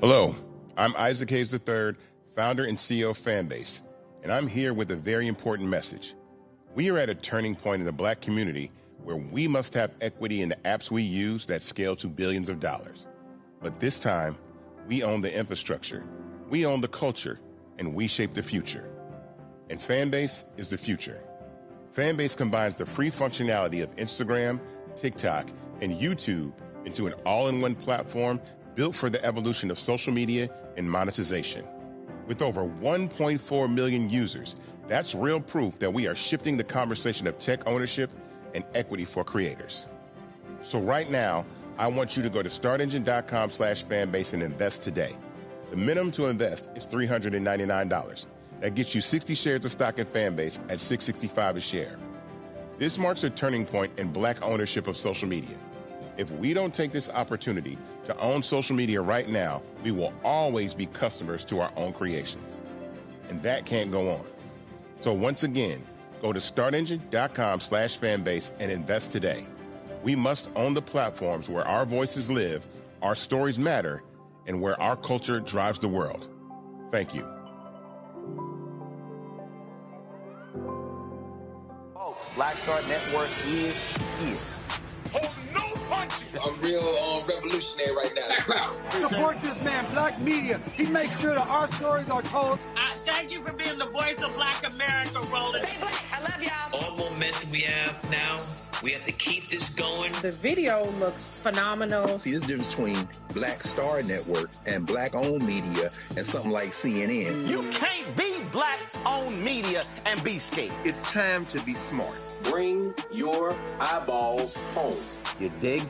Hello, I'm Isaac Hayes III, founder and CEO of Fanbase, and I'm here with a very important message. We are at a turning point in the Black community where we must have equity in the apps we use that scale to billions of dollars. But this time, we own the infrastructure, we own the culture, and we shape the future. And Fanbase is the future. Fanbase combines the free functionality of Instagram, TikTok, and YouTube into an all-in-one platform built for the evolution of social media and monetization. With over 1.4 million users, that's real proof that we are shifting the conversation of tech ownership and equity for creators. So right now, I want you to go to startengine.com/fanbase and invest today. The minimum to invest is $399. That gets you 60 shares of stock in Fanbase at $665 a share. This marks a turning point in Black ownership of social media. If we don't take this opportunity to own social media right now, we will always be customers to our own creations. And that can't go on. So once again, go to startengine.com/fanbase and invest today. We must own the platforms where our voices live, our stories matter, and where our culture drives the world. Thank you. Folks, Black Star Network is here. Hold no punches. I'm real revolutionary right now. Support this man, Black Media. He makes sure that our stories are told. Thank you for being the voice of Black America, Roland. Stay black. I love y'all. All momentum we have now, we have to keep this going. The video looks phenomenal. See, this difference between Black Star Network and Black-owned media and something like CNN. You can't be Black-owned media and be scared. It's time to be smart. Bring your eyeballs home. You dig?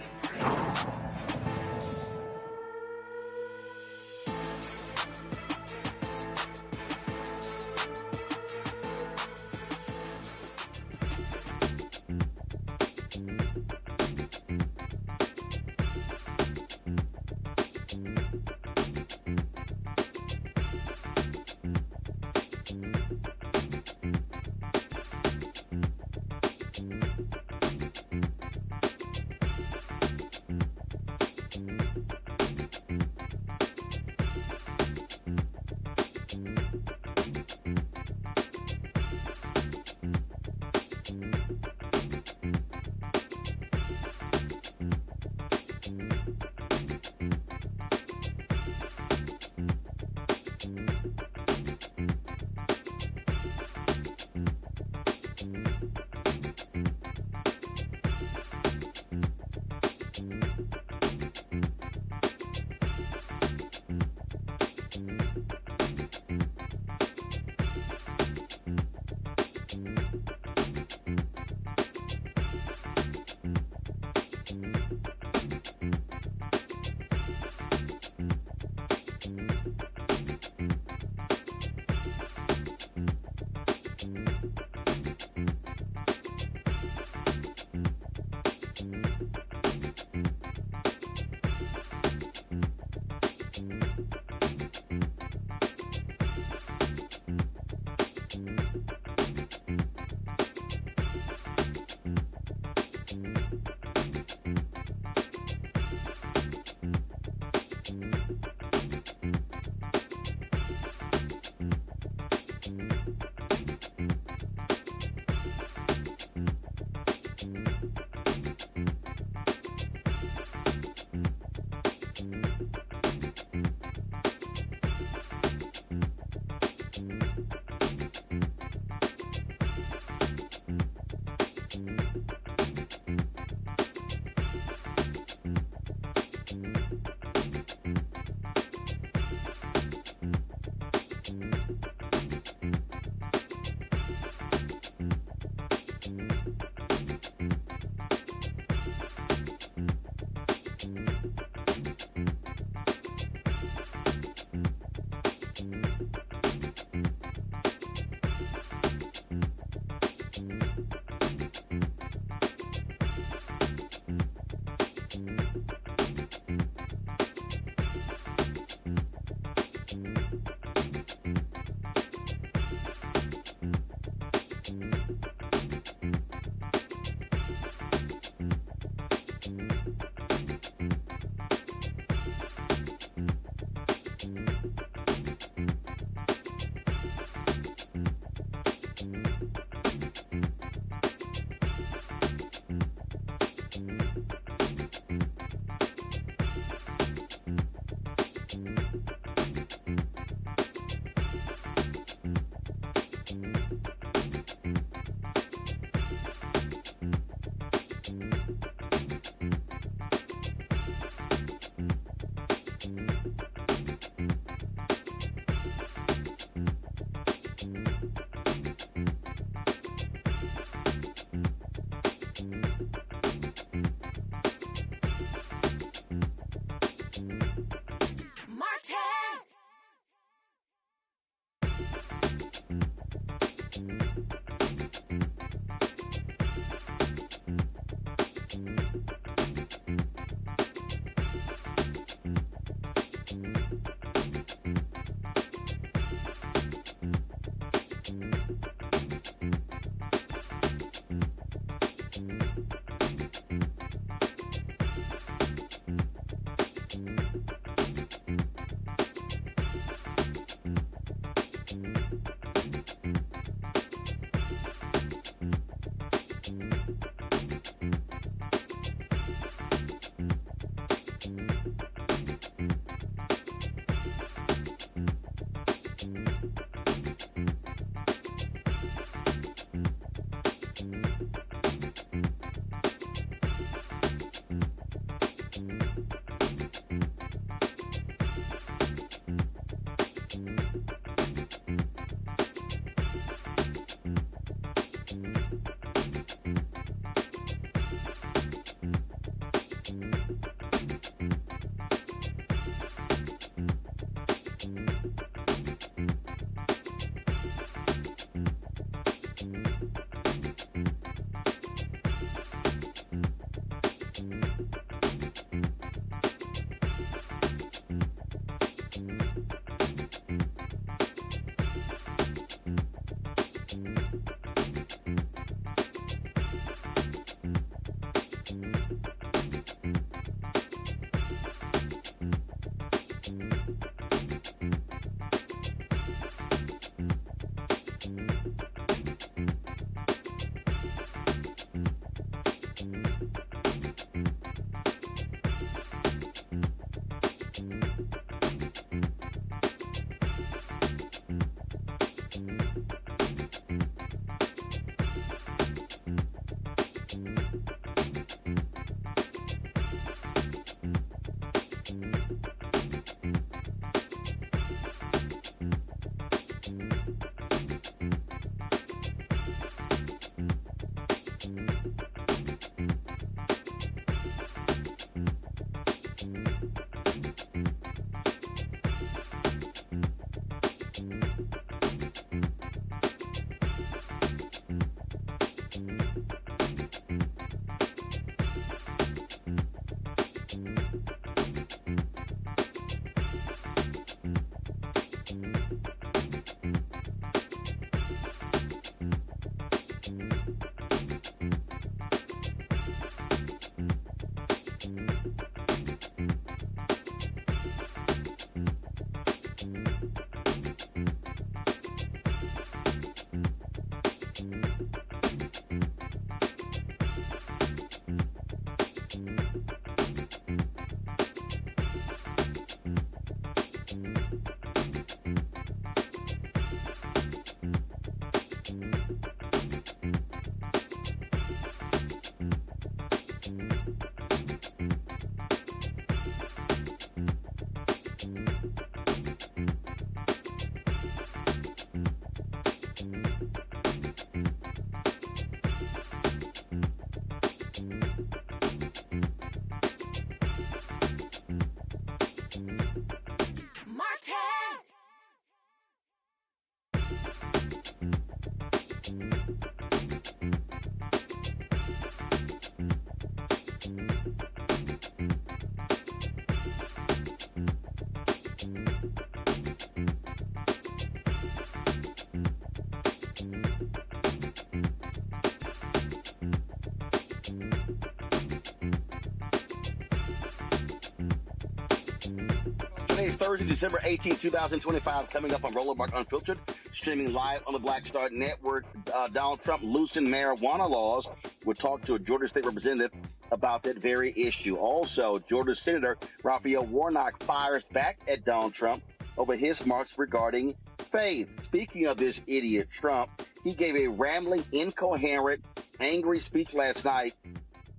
Today is Thursday, December 18, 2025, coming up on Roland Unfiltered, streaming live on the Black Star Network. Donald Trump loosened marijuana laws. We'll talk to a Georgia state representative about that very issue. Also, Georgia Senator Raphael Warnock fires back at Donald Trump over his remarks regarding faith. Speaking of this idiot Trump, he gave a rambling, incoherent, angry speech last night,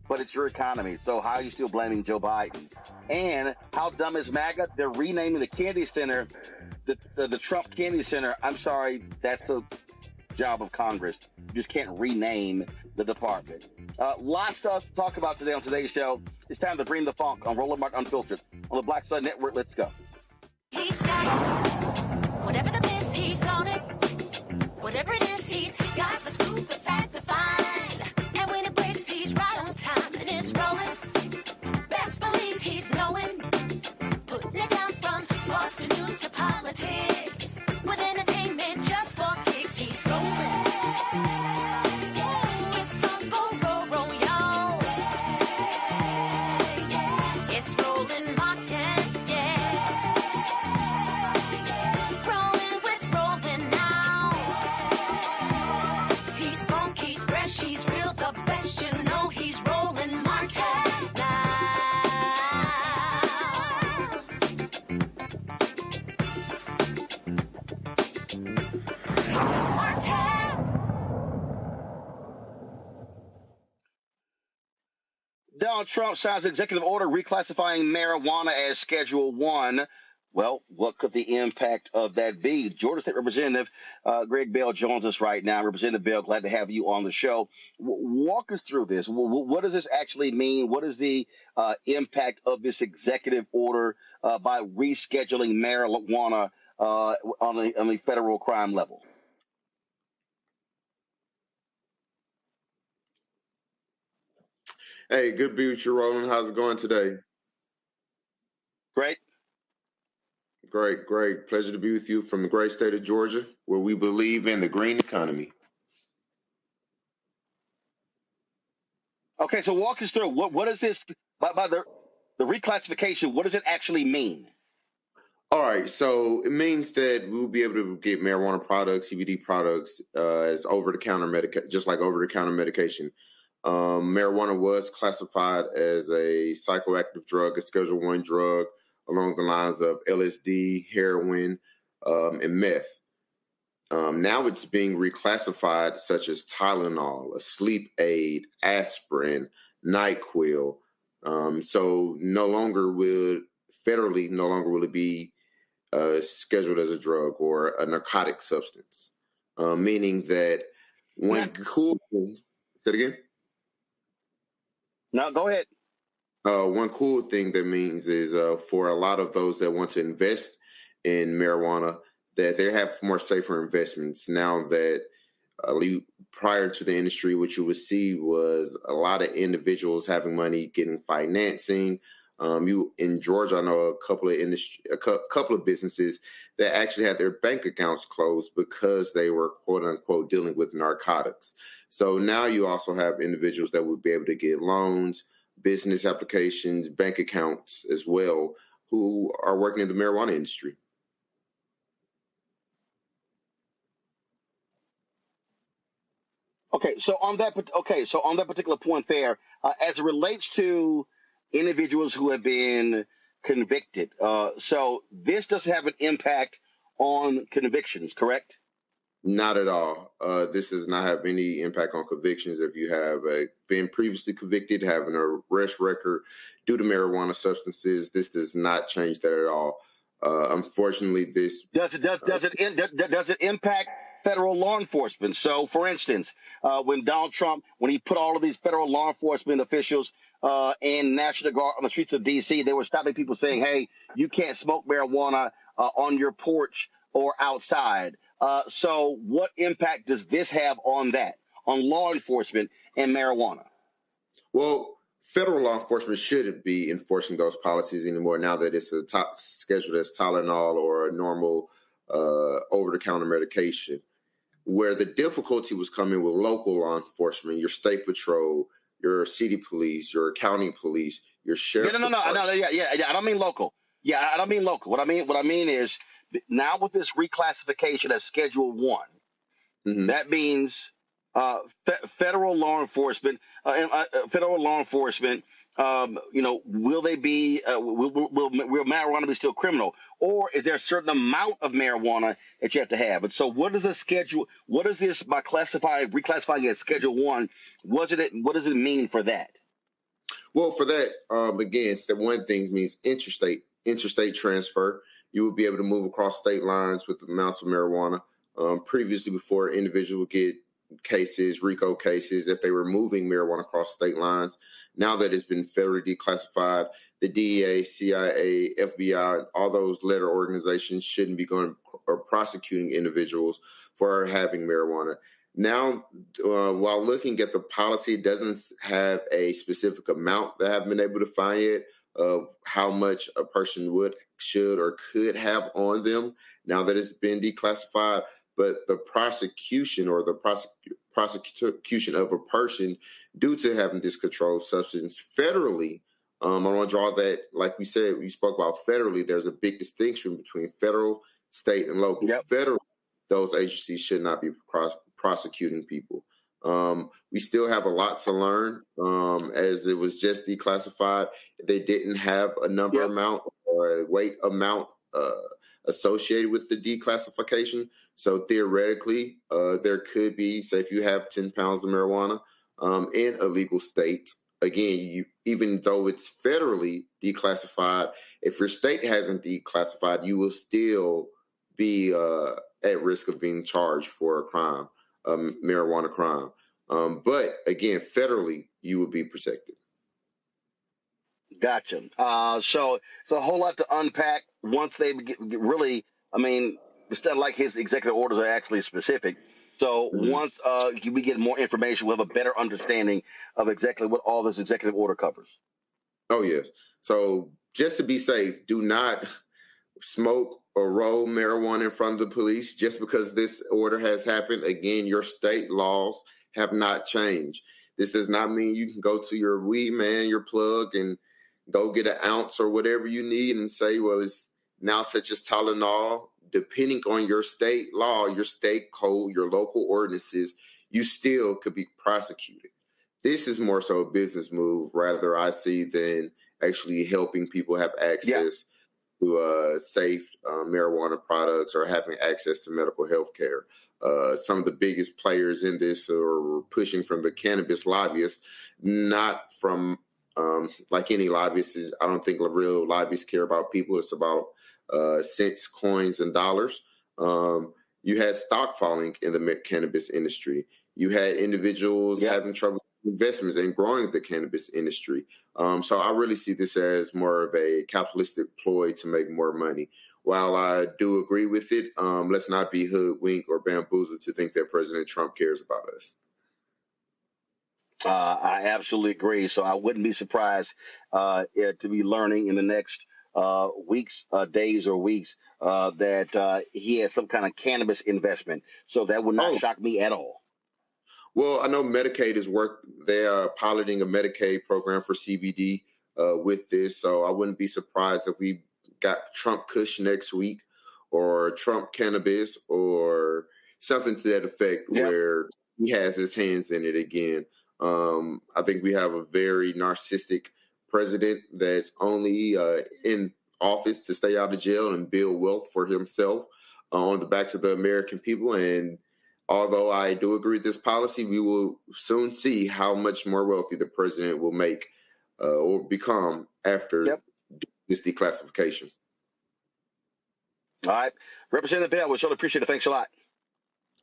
but it's your economy. So how are you still blaming Joe Biden? And how dumb is MAGA? They're renaming the Kennedy Center, the Trump Kennedy Center. I'm sorry, that's a job of Congress. You just can't rename the department. Lots to talk about today on today's show. It's time to bring the funk on Roland Martin Unfiltered on the Black Star Network. Let's go. He's got it. Whatever the biz, he's on it. Whatever it is, he's got the scoop, the fact, the find. And when it breaks, he's right on time and it's rolling. Best believe he's knowing. Putting it down from sports to news to politics. With entertainment just for kicks, he's rolling. It's on go, y'all. It's Roland Martin, rolling with Roland now. He's funk, he's fresh, he's real, the best, you know he's Roland Martin now. Donald Trump signs executive order reclassifying marijuana as Schedule 1. Well, what could the impact of that be? Georgia State Representative Greg Bell joins us right now. Representative Bell, glad to have you on the show. Walk us through this. What does this actually mean? What is the impact of this executive order by rescheduling marijuana on the federal crime level? Hey, good to be with you, Roland. How's it going today? Great. Great. Pleasure to be with you from the great state of Georgia, where we believe in the green economy. Okay, so walk us through. What is this, by the reclassification, what does it actually mean? All right, so it means that we'll be able to get marijuana products, CBD products, as over-the-counter medication, just like over-the-counter medication. Marijuana was classified as a psychoactive drug, a Schedule 1 drug, along the lines of LSD, heroin, and meth. Now it's being reclassified, such as Tylenol, a sleep aid, aspirin, NyQuil. So no longer will it be scheduled as a drug or a narcotic substance, meaning that one cool thing. Say it again. No, go ahead. One cool thing that means is for a lot of those that want to invest in marijuana, that they have more safer investments now that prior to the industry, what you would see was a lot of individuals having money, getting financing. In Georgia, I know a couple of businesses that actually had their bank accounts closed because they were quote unquote dealing with narcotics. So now you also have individuals that would be able to get loans, business applications, bank accounts as well, who are working in the marijuana industry. So on that particular point there, as it relates to individuals who have been convicted, so this doesn't have an impact on convictions, correct? Not at all. This does not have any impact on convictions. If you have been previously convicted, have an arrest record due to marijuana substances, this does not change that at all. Unfortunately, this does it impact federal law enforcement? So, for instance, when Donald Trump, when he put all of these federal law enforcement officials and National Guard on the streets of D.C., they were stopping people saying, "Hey, you can't smoke marijuana on your porch or outside." So what impact does this have on law enforcement and marijuana? Well, federal law enforcement shouldn't be enforcing those policies anymore now that it's scheduled as Tylenol or a normal over-the-counter medication. Where the difficulty was coming with local law enforcement, your state patrol, your city police, your county police, your sheriff. No. I don't mean local. Yeah, I don't mean local. What I mean is now with this reclassification as Schedule 1, that means federal law enforcement, will they be, will marijuana be still criminal? Or is there a certain amount of marijuana that you have to have? And so what is this by reclassifying as Schedule 1, what does it mean for that? Well, for that, again, the one thing means interstate transfer. You would be able to move across state lines with amounts of marijuana. Previously, before individuals would get cases, RICO cases, if they were moving marijuana across state lines. Now that it's been federally declassified, the DEA, CIA, FBI, all those letter organizations shouldn't be going or prosecuting individuals for having marijuana. Now, while looking at the policy, it doesn't have a specific amount that I've been able to find yet of how much a person should, or could have on them now that it's been declassified. But the prosecution or the prosecution of a person due to having this controlled substance federally, I want to draw that, like we said, we spoke about federally, there's a big distinction between federal, state, and local. Federal, those agencies should not be prosecuting people. We still have a lot to learn, as it was just declassified. They didn't have a number amount or a weight amount associated with the declassification. So theoretically, there could be, say, if you have 10 pounds of marijuana in a legal state, again, even though it's federally declassified, if your state hasn't declassified, you will still be at risk of being charged for a crime, marijuana crime. But again, federally, you will be protected. Gotcha. So it's a whole lot to unpack once they get really, it's not like his executive orders are actually specific. So once we get more information, we'll have a better understanding of exactly what all this executive order covers. Oh, yes. So just to be safe, do not smoke or roll marijuana in front of the police just because this order has happened. Again, your state laws have not changed. This does not mean you can go to your weed man, your plug, and go get an ounce or whatever you need and say, well, it's now such as Tylenol. Depending on your state law, your state code, your local ordinances, you still could be prosecuted. This is more so a business move, rather, I see, than actually helping people have access to safe marijuana products or having access to medical health care. Some of the biggest players in this are pushing from the cannabis lobbyists, not from like any lobbyists. I don't think real lobbyists care about people. It's about cents, coins, and dollars. You had stock falling in the cannabis industry. You had individuals having trouble with investments and growing the cannabis industry. So I really see this as more of a capitalistic ploy to make more money. While I do agree with it, let's not be hoodwinked or bamboozled to think that President Trump cares about us. I absolutely agree. So I wouldn't be surprised to be learning in the next days or weeks that he has some kind of cannabis investment. So that would not shock me at all. Well, I know Medicaid is they are piloting a Medicaid program for CBD with this. So I wouldn't be surprised if we got Trump Kush next week or Trump cannabis or something to that effect where he has his hands in it again. I think we have a very narcissistic president that's only in office to stay out of jail and build wealth for himself on the backs of the American people. And although I do agree with this policy, we will soon see how much more wealthy the president will make or become after this declassification. All right. Representative Bell, we surely appreciate it. Thanks a lot.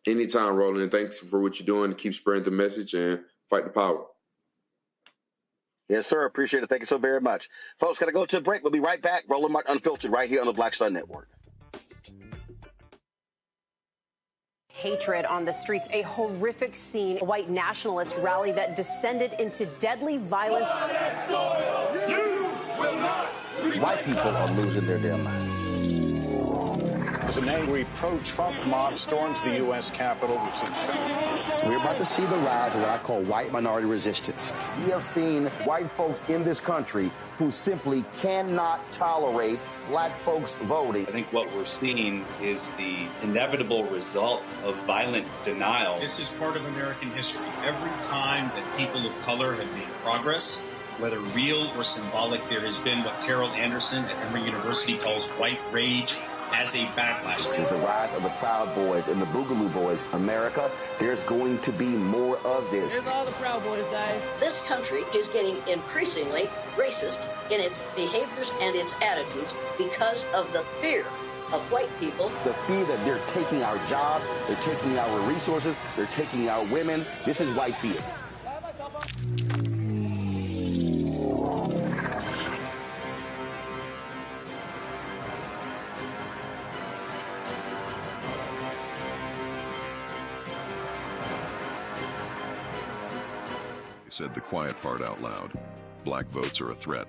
Anytime, Roland. And thanks for what you're doing to keep spreading the message and fight the power. Yes, sir. Appreciate it. Thank you so very much. Folks, got to go to a break. We'll be right back. Roland Martin Unfiltered right here on the Black Star Network. hatred on the streets, a horrific scene, a white nationalist rally that descended into deadly violence. White people are losing their damn minds. As an angry pro-Trump mob storms the U.S. Capitol, we're about to see the rise of what I call white minority resistance. We have seen white folks in this country who simply cannot tolerate black folks voting. I think what we're seeing is the inevitable result of violent denial. This is part of American history. Every time that people of color have made progress, whether real or symbolic, there has been what Carol Anderson at Emory University calls white rage as a backlash. This is the rise of the Proud Boys and the Boogaloo Boys. America, there's going to be more of this. Here's all the Proud Boys, guys. This country is getting increasingly racist in its behaviors and its attitudes because of the fear of white people. The fear that they're taking our jobs, they're taking our resources, they're taking our women. This is white fear. Said the quiet part out loud. Black votes are a threat,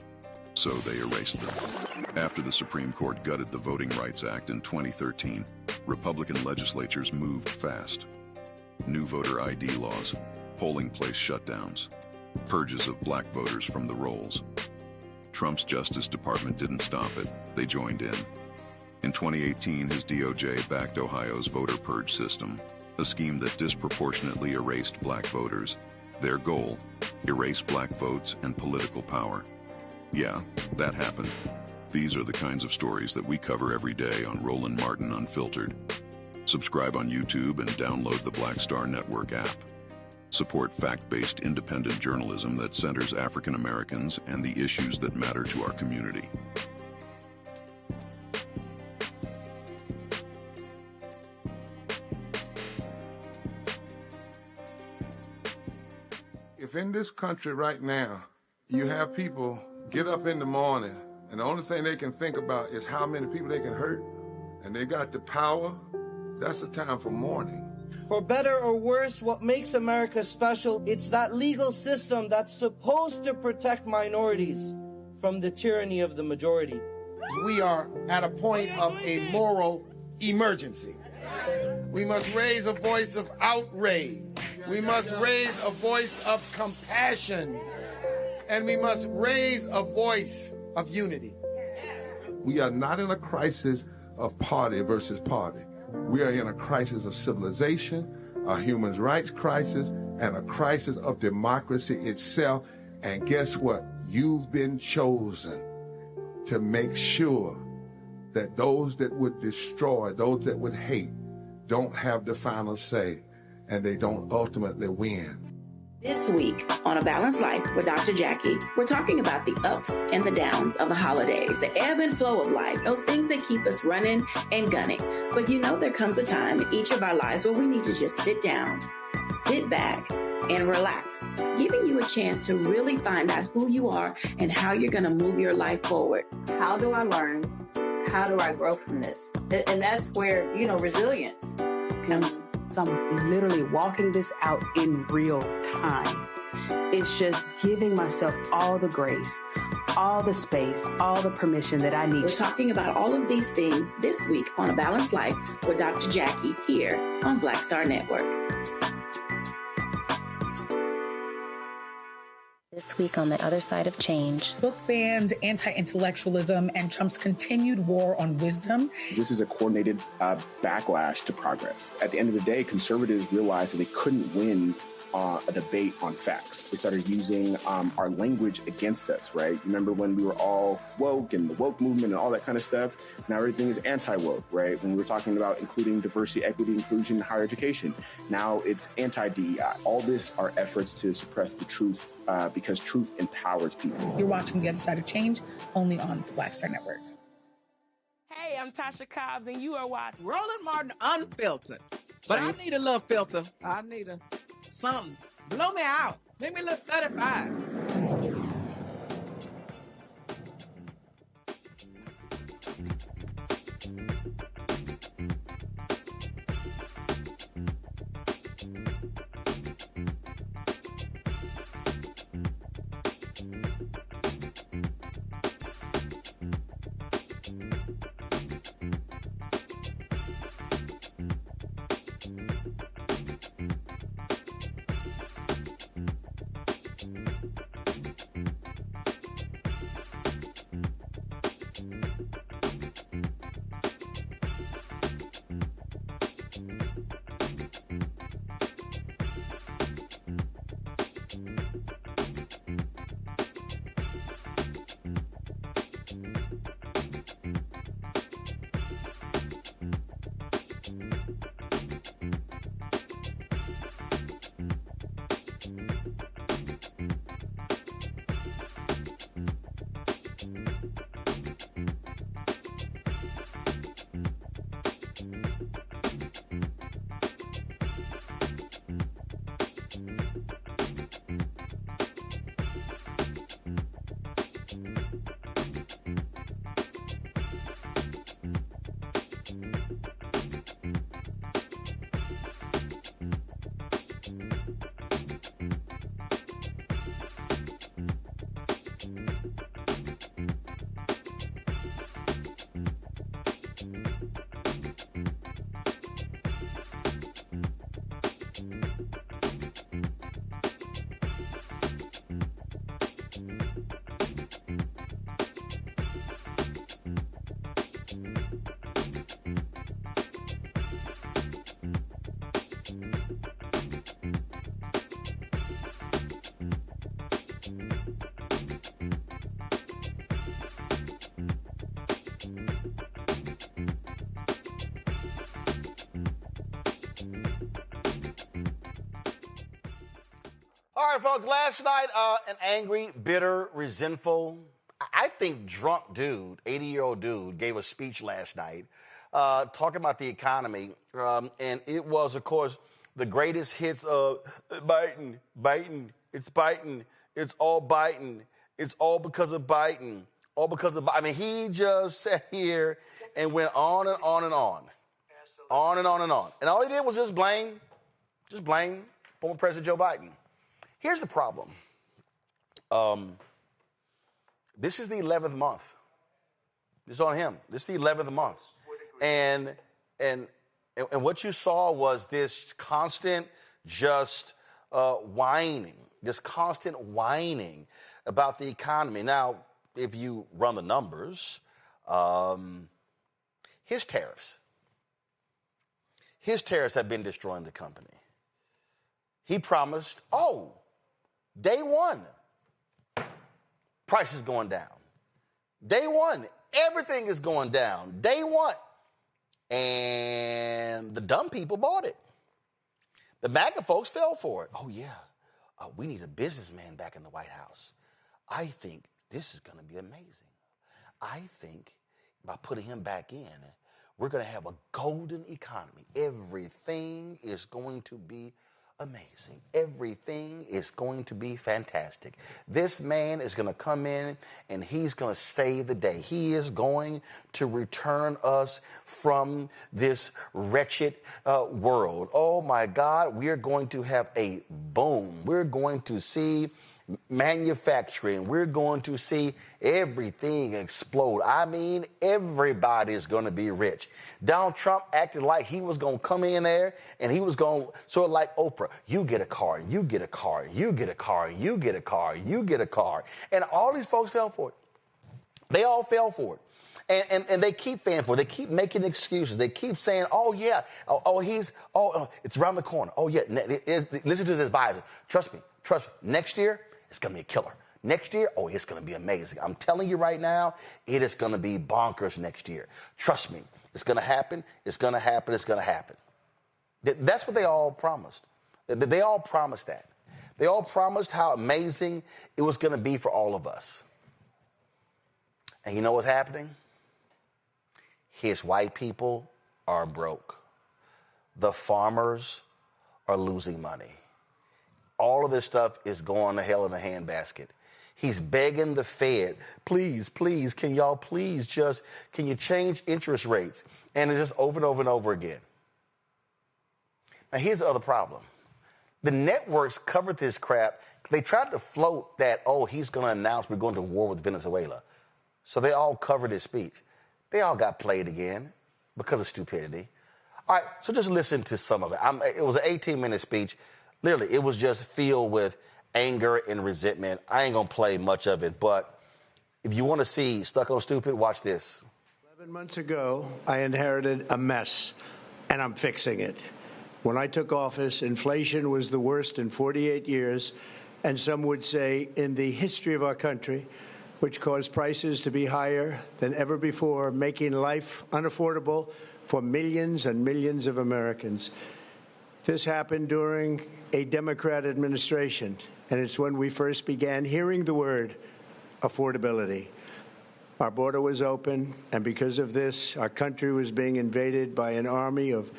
so they erased them. After the Supreme Court gutted the Voting Rights Act in 2013, Republican legislatures moved fast. New voter ID laws, polling place shutdowns, purges of black voters from the rolls. Trump's Justice Department didn't stop it, they joined in. In 2018, his DOJ backed Ohio's voter purge system, a scheme that disproportionately erased black voters. Their goal, erase black votes and political power. Yeah, that happened. These are the kinds of stories that we cover every day on Roland Martin Unfiltered. Subscribe on YouTube and download the Black Star Network app. Support fact-based independent journalism that centers African Americans and the issues that matter to our community. If in this country right now, you have people get up in the morning and the only thing they can think about is how many people they can hurt, and they got the power, that's the time for mourning. For better or worse, what makes America special, it's that legal system that's supposed to protect minorities from the tyranny of the majority. We are at a point of a moral emergency. We must raise a voice of outrage. We must raise a voice of compassion. And we must raise a voice of unity. We are not in a crisis of party versus party. We are in a crisis of civilization, a human rights crisis, and a crisis of democracy itself. And guess what? You've been chosen to make sure that those that would destroy, those that would hate, don't have the final say, and they don't ultimately win. This week on A Balanced Life with Dr. Jackie, we're talking about the ups and the downs of the holidays, the ebb and flow of life, those things that keep us running and gunning. But you know there comes a time in each of our lives where we need to just sit down, sit back, and relax, giving you a chance to really find out who you are and how you're going to move your life forward. How do I learn? How do I grow from this? And that's where, resilience comes. So I'm literally walking this out in real time. It's just giving myself all the grace, all the space, all the permission that I need. We're talking about all of these things this week on A Balanced Life with Dr. Jackie here on Black Star Network. This week on The Other Side of Change. Book bans, anti-intellectualism, and Trump's continued war on wisdom. This is a coordinated backlash to progress. At the end of the day, conservatives realized that they couldn't win a debate on facts. They started using our language against us, right? Remember when we were all woke and the woke movement and all that kind of stuff? Now everything is anti-woke, right? When we were talking about including diversity, equity, inclusion, and higher education, now it's anti-DEI. All this are efforts to suppress the truth because truth empowers people. You're watching The Other Side of Change only on the Black Star Network. Hey, I'm Tasha Cobbs, and you are watching Roland Martin Unfiltered. But I need a little filter. I need something. Blow me out. Make me look 35. All right, folks, last night, an angry, bitter, resentful, I think drunk dude, 80-year-old dude, gave a speech last night talking about the economy. And it was, of course, the greatest hits of Biden, it's Biden, it's all Biden, it's all because of Biden, all because of Biden. I mean, he just sat here and went on and on and on. On and on and on. And all he did was just blame former President Joe Biden. Here's the problem. This is the 11th month. This is on him. This is the 11th month. And what you saw was this constant whining, this constant whining about the economy. Now, if you run the numbers, his tariffs have been destroying the company. He promised, day one, prices going down. Day one, everything is going down. Day one. And the dumb people bought it. The MAGA folks fell for it. Oh, yeah. We need a businessman back in the White House. I think this is going to be amazing. I think by putting him back in, we're going to have a golden economy. Everything is going to be amazing. Everything is going to be fantastic. This man is going to come in and he's going to save the day. He is going to return us from this wretched world. Oh my God, we're going to have a boom. We're going to see manufacturing. We're going to see everything explode. I mean, everybody is going to be rich. Donald Trump acted like he was going to come in there and he was going to, sort of like Oprah, you get a car, you get a car, you get a car, you get a car, you get a car. And all these folks fell for it. They all fell for it. And they keep falling for it. They keep making excuses. They keep saying, it's around the corner. Oh, yeah, listen to his advisor. Trust me, next year, it's going to be a killer. Next year, it's going to be amazing. I'm telling you right now, it is going to be bonkers next year. Trust me, it's going to happen. It's going to happen. It's going to happen. That's what they all promised. They all promised that. They all promised how amazing it was going to be for all of us. And you know what's happening? His white people are broke. The farmers are losing money. All of this stuff is going to hell in a handbasket. He's begging the Fed, please, can y'all please can you change interest rates? And it's just over and over and over again. Now, here's the other problem. The networks covered this crap. They tried to float that, he's going to announce we're going to war with Venezuela. So they all covered his speech. They all got played again because of stupidity. All right, so just listen to some of it. It was an 18-minute speech. Literally, it was just filled with anger and resentment. I ain't going to play much of it, but if you want to see Stuck on Stupid, watch this. 11 months ago, I inherited a mess, and I'm fixing it. When I took office, inflation was the worst in 48 years, and some would say in the history of our country, which caused prices to be higher than ever before, making life unaffordable for millions and millions of Americans. This happened during a Democrat administration, and it's when we first began hearing the word affordability. Our border was open, and because of this, our country was being invaded by an army of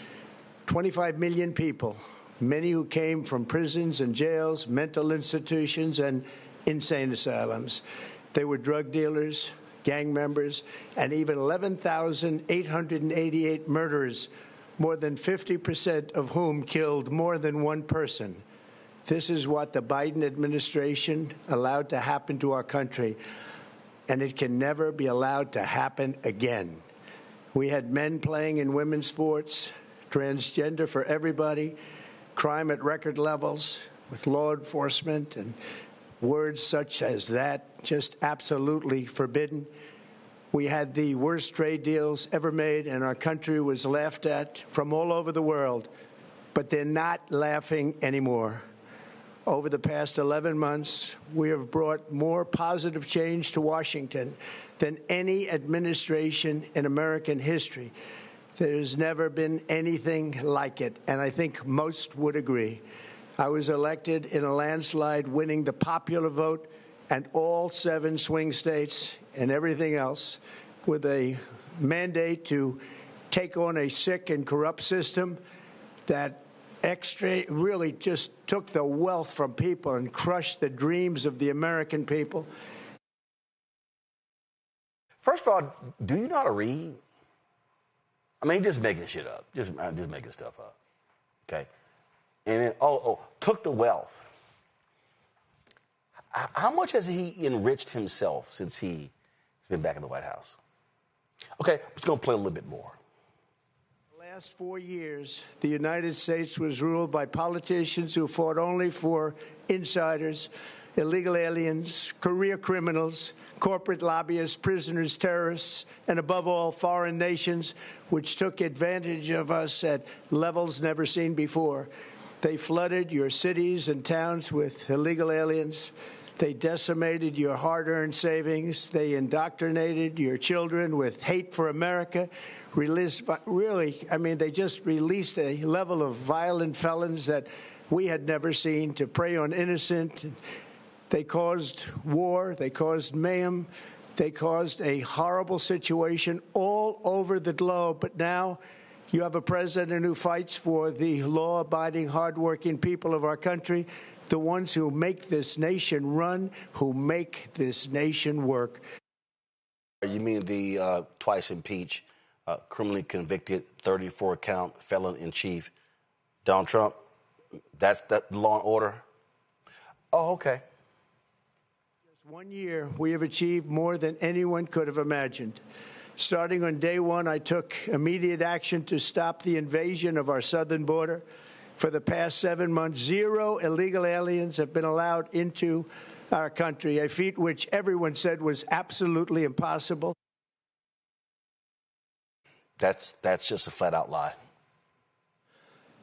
25 million people, many who came from prisons and jails, mental institutions, and insane asylums. They were drug dealers, gang members, and even 11,888 murderers, more than 50% of whom killed more than one person. This is what the Biden administration allowed to happen to our country, and it can never be allowed to happen again. We had men playing in women's sports, transgender for everybody, crime at record levels with law enforcement, and words such as that just absolutely forbidden. We had the worst trade deals ever made, and our country was laughed at from all over the world. But they're not laughing anymore. Over the past 11 months, we have brought more positive change to Washington than any administration in American history. There's never been anything like it, and I think most would agree. I was elected in a landslide, winning the popular vote and all 7 swing states and everything else, with a mandate to take on a sick and corrupt system that really just took the wealth from people and crushed the dreams of the American people. First of all, do you know how to read? I mean, just making shit up. Just making stuff up. Okay? And then, took the wealth. How much has he enriched himself since he's been back in the White House? Okay, I'm just going to play a little bit more. The last 4 years, the United States was ruled by politicians who fought only for insiders, illegal aliens, career criminals, corporate lobbyists, prisoners, terrorists, and above all, foreign nations, which took advantage of us at levels never seen before. They flooded your cities and towns with illegal aliens. They decimated your hard-earned savings. They indoctrinated your children with hate for America. They just released a level of violent felons that we had never seen to prey on innocent. They caused war. They caused mayhem. They caused a horrible situation all over the globe. But now you have a president who fights for the law-abiding, hardworking people of our country, the ones who make this nation run, who make this nation work. You mean the twice-impeached, criminally convicted, 34-count felon-in-chief, Donald Trump? That's that law and order? Oh, okay. Just 1 year, we have achieved more than anyone could have imagined. Starting on day one, I took immediate action to stop the invasion of our southern border. For the past 7 months, 0 illegal aliens have been allowed into our country, a feat which everyone said was absolutely impossible. That's just a flat-out lie.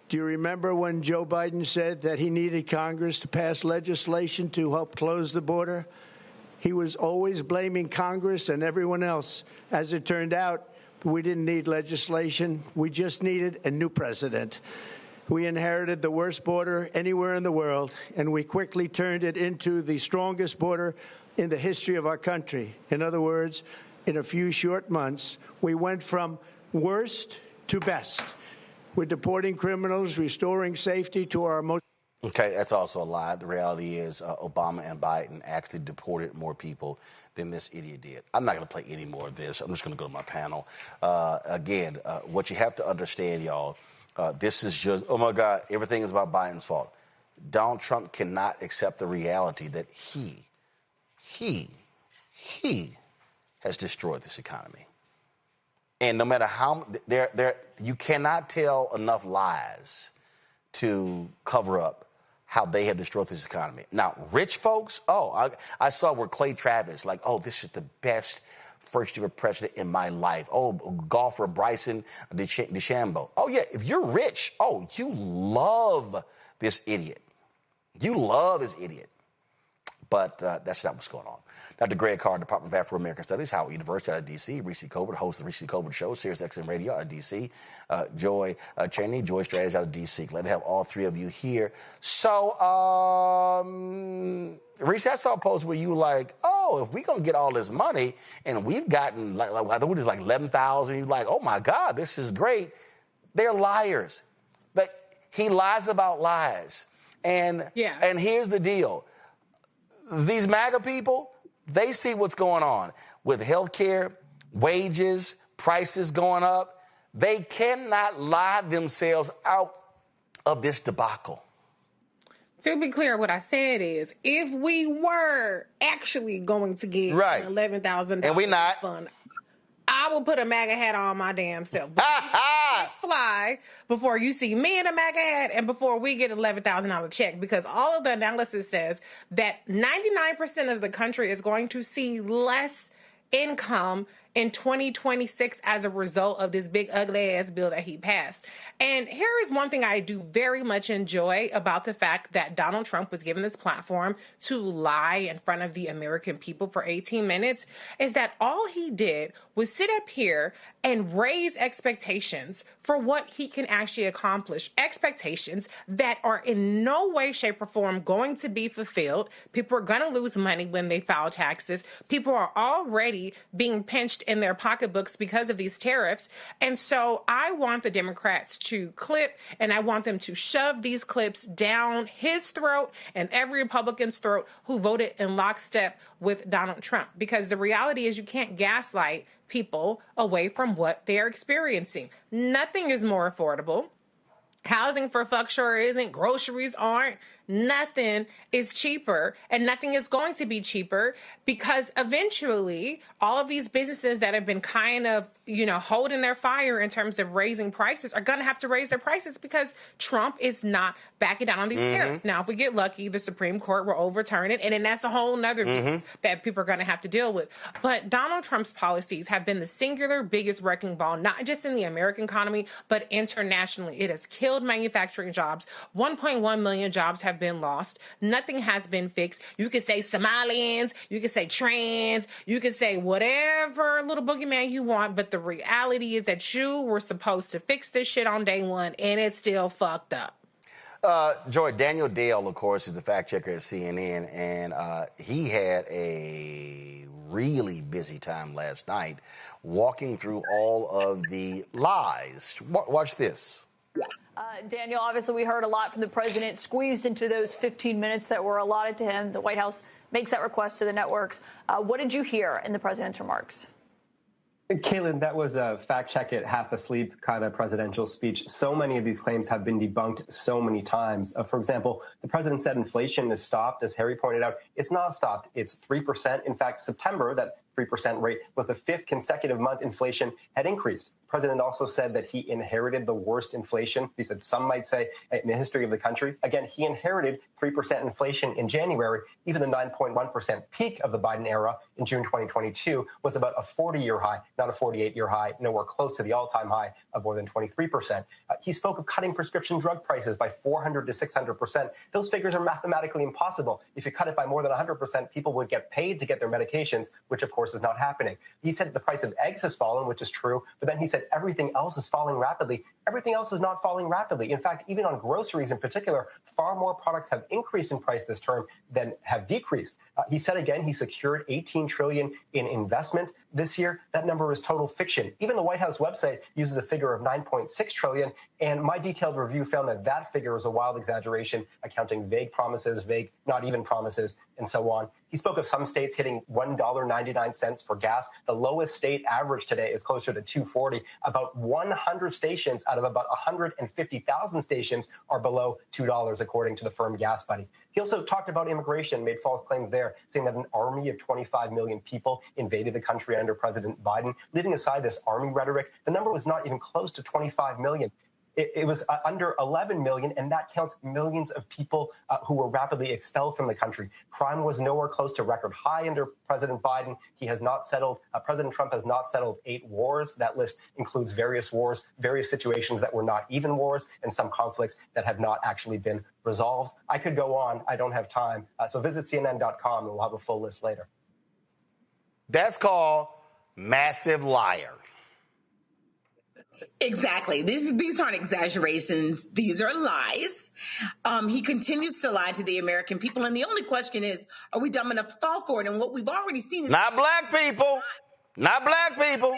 Do you remember when Joe Biden said that he needed Congress to pass legislation to help close the border? He was always blaming Congress and everyone else. As it turned out, we didn't need legislation. We just needed a new president. We inherited the worst border anywhere in the world, and we quickly turned it into the strongest border in the history of our country. In other words, in a few short months, we went from worst to best. We're deporting criminals, restoring safety to our most... Okay, that's also a lie. The reality is Obama and Biden actually deported more people than this idiot did. I'm not going to play any more of this. I'm just going to go to my panel. Again, what you have to understand, y'all, this is just, oh, my God, everything is about Biden's fault. Donald Trump cannot accept the reality that he has destroyed this economy. And no matter how, you cannot tell enough lies to cover up how they have destroyed this economy. Now, rich folks, I saw where Clay Travis, like, oh, this is the best first-ever president in my life. Oh, golfer Bryson DeChambeau. Oh, yeah, if you're rich, you love this idiot. You love this idiot. But that's not what's going on. Dr. Greg Carr, Department of Afro-American Studies, Howard University out of D.C., Reese Colbert, host of the Reese Colbert Show, Sirius XM Radio out of D.C., Joy Cheney, Joy Strategy out of D.C. Glad to have all three of you here. So, Reese, I saw a post where you were like, if we're going to get all this money, and we've gotten, I think it was like 11,000, you're like, oh, my God, this is great. They're liars. But he lies about lies. And here's the deal. These MAGA people, they see what's going on with health care, wages, prices going up. They cannot lie themselves out of this debacle. To be clear, what I said is, if we were actually going to get an $11,000 and we not, fund, I will put a MAGA hat on my damn self. Let's fly before you see me in a MAGA hat and before we get $11,000 check, because all of the analysis says that 99% of the country is going to see less income in 2026 as a result of this big ugly ass bill that he passed. And here is one thing I do very much enjoy about the fact that Donald Trump was given this platform to lie in front of the American people for 18 minutes, is that all he did was sit up here and raise expectations for what he can actually accomplish. Expectations that are in no way, shape, or form going to be fulfilled. People are going to lose money when they file taxes. People are already being pinched in their pocketbooks because of these tariffs. And so I want the Democrats to clip, and I want them to shove these clips down his throat and every Republican's throat who voted in lockstep with Donald Trump. Because the reality is you can't gaslight people away from what they're experiencing. Nothing is more affordable. Housing for fuck sure isn't. Groceries aren't. Nothing is cheaper, and nothing is going to be cheaper, because eventually all of these businesses that have been kind of, holding their fire in terms of raising prices are going to have to raise their prices because Trump is not backing down on these tariffs. Now, if we get lucky, the Supreme Court will overturn it, and then that's a whole nother beast that people are going to have to deal with. But Donald Trump's policies have been the singular biggest wrecking ball, not just in the American economy, but internationally. It has killed manufacturing jobs. 1.1 million jobs have been lost. Nothing has been fixed. You could say Somalians, you could say trans, you could say whatever little boogeyman you want, but the reality is that you were supposed to fix this shit on day one, and it's still fucked up. Joy, Daniel Dale, of course, is the fact checker at CNN, and he had a really busy time last night walking through all of the lies. Watch this. Daniel, obviously we heard a lot from the president squeezed into those 15 minutes that were allotted to him. The White House makes that request to the networks. What did you hear in the president's remarks? Caitlin, that was a fact check it, half asleep kind of presidential speech. So many of these claims have been debunked so many times. For example, the president said inflation is stopped. As Harry pointed out, it's not stopped. It's 3%. In fact, September, that 3% rate was the fifth consecutive month inflation had increased. The president also said that he inherited the worst inflation. He said some might say in the history of the country. Again, he inherited 3% inflation in January. Even the 9.1% peak of the Biden era in June 2022 was about a 40-year high, not a 48-year high, nowhere close to the all-time high of more than 23%. He spoke of cutting prescription drug prices by 400 to 600%. Those figures are mathematically impossible. If you cut it by more than 100%, people would get paid to get their medications, which of course is not happening. He said the price of eggs has fallen, which is true, but then he said everything else is falling rapidly. Everything else is not falling rapidly. In fact, even on groceries in particular, far more products have increased in price this term than have decreased. He said again he secured $18 trillion in investment this year. That number is total fiction. Even the White House website uses a figure of $9.6 trillion, and my detailed review found that that figure is a wild exaggeration, accounting vague promises, vague not even promises, and so on. He spoke of some states hitting $1.99 for gas. The lowest state average today is closer to $2.40. About 100 stations out of about 150,000 stations are below $2, according to the firm Gas Buddy. He also talked about immigration, made false claims there, saying that an army of 25 million people invaded the country under President Biden. Leaving aside this army rhetoric, the number was not even close to 25 million. It was under 11 million, and that counts millions of people who were rapidly expelled from the country. Crime was nowhere close to record high under President Biden. He has not settled, President Trump has not settled 8 wars. That list includes various wars, various situations that were not even wars, and some conflicts that have not actually been resolved. I could go on. I don't have time. So visit CNN.com, and we'll have a full list later. That's called massive liar. Exactly. These aren't exaggerations. These are lies. He continues to lie to the American people. And the only question is, are we dumb enough to fall for it? And what we've already seen is not black people. Not black people.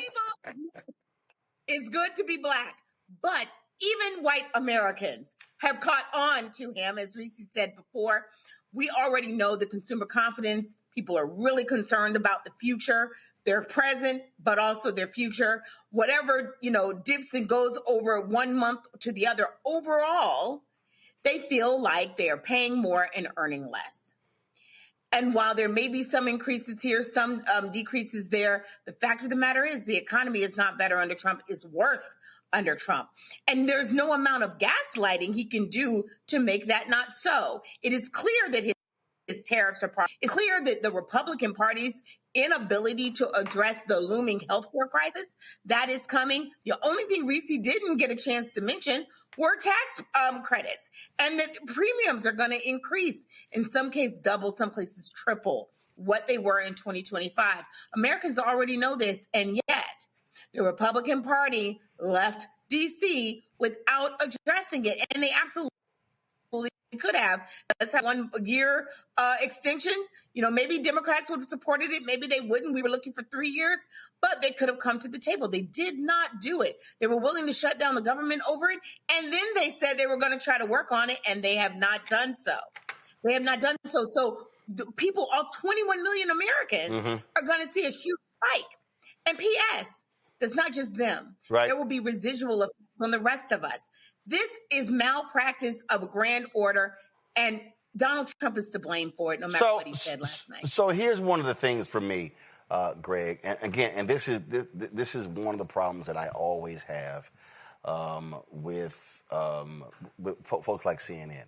It's good to be black. But even white Americans have caught on to him, as Reese said before. We already know the consumer confidence. People are really concerned about the future, their present, but also their future. Whatever, dips and goes over 1 month to the other, overall, they feel like they are paying more and earning less. And while there may be some increases here, some decreases there, the fact of the matter is the economy is not better under Trump, it's worse under Trump. And there's no amount of gaslighting he can do to make that not so. It is clear that his tariffs are part. It's clear that the Republican party's inability to address the looming healthcare crisis that is coming. The only thing Reese didn't get a chance to mention were tax credits, and that premiums are going to increase, in some cases double, some places triple what they were in 2025. Americans already know this, and yet the Republican Party left D.C. without addressing it, and they absolutely could have. Let's have 1 year extension. You know, maybe Democrats would have supported it. Maybe they wouldn't. We were looking for 3 years, but they could have come to the table. They did not do it. They were willing to shut down the government over it. And then they said they were going to try to work on it, and they have not done so. They have not done so. So people, all 21 million Americans are going to see a huge spike. And P.S., it's not just them. Right. There will be residual effects on the rest of us. This is malpractice of a grand order, and Donald Trump is to blame for it, no matter what he said last night. So here's one of the things for me, Greg, and again, and this is one of the problems that I always have with folks like CNN.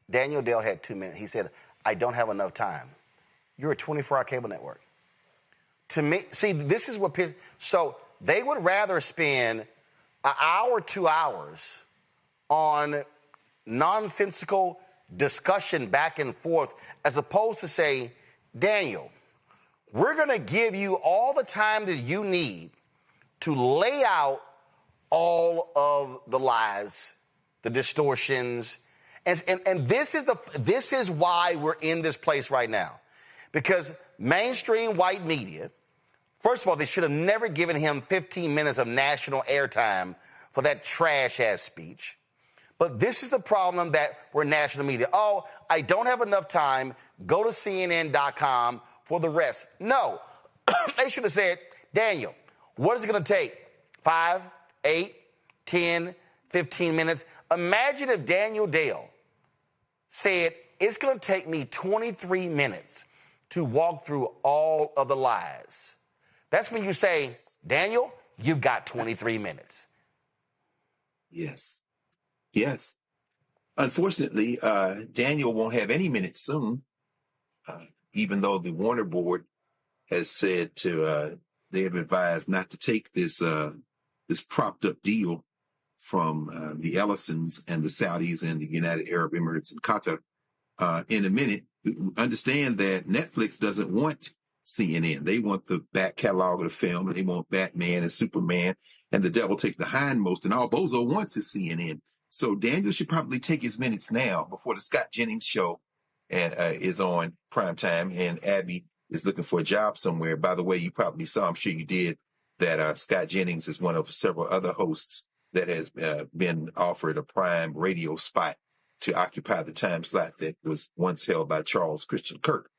Daniel Dale had 2 minutes. He said, "I don't have enough time." You're a 24-hour cable network. To me, see, this is what pisses. So they would rather spend an hour, 2 hours on nonsensical discussion back and forth, as opposed to say, Daniel, we're going to give you all the time that you need to lay out all of the lies, the distortions, and this is why we're in this place right now, because mainstream white media. First of all, they should have never given him 15 minutes of national airtime for that trash-ass speech. But this is the problem that we're national media. Oh, I don't have enough time. Go to CNN.com for the rest. No. They should have said, Daniel, what is it going to take? 5, 8, 10, 15 minutes? Imagine if Daniel Dale said, it's going to take me 23 minutes to walk through all of the lies. That's when you say, Daniel, you've got 23 minutes. Yes. Yes. Unfortunately, Daniel won't have any minutes soon, even though the Warner Board has said they have advised not to take this propped up deal from the Ellisons and the Saudis and the United Arab Emirates and Qatar in a minute. Understand that Netflix doesn't want CNN. They want the back catalog of the film, and they want Batman and Superman, and the devil takes the hindmost, and all Bozo wants is CNN. So Daniel should probably take his minutes now before the Scott Jennings show is on primetime, and Abby is looking for a job somewhere. By the way, you probably saw, I'm sure you did, that Scott Jennings is one of several other hosts that has been offered a prime radio spot to occupy the time slot that was once held by Charles Christian Kirk.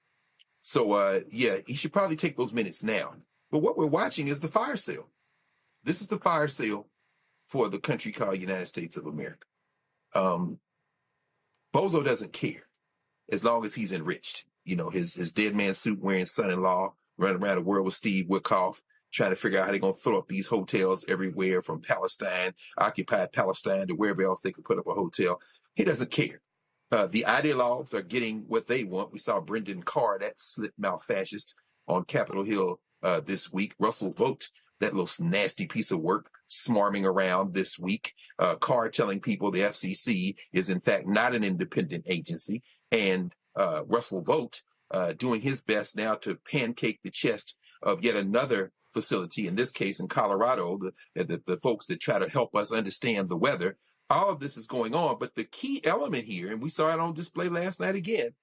So, yeah, he should probably take those minutes now. But what we're watching is the fire sale. This is the fire sale for the country called United States of America. Bozo doesn't care as long as he's enriched. You know, his dead man suit wearing son-in-law running around the world with Steve Witkoff, trying to figure out how they're going to throw up these hotels everywhere from Palestine, occupied Palestine, to wherever else they could put up a hotel. He doesn't care. The ideologues are getting what they want. We saw Brendan Carr, that slip-mouth fascist, on Capitol Hill this week. Russell Vogt, that little nasty piece of work, smarming around this week. Carr telling people the FCC is, in fact, not an independent agency. And Russell Vogt doing his best now to pancake the chest of yet another facility, in this case in Colorado, the folks that try to help us understand the weather. All of this is going on, but the key element here, and we saw it on display last night again,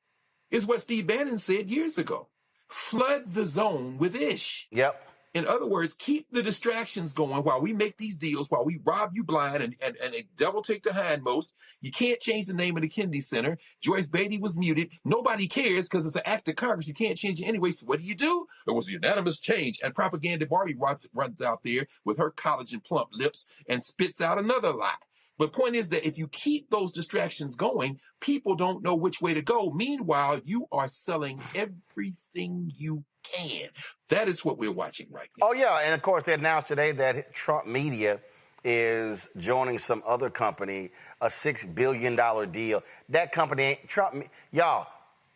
is what Steve Bannon said years ago. Flood the zone with ish. Yep. In other words, keep the distractions going while we make these deals, while we rob you blind and a devil take the hindmost. You can't change the name of the Kennedy Center. Joyce Beatty was muted. Nobody cares because it's an act of Congress. You can't change it anyway. So what do? It was a unanimous change. And Propaganda Barbie runs out there with her collagen plump lips and spits out another lie. But point is that if you keep those distractions going, people don't know which way to go. Meanwhile, you are selling everything you can. That is what we're watching right now. Oh, yeah. And, of course, they announced today that Trump Media is joining some other company, a $6 billion deal. That company ain't Trump. Y'all,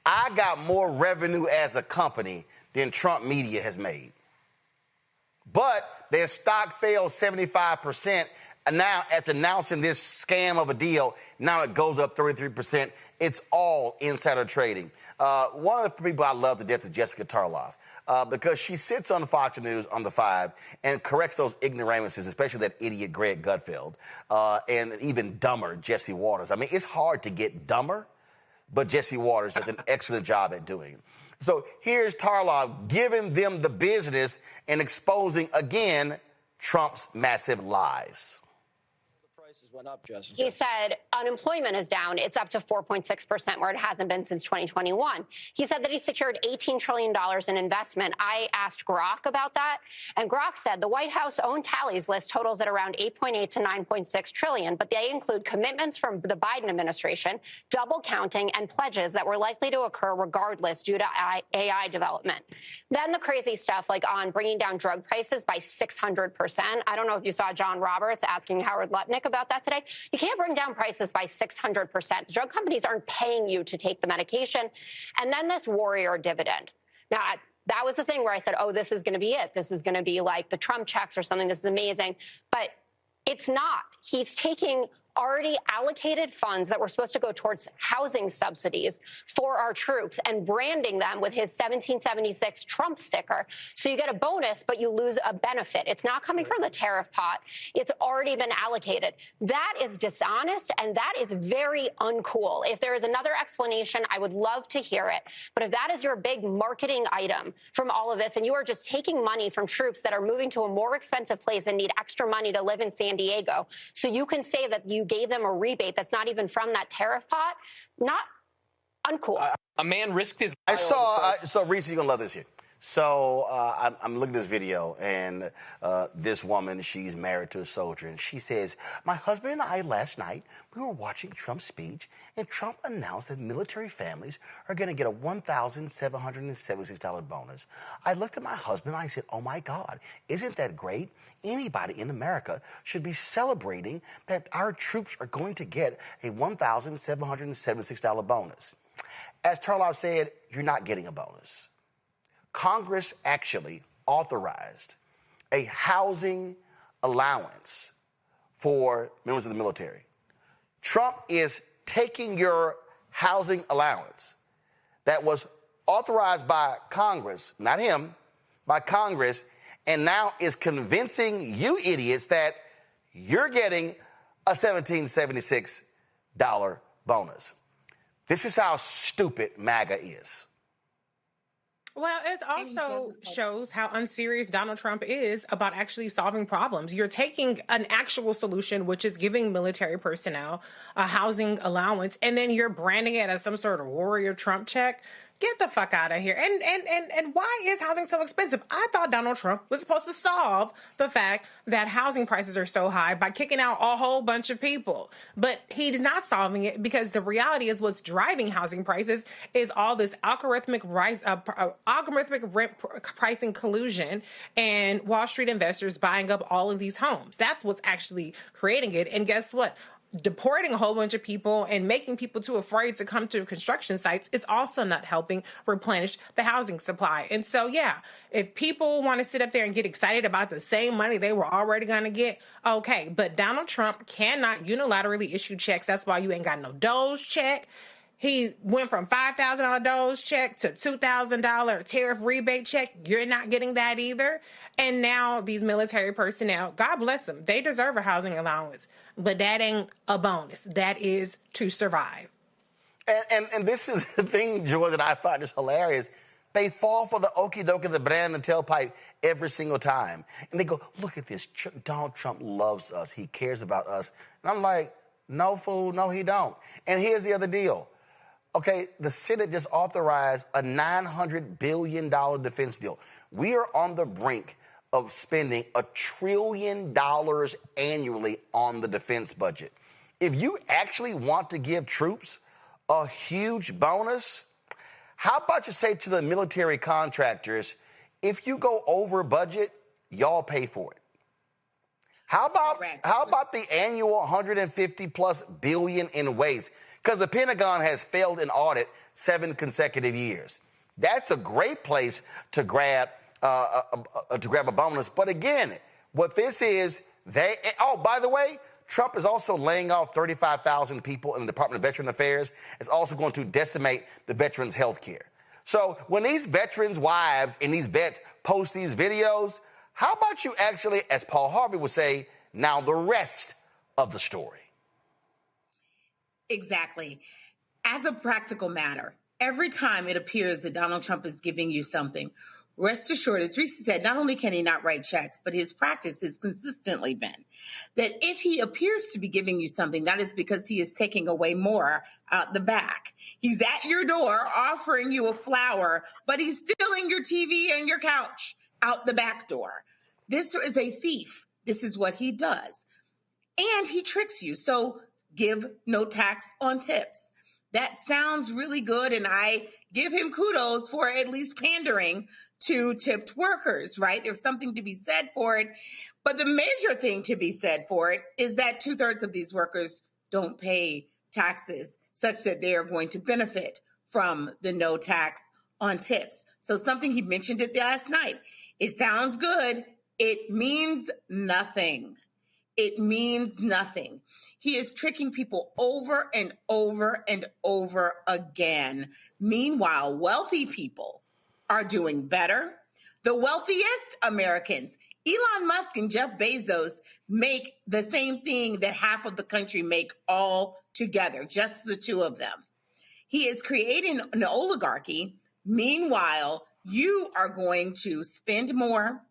I got more revenue as a company than Trump Media has made. But their stock fell 75%. And now, after announcing this scam of a deal, now it goes up 33%. It's all insider trading. One of the people I love to death is Jessica Tarloff, because she sits on Fox News on the 5 and corrects those ignoramuses, especially that idiot Greg Gutfeld, and even dumber Jesse Waters. I mean, it's hard to get dumber, but Jesse Waters does an excellent job at doing it. So here's Tarloff giving them the business and exposing, again, Trump's massive lies. Went up, Jessica. He said unemployment is down. It's up to 4.6%, where it hasn't been since 2021. He said that he secured $18 trillion in investment. I asked Grok about that, and Grok said the White House own tallies list totals at around 8.8 to 9.6 trillion, but they include commitments from the Biden administration, double counting, and pledges that were likely to occur regardless due to AI development. Then the crazy stuff like on bringing down drug prices by 600%. I don't know if you saw John Roberts asking Howard Lutnick about that today. You can't bring down prices by 600%. The drug companies aren't paying you to take the medication. And then this warrior dividend. Now, that was the thing where I said, oh, this is going to be it. This is going to be like the Trump checks or something. This is amazing. But it's not. He's taking already allocated funds that were supposed to go towards housing subsidies for our troops and branding them with his 1776 Trump sticker. So you get a bonus, but you lose a benefit. It's not coming from the tariff pot. It's already been allocated. That is dishonest, and that is very uncool. If there is another explanation, I would love to hear it. But if that is your big marketing item from all of this, and you are just taking money from troops that are moving to a more expensive place and need extra money to live in San Diego, so you can say that you gave them a rebate that's not even from that tariff pot, not uncool. A man risked his... So Reese, you're going to love this here. So I'm looking at this video, and this woman, she's married to a soldier, and she says, my husband and I last night, we were watching Trump's speech, and Trump announced that military families are going to get a $1,776 bonus. I looked at my husband, and I said, oh, my God, isn't that great? Anybody in America should be celebrating that our troops are going to get a $1,776 bonus. As Tarloff said, you're not getting a bonus. Congress actually authorized a housing allowance for members of the military. Trump is taking your housing allowance that was authorized by Congress, not him, by Congress, and now is convincing you idiots that you're getting a $1,776 bonus. This is how stupid MAGA is. Well, it also shows how unserious Donald Trump is about actually solving problems. You're taking an actual solution, which is giving military personnel a housing allowance, and then you're branding it as some sort of warrior Trump check. Get the fuck out of here. And why is housing so expensive? I thought Donald Trump was supposed to solve the fact that housing prices are so high by kicking out a whole bunch of people. But he's not solving it, because the reality is what's driving housing prices is all this algorithmic rent pricing collusion and Wall Street investors buying up all of these homes. That's what's actually creating it. And guess what? Deporting a whole bunch of people and making people too afraid to come to construction sites is also not helping replenish the housing supply. And so, yeah, if people want to sit up there and get excited about the same money they were already going to get, okay. But Donald Trump cannot unilaterally issue checks. That's why you ain't got no Doge check. He went from $5,000 Doge check to $2,000 tariff rebate check. You're not getting that either. And now these military personnel, God bless them, they deserve a housing allowance. But that ain't a bonus. That is to survive. And this is the thing, Joy, that I find just hilarious. They fall for the okie dokie, the banana and the tailpipe every single time. And they go, look at this. Donald Trump loves us. He cares about us. And I'm like, no, fool, no, he don't. And here's the other deal. Okay, the Senate just authorized a $900 billion defense deal. We are on the brink of spending $1 trillion annually on the defense budget. If you actually want to give troops a huge bonus, how about you say to the military contractors, if you go over budget, y'all pay for it? How about the annual $150+ billion in waste? because the Pentagon has failed an audit 7 consecutive years. That's a great place to grab a bonus. But again, what this is, by the way, Trump is also laying off 35,000 people in the Department of Veteran Affairs. It's also going to decimate the veterans' health care. So when these veterans' wives and these vets post these videos, how about you actually, as Paul Harvey would say, now the rest of the story? Exactly. As a practical matter, every time it appears that Donald Trump is giving you something, rest assured, as Reese said, not only can he not write checks, but his practice has consistently been that if he appears to be giving you something, that is because he is taking away more out the back. He's at your door offering you a flower, but he's stealing your TV and your couch out the back door. This is a thief. This is what he does. And he tricks you. So give no tax on tips. That sounds really good, and I give him kudos for at least pandering to tipped workers, right? There's something to be said for it. But the major thing to be said for it is that 2/3 of these workers don't pay taxes such that they are going to benefit from the no tax on tips. So something he mentioned it last night. It sounds good. It means nothing. It means nothing. He is tricking people over and over and over again. Meanwhile, wealthy people are doing better. The wealthiest Americans, Elon Musk and Jeff Bezos, make the same thing that half of the country make all together, just the two of them. He is creating an oligarchy. Meanwhile, you are going to spend more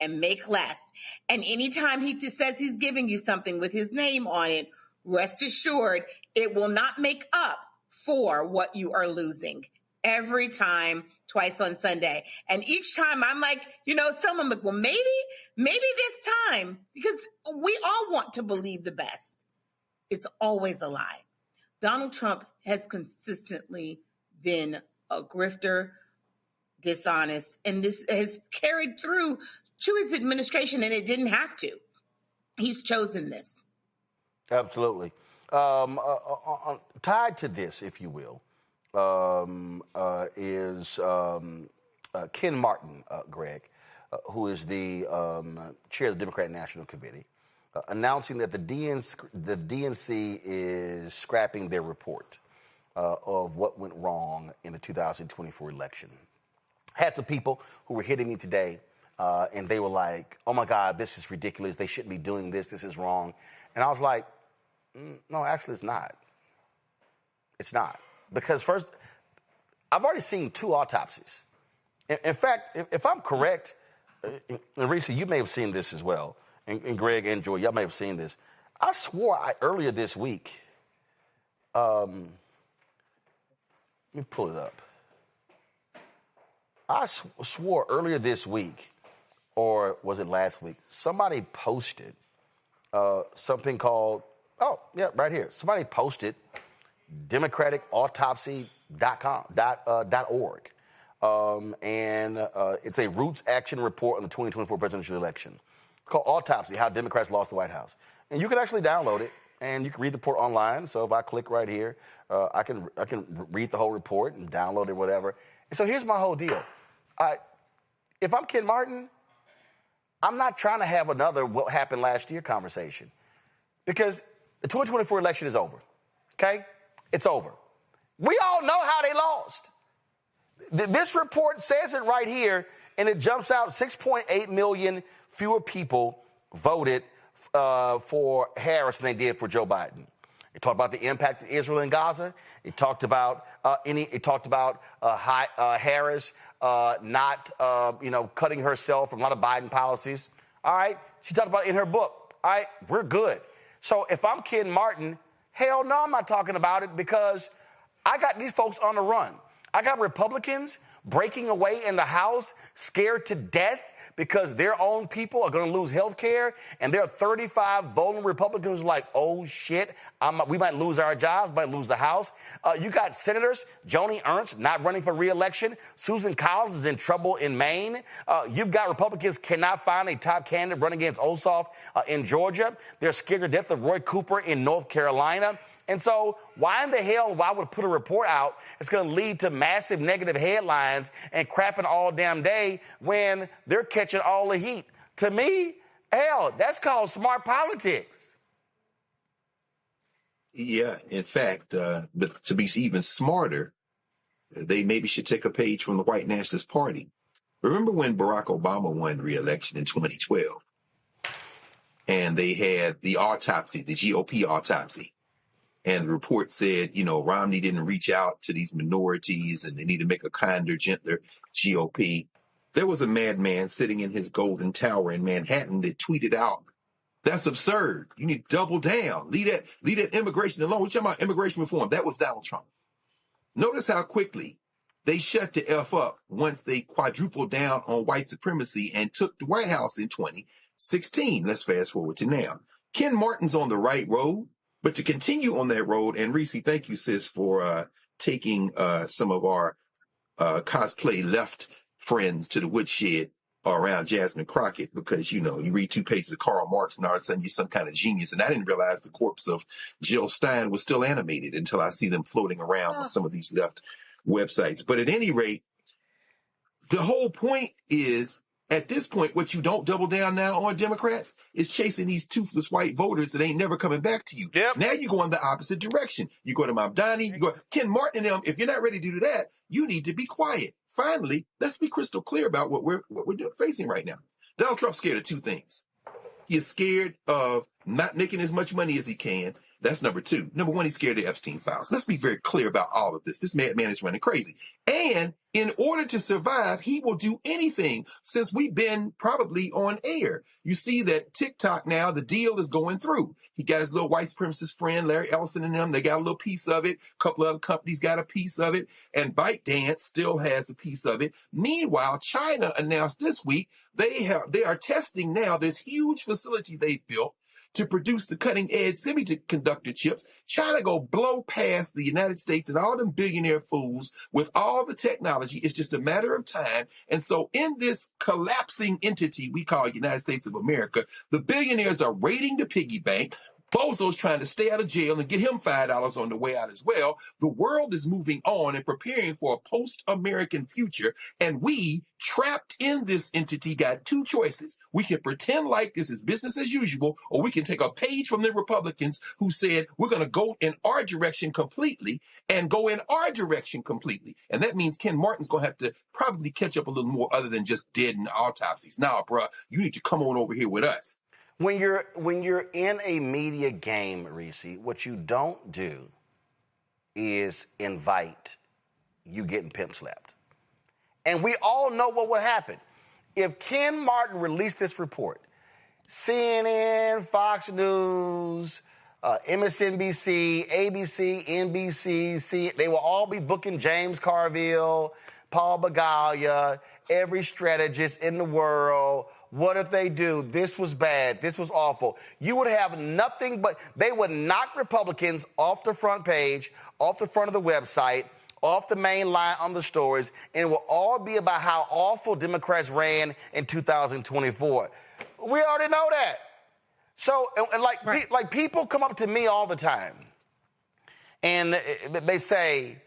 and make less. And anytime he says he's giving you something with his name on it, rest assured, it will not make up for what you are losing. Every time, twice on Sunday. And each time I'm like, someone like, well, maybe this time, because we all want to believe the best. It's always a lie. Donald Trump has consistently been a grifter, dishonest, and this has carried through to his administration, and it didn't have to. He's chosen this. Absolutely. Tied to this, if you will, is Ken Martin, Greg, who is the chair of the Democratic National Committee, announcing that the DNC is scrapping their report of what went wrong in the 2024 election. Had some people who were hitting me today, and they were like, oh, my God, this is ridiculous. They shouldn't be doing this. This is wrong. And I was like, no, actually, it's not. It's not. Because first, I've already seen 2 autopsies. In fact, if I'm correct, and Risa, you may have seen this as well, and Greg and Joy, y'all may have seen this. I swore earlier this week, let me pull it up. I swore earlier this week, or was it last week, somebody posted something called, right here. Somebody posted democratautautopsy.org. And it's a Roots Action report on the 2024 presidential election. It's called Autopsy, How Democrats Lost the White House. And you can actually download it, and you can read the report online. So if I click right here, I can read the whole report and download it, whatever. And so here's my whole deal. If I'm Ken Martin, I'm not trying to have another what happened last year conversation, because the 2024 election is over, okay? It's over. We all know how they lost. This report says it right here, and it jumps out 6.8 million fewer people voted for Harris than they did for Joe Biden. It talked about the impact of Israel and Gaza. It talked about Harris not cutting herself from a lot of Biden policies. All right, she talked about it in her book. All right, we're good. So if I'm Ken Martin, hell no, I'm not talking about it, because I got these folks on the run. I got Republicans breaking away in the House, scared to death because their own people are going to lose health care. And there are 35 vulnerable Republicans like, oh, shit, we might lose our jobs, might lose the House. You got Senators, Joni Ernst, not running for re-election. Susan Collins is in trouble in Maine. You've got Republicans cannot find a top candidate running against Ossoff in Georgia. They're scared to death of Roy Cooper in North Carolina. And so why in the hell would put a report out that's going to lead to massive negative headlines and crapping all damn day when they're catching all the heat? To me, hell, that's called smart politics. Yeah, in fact, but to be even smarter, they maybe should take a page from the white nationalist party. Remember when Barack Obama won re-election in 2012? And they had the autopsy, the GOP autopsy. And the report said, you know, Romney didn't reach out to these minorities and they need to make a kinder, gentler GOP. There was a madman sitting in his golden tower in Manhattan that tweeted out, "That's absurd. You need to double down. Leave that immigration alone." We're talking about immigration reform. That was Donald Trump. Notice how quickly they shut the F up once they quadrupled down on white supremacy and took the White House in 2016. Let's fast forward to now. Ken Martin's on the right road, but to continue on that road, and Reese, thank you, sis, for taking some of our cosplay left friends to the woodshed around Jasmine Crockett, because, you know, you read 2 pages of Karl Marx and all of a sudden you're some kind of genius. And I didn't realize the corpse of Jill Stein was still animated until I see them floating around on some of these left websites. But at any rate, the whole point is, at this point, what you don't double down now on, Democrats, is chasing these toothless white voters that ain't never coming back to you. Yep. Now you go in the opposite direction. You go to Mamdani, you go Ken Martin and them. If you're not ready to do that, you need to be quiet. Finally, let's be crystal clear about what we're facing right now. Donald Trump's scared of 2 things. He is scared of not making as much money as he can. That's number 2. Number 1, he's scared of the Epstein files. Let's be very clear about all of this. This madman is running crazy. And in order to survive, he will do anything, since we've been probably on air. You see that TikTok now, the deal is going through. He got his little white supremacist friend, Larry Ellison, and them. They got a little piece of it. A couple other companies got a piece of it. And ByteDance still has a piece of it. Meanwhile, China announced this week they are testing now this huge facility they built to produce the cutting-edge semiconductor chips. China go blow past the United States and all them billionaire fools with all the technology. It's just a matter of time. And so in this collapsing entity we call United States of America, the billionaires are raiding the piggy bank. Bozo's trying to stay out of jail and get him $5 on the way out as well. The world is moving on and preparing for a post-American future. And we, trapped in this entity, got 2 choices. We can pretend like this is business as usual, or we can take a page from the Republicans who said, we're going to go in our direction completely and go in our direction completely. And that means Ken Martin's going to have to probably catch up a little more other than just dead in autopsies. Nah, bruh, you need to come on over here with us. When you're in a media game, Reese, what you don't do is invite you getting pimp slapped. And we all know what would happen. If Ken Martin released this report, CNN, Fox News, MSNBC, ABC, NBC, they will all be booking James Carville, Paul Begalia, every strategist in the world. What if they do? This was bad. This was awful. You would have nothing but, they would knock Republicans off the front page, off the front of the website, off the main line on the stories, and it will all be about how awful Democrats ran in 2024. We already know that. So, like people come up to me all the time, and they say,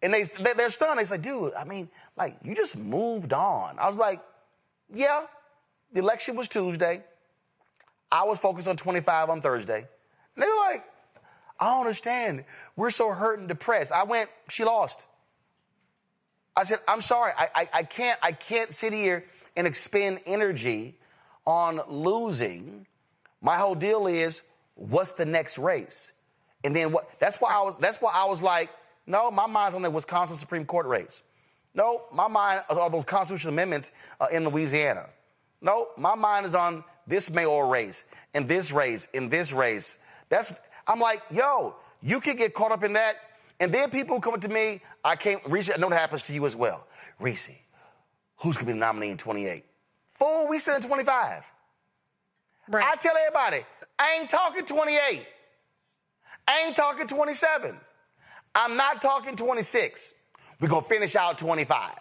and they're stunned. They say, dude, I mean, like, you just moved on. I was like, yeah. The election was Tuesday. I was focused on 25 on Thursday. And they were like, I don't understand. We're so hurt and depressed. I went, she lost. I said, I'm sorry. I can't sit here and expend energy on losing. My whole deal is, what's the next race? And then what? That's why I was like, no, my mind's on the Wisconsin Supreme Court race. No, my mind is on those constitutional amendments in Louisiana. No, my mind is on this mayoral race and this race and this race. I'm like, yo, you can get caught up in that. And then people come up to me, Reese, I know that happens to you as well. Reese, who's going to be the nominee in 28? Fool, we sit in 25. Right. I tell everybody, I ain't talking 28. I ain't talking 27. I'm not talking 26. We're going to finish out 25.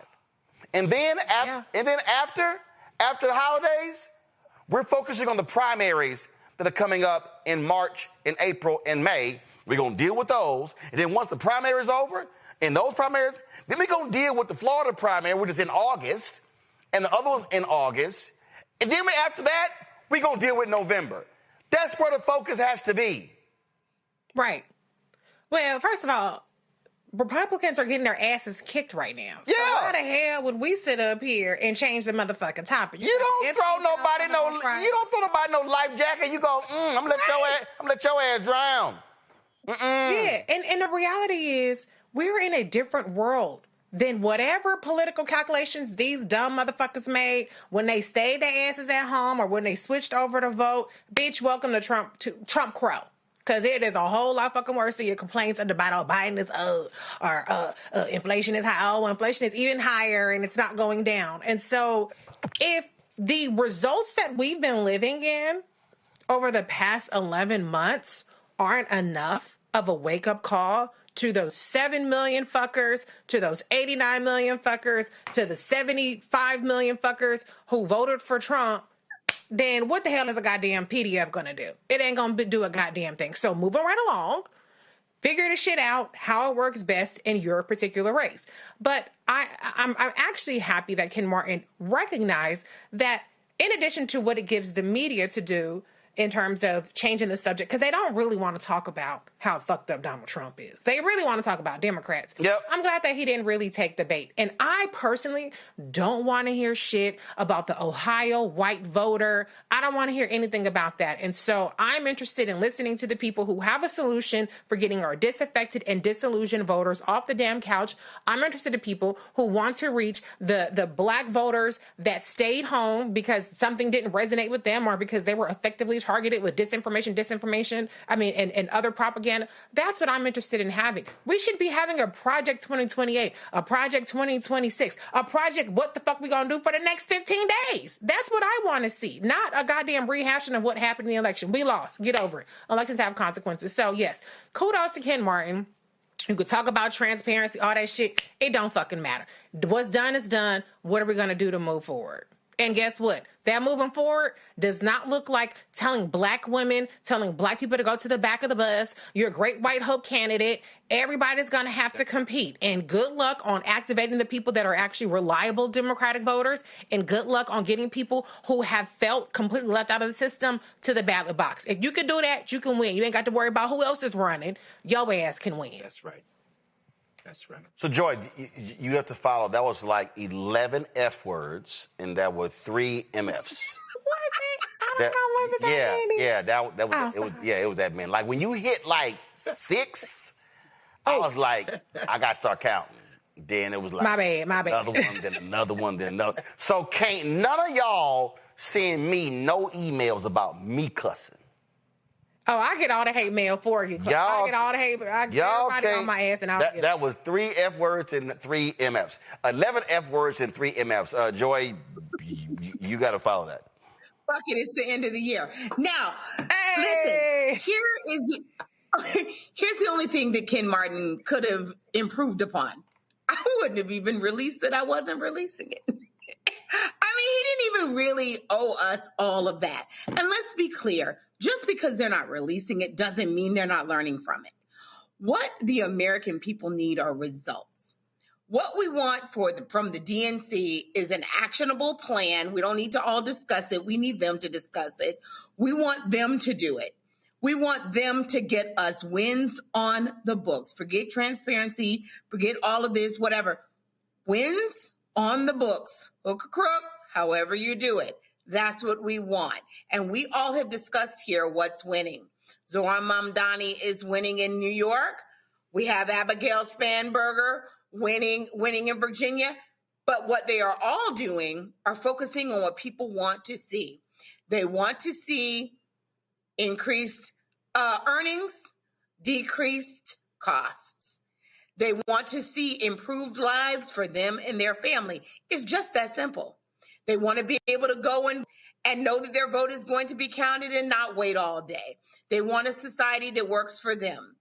And then after the holidays, we're focusing on the primaries that are coming up in March, in April, and May. We're going to deal with those. And then once the primary is over, in those primaries, then we're going to deal with the Florida primary, which is in August, and the other one's in August. And then after that, we're going to deal with November. That's where the focus has to be. Right. Well, first of all, Republicans are getting their asses kicked right now. Yeah. So why the hell would we sit up here and change the motherfucking topic? You don't throw nobody no life jacket. You go, I'm gonna let your ass drown. Yeah, and the reality is we're in a different world than whatever political calculations these dumb motherfuckers made when they stayed their asses at home or when they switched over to vote. Bitch, welcome to Trump Crow. Because it is a whole lot fucking worse than your complaints about Biden is inflation is high. Oh, inflation is even higher and it's not going down. And so if the results that we've been living in over the past 11 months aren't enough of a wake-up call to those 7 million fuckers, to those 89 million fuckers, to the 75 million fuckers who voted for Trump, then what the hell is a goddamn PDF going to do? It ain't going to do a goddamn thing. So moving right along, figure the shit out, how it works best in your particular race. But I'm actually happy that Ken Martin recognized that in addition to what it gives the media to do in terms of changing the subject, because they don't really want to talk about how fucked up Donald Trump is. They really want to talk about Democrats. Yep. I'm glad that he didn't really take the bait. And I personally don't want to hear shit about the Ohio white voter. I don't want to hear anything about that. And so I'm interested in listening to the people who have a solution for getting our disaffected and disillusioned voters off the damn couch. I'm interested in people who want to reach the black voters that stayed home because something didn't resonate with them or because they were effectively targeted with disinformation, and other propaganda. That's what I'm interested in having. We should be having a Project 2028, a Project 2026, a project what the fuck we gonna do for the next 15 days. That's what I want to see, not a goddamn rehashing of what happened in the election. We lost. Get over it. Elections have consequences. So yes, kudos to Ken Martin. You could talk about transparency, all that shit. It don't fucking matter. What's done is done. What are we gonna do to move forward? And guess what? That moving forward does not look like telling black women, telling black people to go to the back of the bus. You're a great white hope candidate. Everybody's going to have to compete. And good luck on activating the people that are actually reliable Democratic voters. And good luck on getting people who have felt completely left out of the system to the ballot box. If you can do that, you can win. You ain't got to worry about who else is running. Your ass can win. That's right. That's right. So, Joy, you have to follow. That was like 11 F words, and that were 3 MFs. Was it? I don't know. Was it that many? Yeah, that was. It was that many. Like when you hit like 6, I was like, I got to start counting. Then it was like my bad. Another one, then another one, then another. So can't none of y'all send me no emails about me cussing. Oh, I get all the hate mail for you. I get all the hate. I get everybody on my ass, and that was 3 F words and 3 MFs. 11 F words and 3 MFs. Joy, you got to follow that. Fuck it, it's the end of the year. Now, listen. Here's the only thing that Ken Martin could have improved upon. I wouldn't have even released it. I wasn't releasing it. He didn't even really owe us all of that. And let's be clear, just because they're not releasing it doesn't mean they're not learning from it. What the American people need are results. What we want from the DNC is an actionable plan. We don't need to all discuss it. We need them to discuss it. We want them to do it. We want them to get us wins on the books. Forget transparency. Forget all of this, whatever. Wins on the books. Hook or crook, however you do it. That's what we want. And we all have discussed here what's winning. Zohran Mamdani is winning in New York. We have Abigail Spanberger winning in Virginia. But what they are all doing are focusing on what people want to see. They want to see increased earnings, decreased costs. They want to see improved lives for them and their family. It's just that simple. They want to be able to go and know that their vote is going to be counted and not wait all day. They want a society that works for them.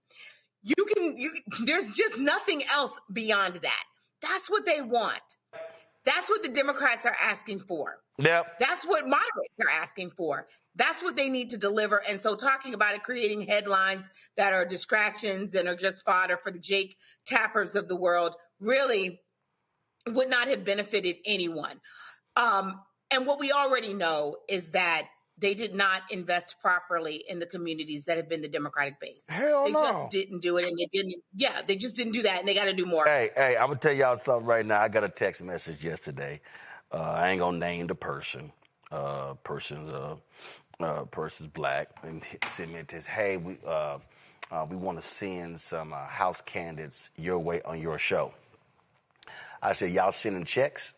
There's just nothing else beyond that. That's what they want. That's what the Democrats are asking for. Yep. That's what moderates are asking for. That's what they need to deliver. And so talking about it, creating headlines that are distractions and are just fodder for the Jake Tappers of the world really would not have benefited anyone. And what we already know is that they did not invest properly in the communities that have been the Democratic base. Hell no. They just didn't do it, and they just didn't do that, and they got to do more. Hey, I'm going to tell y'all something right now. I got a text message yesterday. I ain't going to name the person. Person's black, and sent me this, hey, we want to send some House candidates your way on your show. I said, y'all sending checks?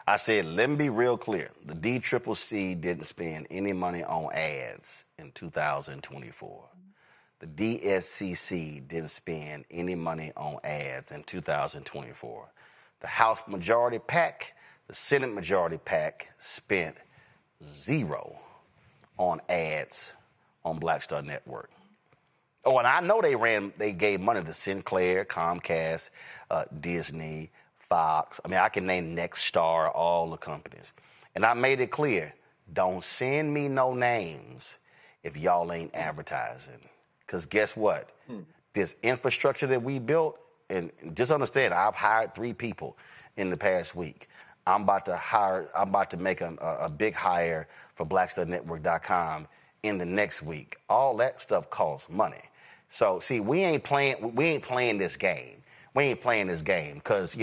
I said, let me be real clear. The DCCC didn't spend any money on ads in 2024. The DSCC didn't spend any money on ads in 2024. The House Majority PAC, the Senate Majority PAC spent zero on ads on Black Star Network. Oh, and I know they gave money to Sinclair, Comcast, Disney, Fox. I mean, I can name Nexstar, all the companies. And I made it clear, don't send me no names if y'all ain't advertising. Because guess what? This infrastructure that we built, and just understand, I've hired 3 people in the past week. I'm about to make a big hire for BlackStarNetwork.com in the next week. All that stuff costs money. So, see, we ain't playing this game. We ain't playing this game because,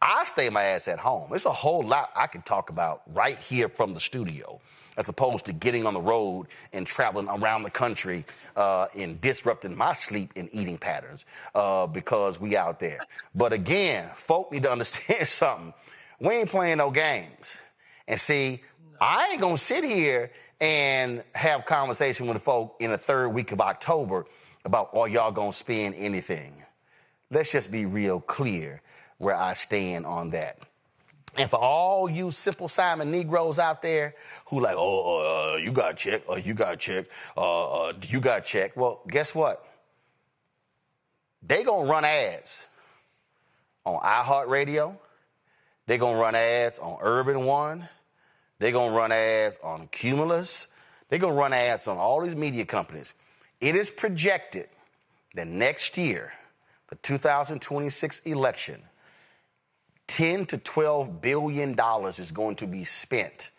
I stay my ass at home. There's a whole lot I could talk about right here from the studio as opposed to getting on the road and traveling around the country and disrupting my sleep and eating patterns because we out there. But again, folk need to understand something. We ain't playing no games. And see, I ain't going to sit here and have conversation with the folk in the 3rd week of October about, are y'all going to spend anything? Let's just be real clear where I stand on that. And for all you Simple Simon Negroes out there who like, you got to check, you got to check, you got to check. Well, guess what? They going to run ads on iHeartRadio. They going to run ads on Urban One. They going to run ads on Cumulus. They going to run ads on all these media companies. It is projected that next year, the 2026 election, $10 to $12 billion is going to be spent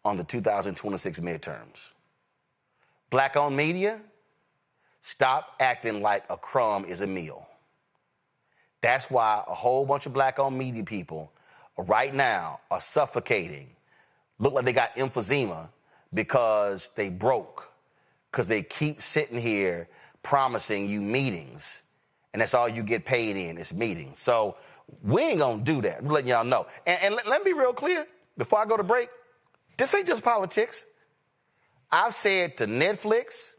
on the 2026 midterms. Black-owned media, stop acting like a crumb is a meal. That's why a whole bunch of black-owned media people right now are suffocating, look like they got emphysema because they broke, because they keep sitting here promising you meetings, and that's all you get paid in is meetings. So we ain't going to do that. I'm letting y'all know. And let me be real clear before I go to break. This ain't just politics. I've said to Netflix,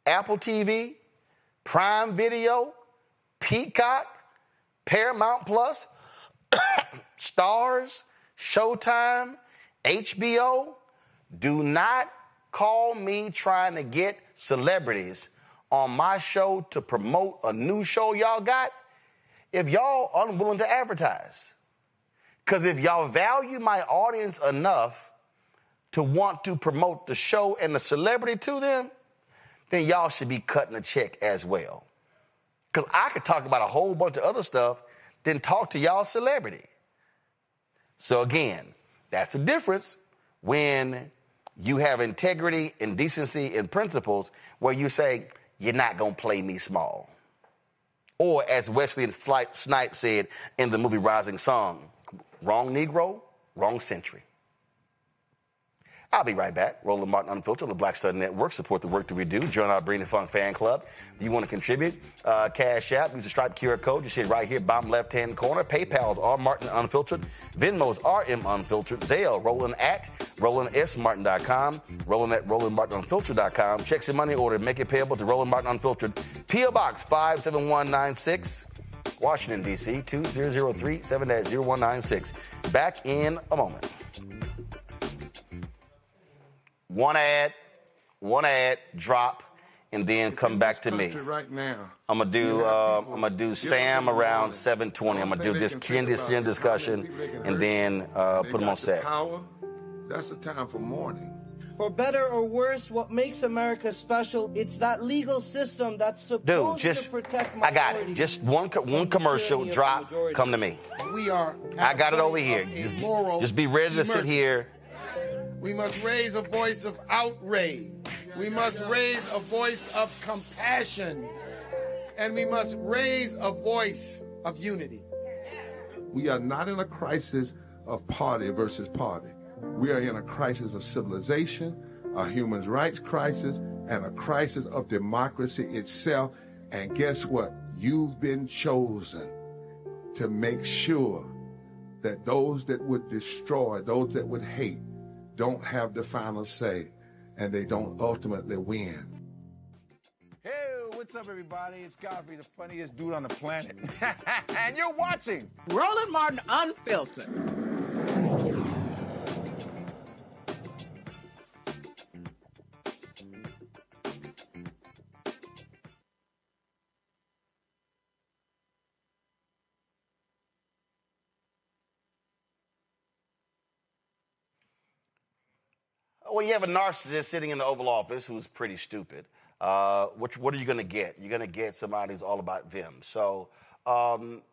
Apple TV, Prime Video, Peacock, Paramount Plus, Stars, Showtime, HBO, do not call me trying to get celebrities on my show to promote a new show y'all got if y'all unwilling to advertise. Because if y'all value my audience enough to want to promote the show and the celebrity to them, then y'all should be cutting a check as well. Because I could talk about a whole bunch of other stuff, then talk to y'all celebrity. So again, that's the difference when you have integrity and decency and principles where you say, you're not going to play me small. Or as Wesley Snipes said in the movie Rising Sun, wrong Negro, wrong century. I'll be right back. Roland Martin Unfiltered on the Black Star Network. Support the work that we do. Join our Bring the Funk fan club. If you want to contribute, Cash App, use the Stripe QR code. You see it right here, bottom left-hand corner. PayPal's R Martin Unfiltered. Venmo's RM Unfiltered. Zelle, Roland at RolandSMartin.com. Roland at RolandMartinUnfiltered.com. Checks your money order. Make it payable to Roland Martin Unfiltered. P.O. Box 57196. Washington, D.C. 2003 7-0196. Back in a moment. One ad drop and then come back to me. Right now, I'm gonna do Sam around 7:20. I'm gonna do this Kennedy Center discussion, and then put them on set. That's the time for mourning. For better or worse, what makes America special, it's that legal system that's supposed to protect minorities. I got it. Just one commercial drop, come to me. We are. I got it over here. Just be ready to sit here. We must raise a voice of outrage. We must raise a voice of compassion. And we must raise a voice of unity. We are not in a crisis of party versus party. We are in a crisis of civilization, a human rights crisis, and a crisis of democracy itself. And guess what? You've been chosen to make sure that those that would destroy, those that would hate, don't have the final say, and they don't ultimately win. Hey, what's up, everybody? It's Godfrey, the funniest dude on the planet. And you're watching Roland Martin Unfiltered. When you have a narcissist sitting in the Oval Office who's pretty stupid, what are you going to get? You're going to get somebody who's all about them. So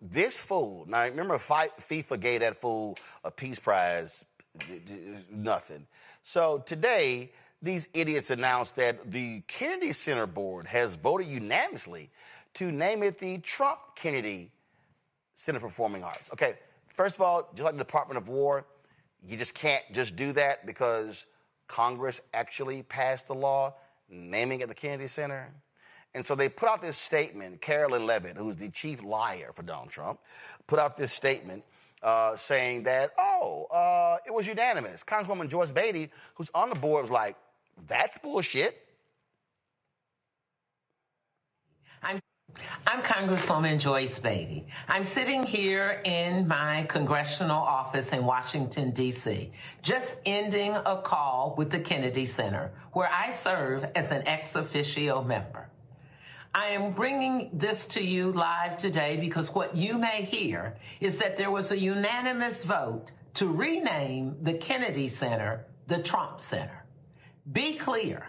this fool, now remember FIFA gave that fool a Peace Prize, nothing. So today, these idiots announced that the Kennedy Center Board has voted unanimously to name it the Trump Kennedy Center for Performing Arts. Okay, first of all, just like the Department of War, you just can't just do that because Congress actually passed the law naming it the Kennedy Center. And so they put out this statement. Carolyn Levitt, who's the chief liar for Donald Trump, put out this statement saying that, it was unanimous. Congresswoman Joyce Beatty, who's on the board, was like, that's bullshit. I'm Congresswoman Joyce Beatty. I'm sitting here in my congressional office in Washington, D.C., just ending a call with the Kennedy Center, where I serve as an ex officio member. I am bringing this to you live today because what you may hear is that there was a unanimous vote to rename the Kennedy Center the Trump Center. Be clear,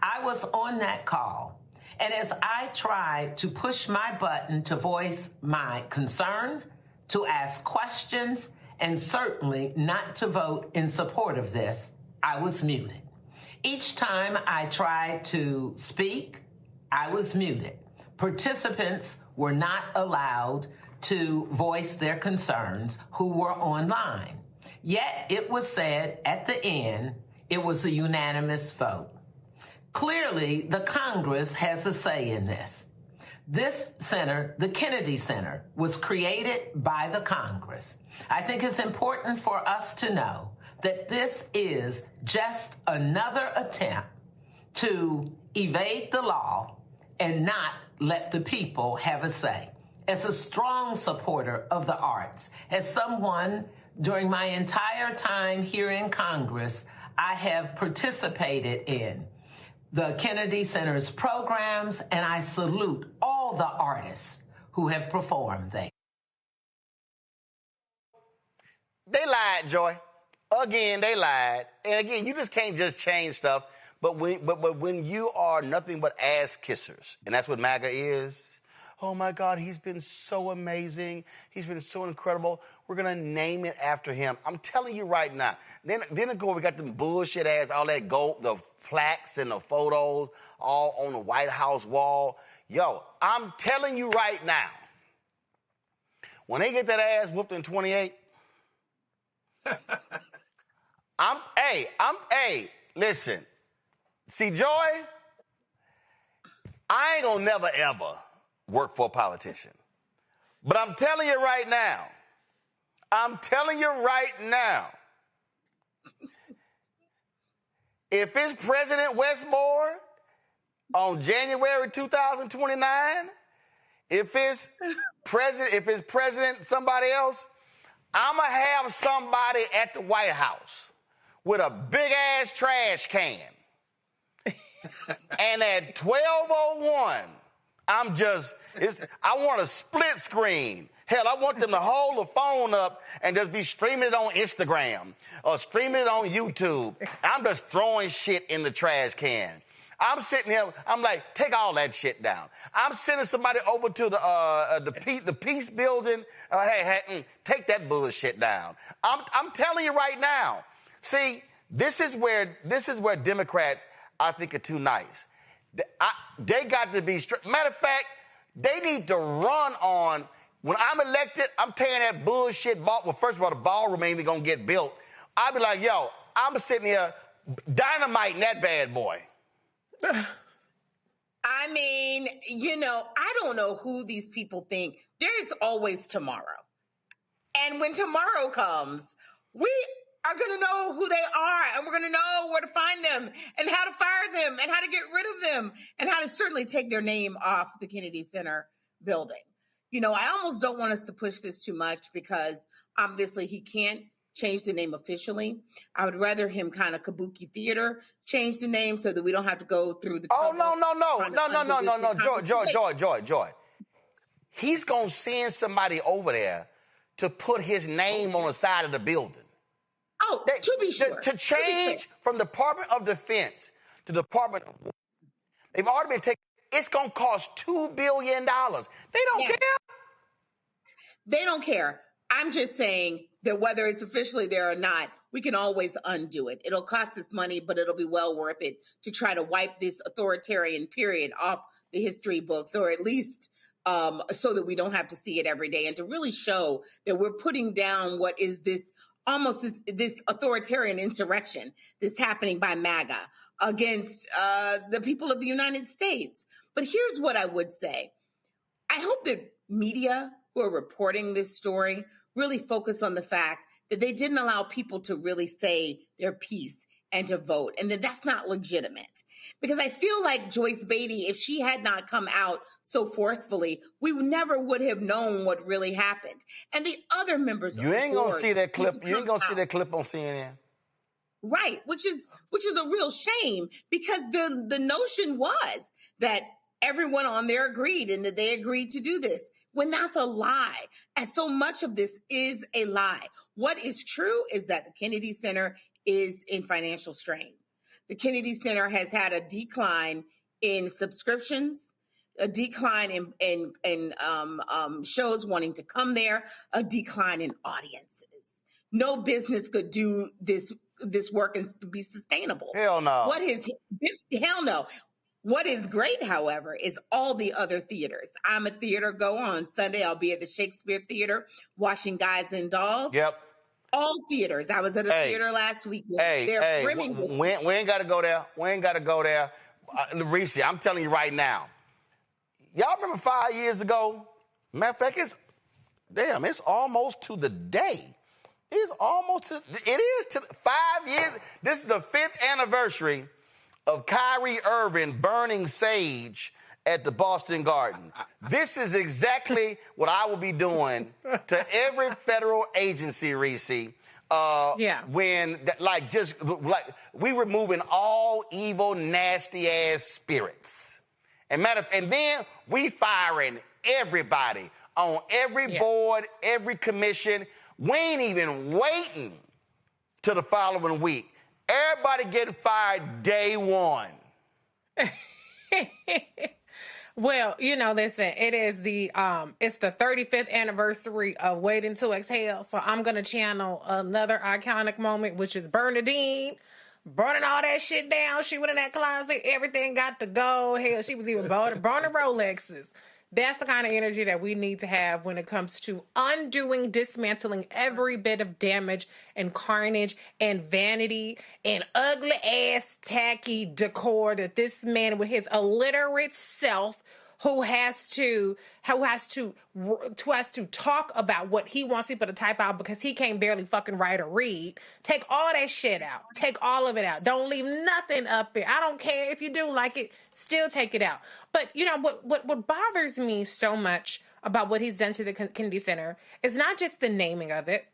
I was on that call. And as I tried to push my button to voice my concern, to ask questions, and certainly not to vote in support of this, I was muted. Each time I tried to speak, I was muted. Participants were not allowed to voice their concerns who were online. Yet it was said at the end, it was a unanimous vote. Clearly, the Congress has a say in this. This center, the Kennedy Center, was created by the Congress. I think it's important for us to know that this is just another attempt to evade the law and not let the people have a say. As a strong supporter of the arts, as someone during my entire time here in Congress, I have participated in the Kennedy Center's programs, and I salute all the artists who have performed there. They lied, Joy. Again, they lied. And again, you just can't just change stuff. But when you are nothing but ass kissers, and that's what MAGA is, oh my God, he's been so amazing. He's been so incredible. We're going to name it after him. I'm telling you right now. Then we got them bullshit ass, all that gold, the plaques and the photos all on the White House wall. Yo, I'm telling you right now, when they get that ass whooped in 28, listen, see, Joy, I ain't gonna never ever work for a politician. But I'm telling you right now, if it's President Westmore on January 2029, if it's President somebody else, I'm going to have somebody at the White House with a big-ass trash can And at 12:01, I want a split screen. Hell, I want them to hold the phone up and just be streaming it on Instagram or streaming it on YouTube. I'm just throwing shit in the trash can. I'm sitting here, I'm like, take all that shit down. I'm sending somebody over to the Peace Building. Take that bullshit down. I'm telling you right now. See, this is where Democrats, I think, are too nice. They got to be strict. Matter of fact, they need to run on, when I'm elected, I'm tearing that bullshit ball. Well, first of all, the ballroom ain't even going to get built. I'll be like, yo, I'm sitting here dynamiting that bad boy. I mean, I don't know who these people think. There's always tomorrow. And when tomorrow comes, we are going to know who they are, and we're going to know where to find them and how to fire them and how to get rid of them and how to certainly take their name off the Kennedy Center building. I almost don't want us to push this too much because obviously he can't change the name officially. I would rather him kind of Kabuki Theater change the name so that we don't have to go through the no, Joy. He's going to send somebody over there to put his name on the side of the building. Oh, to be sure. To change from Department of Defense to Department of War. They've already been taken. It's going to cost $2 billion. They don't care. They don't care. I'm just saying that whether it's officially there or not, we can always undo it. It'll cost us money, but it'll be well worth it to try to wipe this authoritarian period off the history books, or at least so that we don't have to see it every day, and to really show that we're putting down what is this authoritarian insurrection that's happening by MAGA against the people of the United States. But here's what I would say. I hope that media who are reporting this story really focus on the fact that they didn't allow people to really say their piece and to vote, and that that's not legitimate. Because I feel like Joyce Beatty, if she had not come out so forcefully, we never would have known what really happened. And the other members You ain't going to see that clip. You ain't going to see that clip on CNN. Right, which is a real shame, because the notion was that everyone on there agreed and that they agreed to do this, when that's a lie. And so much of this is a lie. What is true is that the Kennedy Center is in financial strain. The Kennedy Center has had a decline in subscriptions, a decline in shows wanting to come there, a decline in audiences. No business could do this work and be sustainable. Hell no. Hell no. What is great, however, is all the other theaters. I'm a theater go on Sunday. I'll be at the Shakespeare Theater watching Guys and Dolls. Yep. All theaters. I was at a theater last week. They're brimming with we ain't got to go there. We ain't got to go there. Reese, I'm telling you right now. Y'all remember 5 years ago? Matter of fact, it's almost to the day. It is to 5 years. This is the 5th anniversary of Kyrie Irving burning sage at the Boston Garden. This is exactly what I will be doing to every federal agency, Reese. When, we removing all evil, nasty ass spirits. And then we firing everybody on every board, every commission. We ain't even waiting till the following week. Everybody getting fired day one. Well, listen, it is it's the 35th anniversary of Waiting to Exhale. So I'm going to channel another iconic moment, which is Bernadine burning all that shit down. She went in that closet. Everything got to go. Hell, she was even burning Rolexes. That's the kind of energy that we need to have when it comes to undoing, dismantling every bit of damage and carnage and vanity and ugly ass tacky decor that this man with his illiterate self who has to talk about what he wants people to type out because he can't barely fucking write or read. Take all that shit out. Take all of it out. Don't leave nothing up there. I don't care if you do like it. Still take it out. But what bothers me so much about what he's done to the Kennedy Center is not just the naming of it.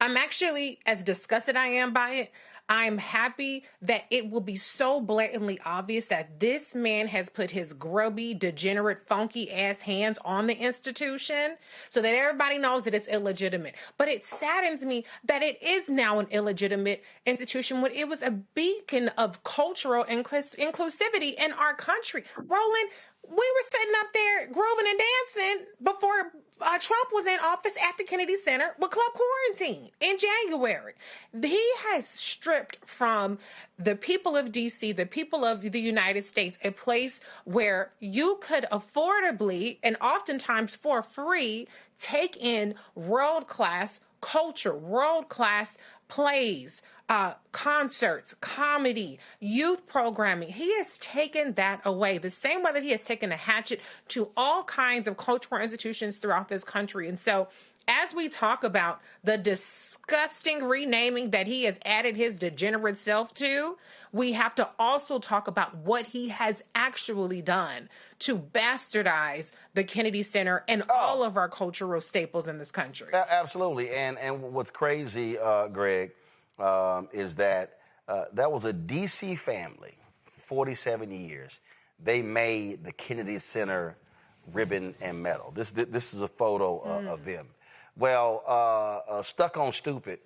I'm actually, as disgusted I am by it, I'm happy that it will be so blatantly obvious that this man has put his grubby, degenerate, funky ass hands on the institution so that everybody knows that it's illegitimate. But it saddens me that it is now an illegitimate institution when it was a beacon of cultural inclusivity in our country. Roland, we were sitting up there grooving and dancing before Trump was in office at the Kennedy Center with Club Quarantine in January. He has stripped from the people of D.C., the people of the United States, a place where you could affordably and oftentimes for free take in world-class culture, world-class plays, concerts, comedy, youth programming. He has taken that away the same way that he has taken a hatchet to all kinds of cultural institutions throughout this country. And so as we talk about the disgusting renaming that he has added his degenerate self to, we have to also talk about what he has actually done to bastardize the Kennedy Center and all of our cultural staples in this country. Absolutely. And what's crazy, Greg, is that that was a D.C. family, 47 years. They made the Kennedy Center ribbon and medal. This is a photo of them. Well, Stuck on Stupid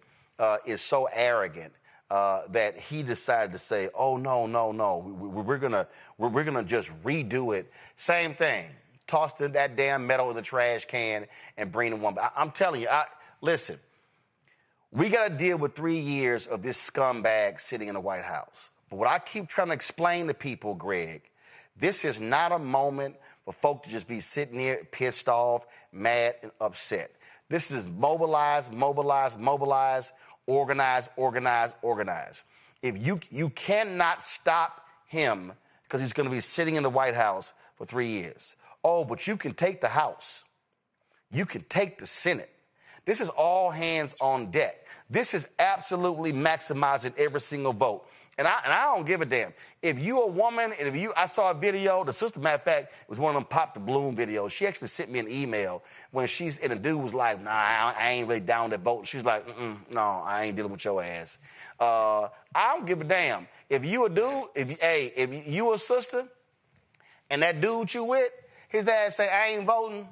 is so arrogant that he decided to say, "Oh no, we're gonna just redo it." Same thing. Toss that damn medal in the trash can and bring the one. I'm telling you, listen. We got to deal with 3 years of this scumbag sitting in the White House. But what I keep trying to explain to people, Greg, this is not a moment for folk to just be sitting there pissed off, mad, and upset. This is mobilize, organize. If you cannot stop him because he's going to be sitting in the White House for 3 years. Oh, but you can take the House. You can take the Senate. This is all hands on deck. This is absolutely maximizing every single vote. And I don't give a damn. If you a woman, and I saw a video, the sister, matter of fact, it was one of them Pop the Bloom videos. She actually sent me an email and the dude was like, "Nah, I ain't really down to vote." She's like, "No, I ain't dealing with your ass." I don't give a damn. If you a dude, if you a sister, and that dude you with, his ass say, "I ain't voting."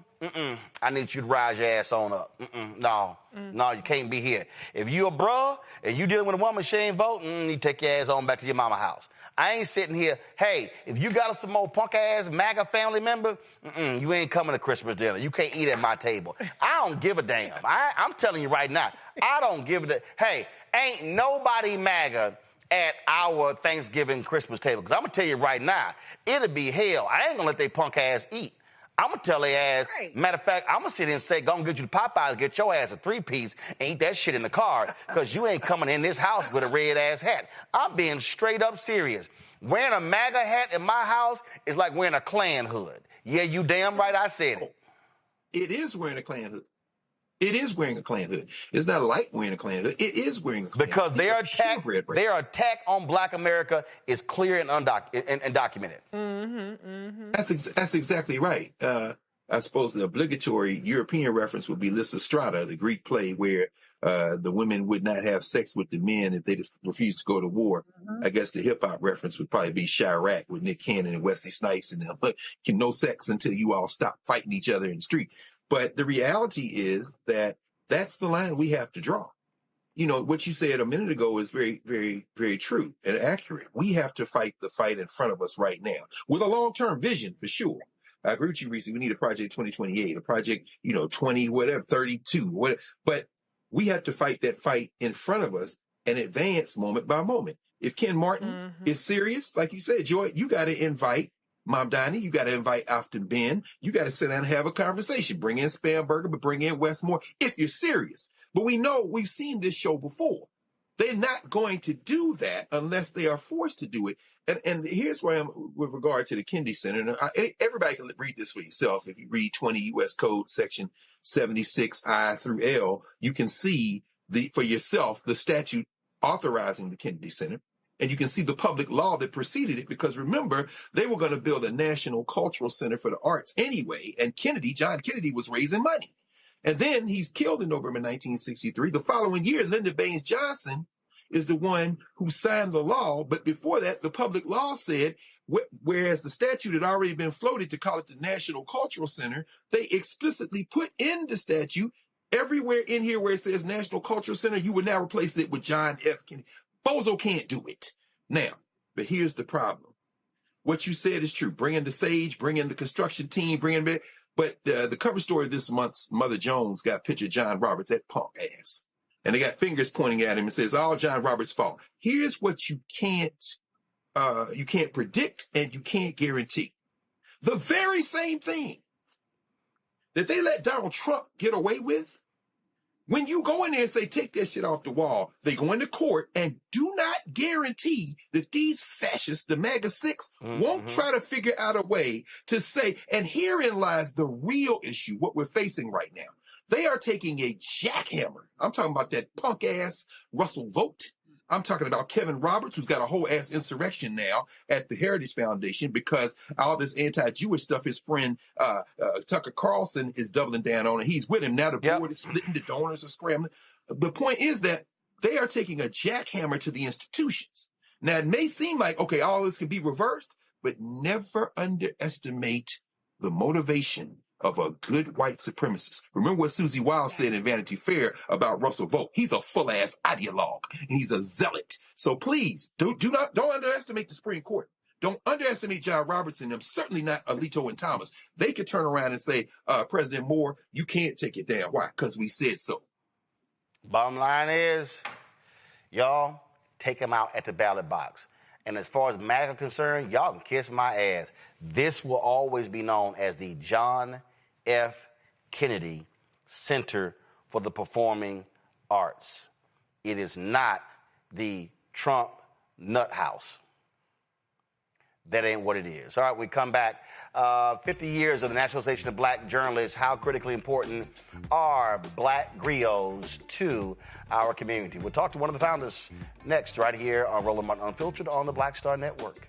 I need you to rise your ass on up. No, you can't be here. If you a bruh and you dealing with a woman, she ain't voting, you take your ass on back to your mama house. I ain't sitting here, hey, if you got some more punk ass MAGA family member, you ain't coming to Christmas dinner. You can't eat at my table. I don't give a damn. I'm telling you right now, I don't give a damn. Hey, ain't nobody MAGA at our Thanksgiving Christmas table. Because I'm going to tell you right now, it'll be hell. I ain't going to let they punk ass eat. I'm going to tell their ass, matter of fact, I'm going to sit here and say, go and get you the Popeyes, get your ass a 3-piece, and eat that shit in the car, because you ain't coming in this house with a red-ass hat. I'm being straight up serious. Wearing a MAGA hat in my house is like wearing a Klan hood. Yeah, you damn right I said it. It is wearing a Klan hood. It is wearing a Klan hood. It's not like wearing a Klan hood. It is wearing a Klan because hood. Because their attack on Black America is clear and documented. That's exactly right. I suppose the obligatory European reference would be Lysistrata, the Greek play where the women would not have sex with the men if they just refused to go to war. I guess the hip-hop reference would probably be Chirac with Nick Cannon and Wesley Snipes and them. But no sex until you all stop fighting each other in the street. But the reality is that that's the line we have to draw. You know, what you said a minute ago is very, very, very true and accurate. We have to fight the fight in front of us right now with a long-term vision for sure. I agree with you, Reese. We need a project 2028, a project, 20, whatever, 32, whatever. But we have to fight that fight in front of us and advance moment by moment. If Ken Martin is serious, like you said, Joy, you got to invite Mom Donnie, you got to invite Afton Ben. You got to sit down and have a conversation. Bring in Spamberger, but bring in Westmore if you're serious. But we know we've seen this show before. They're not going to do that unless they are forced to do it. And here's where I'm with regard to the Kennedy Center. And everybody can read this for yourself. If you read 20 U.S. Code Section 76I through L, you can see for yourself the statute authorizing the Kennedy Center. And you can see the public law that preceded it, because remember, they were going to build a national cultural center for the arts anyway. And John Kennedy was raising money. And then he's killed in November 1963. The following year, Lyndon Baines Johnson is the one who signed the law. But before that, the public law said, whereas the statute had already been floated to call it the National Cultural Center, they explicitly put in the statute everywhere in here where it says National Cultural Center, you would now replace it with John F. Kennedy. Bozo can't do it. Now, but here's the problem. What you said is true. Bring in the SAGE, bring in the construction team, bring in, but the cover story of this month's Mother Jones got a picture of John Roberts, that punk ass. And they got fingers pointing at him and says, all John Roberts' fault. Here's what you can't predict and you can't guarantee. The very same thing that they let Donald Trump get away with, when you go in there and say, take that shit off the wall, they go into court and do not guarantee that these fascists, the MAGA six, won't try to figure out a way to say, and herein lies the real issue, what we're facing right now. They are taking a jackhammer. I'm talking about that punk ass Russell Vogt. I'm talking about Kevin Roberts, who's got a whole ass insurrection now at the Heritage Foundation because all this anti-Jewish stuff his friend Tucker Carlson is doubling down on, and he's with him. Now the board is splitting, the donors are scrambling. The point is that they are taking a jackhammer to the institutions. Now, it may seem like, okay, all this can be reversed, but never underestimate the motivation of a good white supremacist. Remember what Susie Wild said in Vanity Fair about Russell Vogt. He's a full-ass ideologue, and he's a zealot. So please, don't underestimate the Supreme Court. Don't underestimate John Roberts and them, certainly not Alito and Thomas. They could turn around and say, President Moore, you can't take it down. Why? Because we said so. Bottom line is, y'all, take him out at the ballot box. And as far as MAGA concerned, y'all can kiss my ass. This will always be known as the John F. Kennedy Center for the Performing Arts. It is not the Trump nut house. That ain't what it is. All right, we come back. 50 years of the Nationalization of Black Journalists. How critically important are black griots to our community? We'll talk to one of the founders next, right here on Roland Martin Unfiltered on the Black Star Network.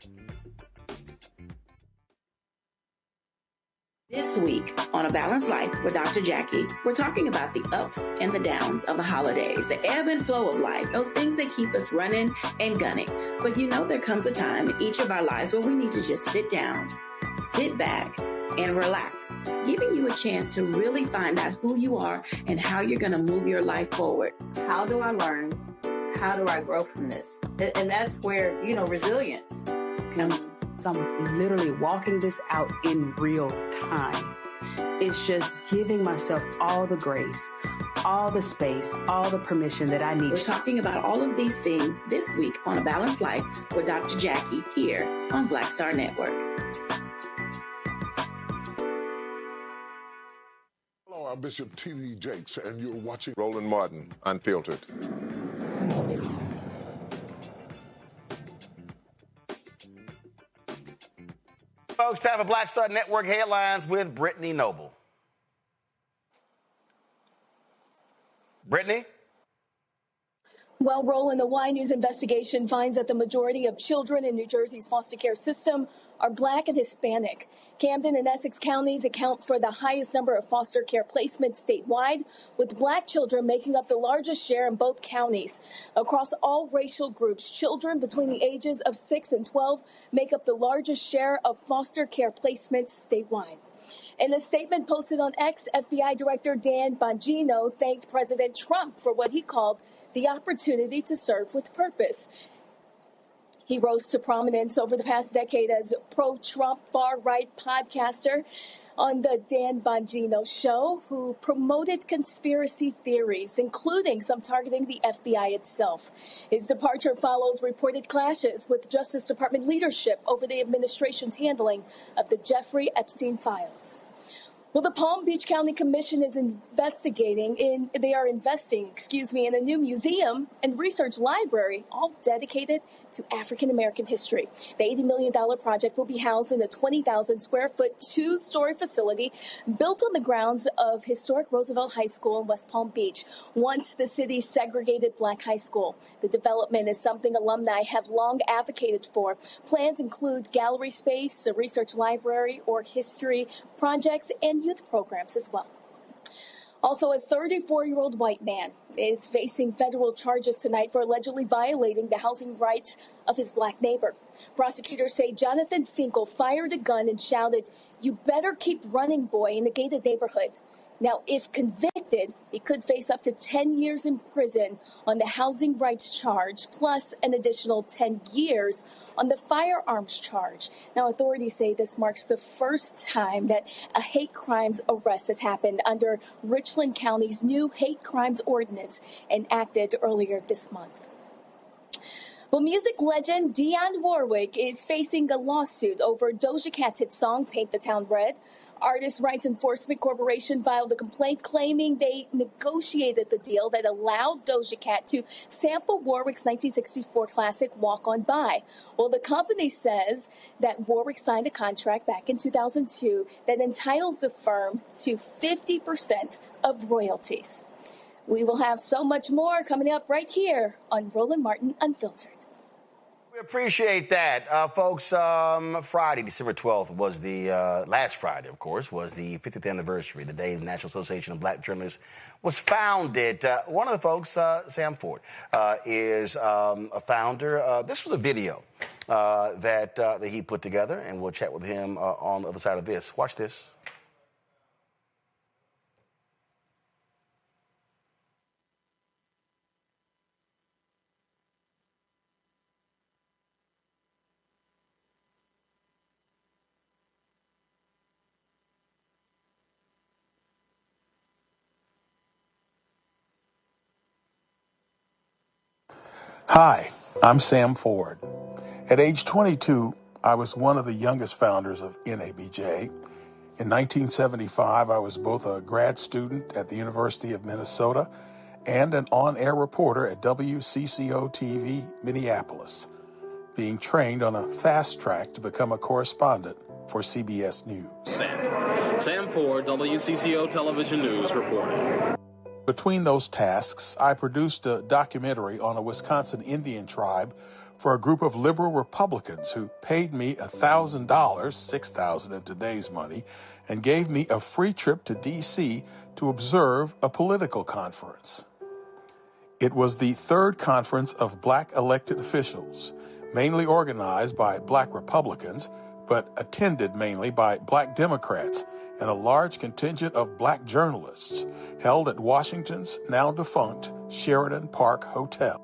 This week on A Balanced Life with Dr. Jackie, we're talking about the ups and the downs of the holidays, the ebb and flow of life, those things that keep us running and gunning. But you know there comes a time in each of our lives where we need to just sit down, sit back, and relax, giving you a chance to really find out who you are and how you're going to move your life forward. How do I learn? How do I grow from this? And that's where, resilience comes. I'm literally walking this out in real time. It's just giving myself all the grace, all the space, all the permission that I need. We're talking about all of these things this week on A Balanced Life with Dr. Jackie here on Black Star Network. Hello, I'm Bishop T.D. Jakes, and you're watching Roland Martin Unfiltered. Folks, time for Black Star Network headlines with Brittany Noble. Brittany? Well, Roland, the Y News investigation finds that the majority of children in New Jersey's foster care system are Black and Hispanic. Camden and Essex counties account for the highest number of foster care placements statewide, with Black children making up the largest share in both counties. Across all racial groups, children between the ages of 6 and 12 make up the largest share of foster care placements statewide. In a statement posted on X, FBI Director Dan Bongino thanked President Trump for what he called the opportunity to serve with purpose. He rose to prominence over the past decade as pro-Trump far-right podcaster on the Dan Bongino Show, who promoted conspiracy theories, including some targeting the FBI itself. His departure follows reported clashes with Justice Department leadership over the administration's handling of the Jeffrey Epstein files. Well, the Palm Beach County Commission is investing in a new museum and research library, all dedicated to African-American history. The $80 million project will be housed in a 20,000-square-foot, two-story facility built on the grounds of historic Roosevelt High School in West Palm Beach, once the city's segregated Black high school. The development is something alumni have long advocated for. Plans include gallery space, a research library, or history projects, and youth programs as well. Also, a 34-year-old white man is facing federal charges tonight for allegedly violating the housing rights of his black neighbor. Prosecutors say Jonathan Finkel fired a gun and shouted, "You better keep running, boy," in a gated neighborhood. Now, if convicted, he could face up to 10 years in prison on the housing rights charge, plus an additional 10 years on the firearms charge. Now, authorities say this marks the first time that a hate crimes arrest has happened under Richland County's new hate crimes ordinance enacted earlier this month. Well, music legend Dionne Warwick is facing a lawsuit over Doja Cat's hit song, Paint the Town Red. Artist Rights Enforcement Corporation filed a complaint claiming they negotiated the deal that allowed Doja Cat to sample Warwick's 1964 classic Walk On By. Well, the company says that Warwick signed a contract back in 2002 that entitles the firm to 50% of royalties. We will have so much more coming up right here on Roland Martin Unfiltered. We appreciate that. Folks, Friday, December 12th was the, last Friday, of course, was the 50th anniversary, the day the National Association of Black Journalists was founded. One of the folks, Sam Ford, is a founder. This was a video that he put together, and we'll chat with him on the other side of this. Watch this. Hi, I'm Sam Ford. At age 22, I was one of the youngest founders of NABJ. In 1975, I was both a grad student at the University of Minnesota and an on-air reporter at WCCO-TV Minneapolis, being trained on a fast track to become a correspondent for CBS News. Sam Ford, WCCO Television News reporting. Between those tasks, I produced a documentary on a Wisconsin Indian tribe for a group of liberal Republicans who paid me $1,000, $6,000 in today's money, and gave me a free trip to D.C. to observe a political conference. It was the third conference of black elected officials, mainly organized by black Republicans, but attended mainly by black Democrats and a large contingent of black journalists, held at Washington's now defunct Sheridan Park Hotel.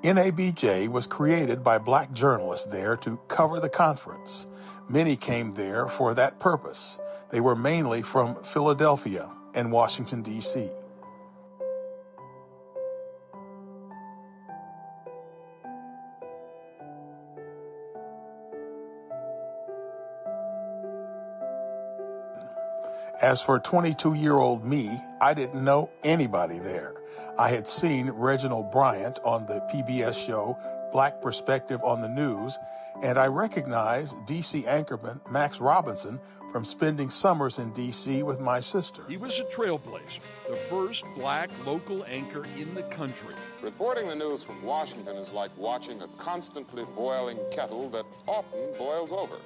NABJ was created by black journalists there to cover the conference. Many came there for that purpose. They were mainly from Philadelphia and Washington, D.C. As for 22-year-old me, I didn't know anybody there. I had seen Reginald Bryant on the PBS show Black Perspective on the News, and I recognized D.C. anchorman Max Robinson from spending summers in D.C. with my sister. He was a trailblazer, the first black local anchor in the country. Reporting the news from Washington is like watching a constantly boiling kettle that often boils over.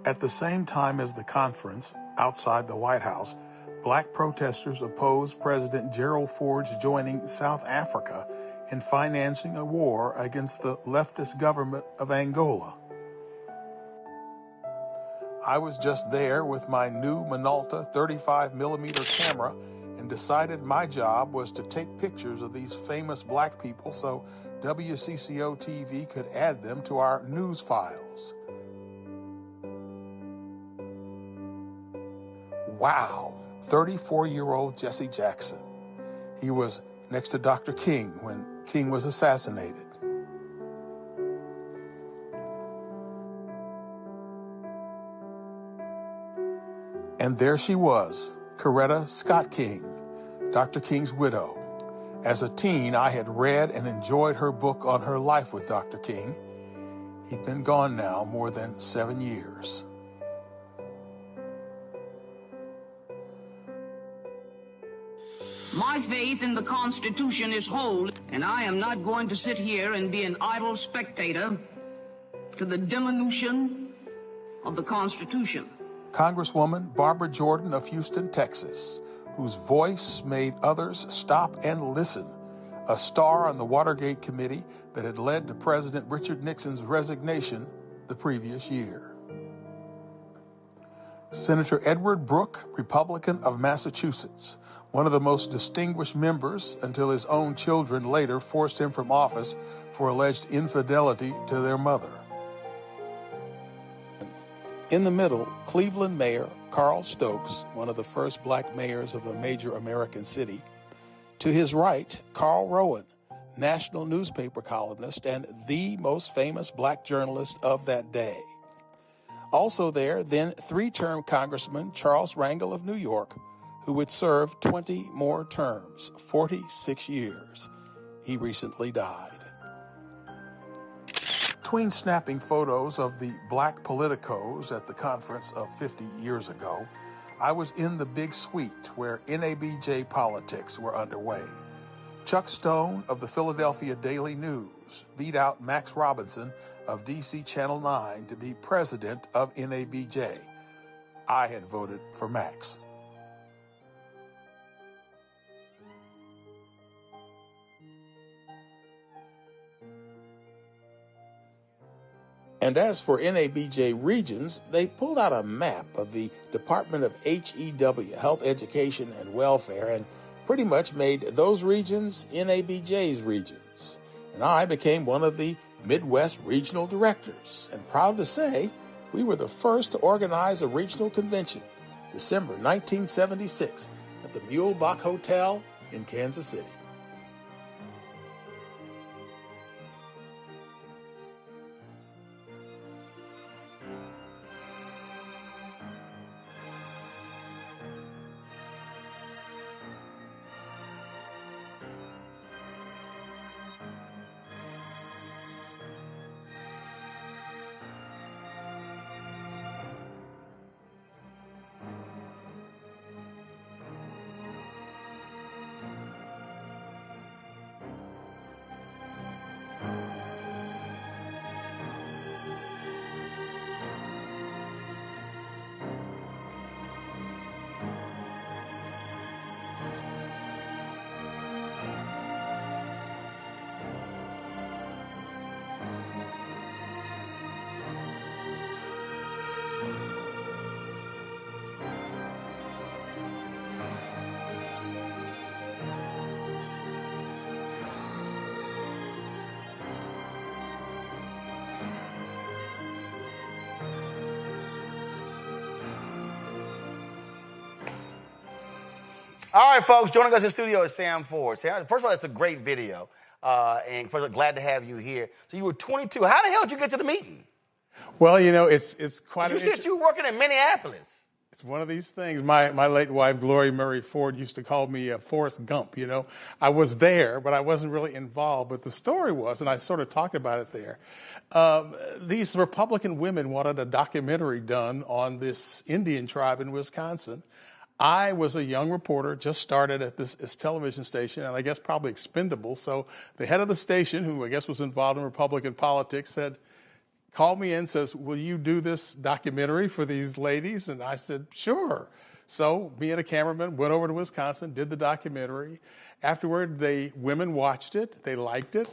At the same time as the conference, outside the White House, black protesters opposed President Gerald Ford's joining South Africa in financing a war against the leftist government of Angola. I was just there with my new Minolta 35mm camera and decided my job was to take pictures of these famous black people so WCCO-TV could add them to our news files. Wow, 34-year-old Jesse Jackson. He was next to Dr. King when King was assassinated. And there she was, Coretta Scott King, Dr. King's widow. As a teen, I had read and enjoyed her book on her life with Dr. King. He'd been gone now more than 7 years. My faith in the Constitution is whole, and I am not going to sit here and be an idle spectator to the diminution of the Constitution. Congresswoman Barbara Jordan of Houston, Texas, whose voice made others stop and listen, a star on the Watergate committee that had led to President Richard Nixon's resignation the previous year. Senator Edward Brooke, Republican of Massachusetts, one of the most distinguished members until his own children later forced him from office for alleged infidelity to their mother. In the middle, Cleveland Mayor Carl Stokes, one of the first black mayors of a major American city. To his right, Carl Rowan, national newspaper columnist and the most famous black journalist of that day. Also there, then three-term Congressman Charles Rangel of New York, who would serve 20 more terms, 46 years. He recently died. Between snapping photos of the black politicos at the conference of 50 years ago, I was in the big suite where NABJ politics were underway. Chuck Stone of the Philadelphia Daily News beat out Max Robinson of DC Channel 9 to be president of NABJ. I had voted for Max. And as for NABJ regions, they pulled out a map of the Department of HEW, Health, Education, and Welfare, and pretty much made those regions NABJ's regions. And I became one of the Midwest regional directors, and proud to say, we were the first to organize a regional convention, December 1976, at the Mulebach Hotel in Kansas City. All right, folks, joining us in the studio is Sam Ford. Sam, first of all, it's a great video, and first of all, glad to have you here. So you were 22. How the hell did you get to the meeting? Well, you know, it's quite. You said you were working in Minneapolis. It's one of these things. My late wife, Gloria Murray Ford, used to call me Forrest Gump, you know. I was there, but I wasn't really involved. But the story was, and I sort of talked about it there, these Republican women wanted a documentary done on this Indian tribe in Wisconsin. I was a young reporter, just started at this television station, and I guess probably expendable. So the head of the station, who I guess was involved in Republican politics, called me in, says, will you do this documentary for these ladies? And I said, sure. So me and a cameraman went over to Wisconsin, did the documentary. Afterward, the women watched it. They liked it.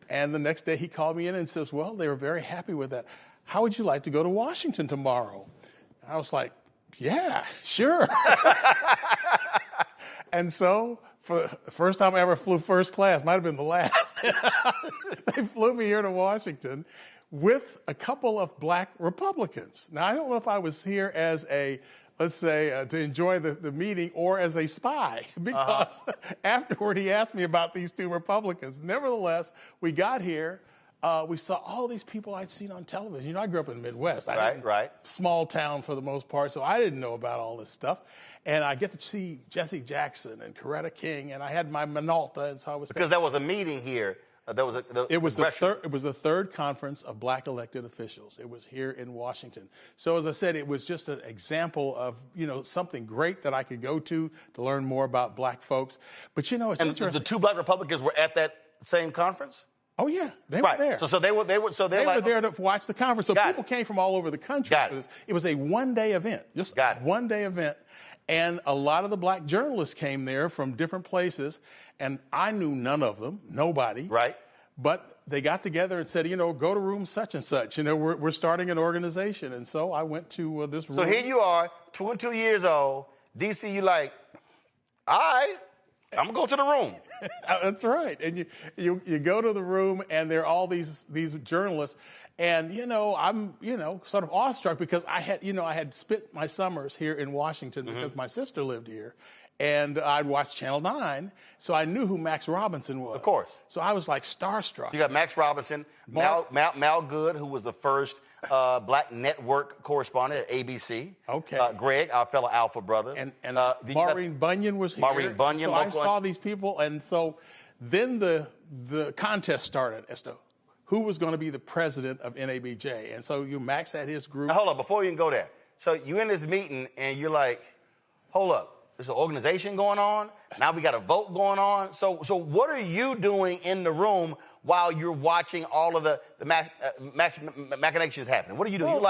And the next day he called me in and says, well, they were very happy with that. How would you like to go to Washington tomorrow? And I was like, yeah, sure. And so for the first time I ever flew first class, might have been the last, they flew me here to Washington with a couple of black Republicans. Now, I don't know if I was here as let's say, to enjoy the meeting or as a spy, because afterward he asked me about these two Republicans. Nevertheless, we got here. We saw all these people I'd seen on television. You know, I grew up in the Midwest. Right. Small town for the most part, so I didn't know about all this stuff. And I get to see Jesse Jackson and Coretta King, and I had my Minolta, and so I was... Because there was a meeting here. It was the third conference of black elected officials. It was here in Washington. So as I said, it was just an example of, you know, something great that I could go to learn more about black folks. But, you know, it's interesting. The two black Republicans were at that same conference? Oh yeah, they were there. So they were like, were there to watch the conference. So people came from all over the country. It was a one-day event, just one-day event, and a lot of the black journalists came there from different places, and I knew none of them, nobody. Right. But they got together and said, go to room such and such. We're starting an organization, and so I went to this room. So here you are, 22 years old, DC. You like, all right, I'm gonna go to the room. That's right. And you go to the room, and there are all these journalists, and I'm sort of awestruck because I had spent my summers here in Washington because my sister lived here. And I'd watched Channel 9, so I knew who Max Robinson was. Of course. So I was like starstruck. You got Max Robinson, Mal Good, who was the first black network correspondent at ABC. Okay. Greg, our fellow Alpha brother. And Maureen Bunyan was here. Maureen Bunyan. So I saw these people, and so then the contest started as to who was going to be the president of NABJ. And so Max had his group. Now, hold up, before you can go there. So you in this meeting, and you're like, hold up. There's an organization going on. Now we got a vote going on. So what are you doing in the room while you're watching all of the machinations happening? What are you doing?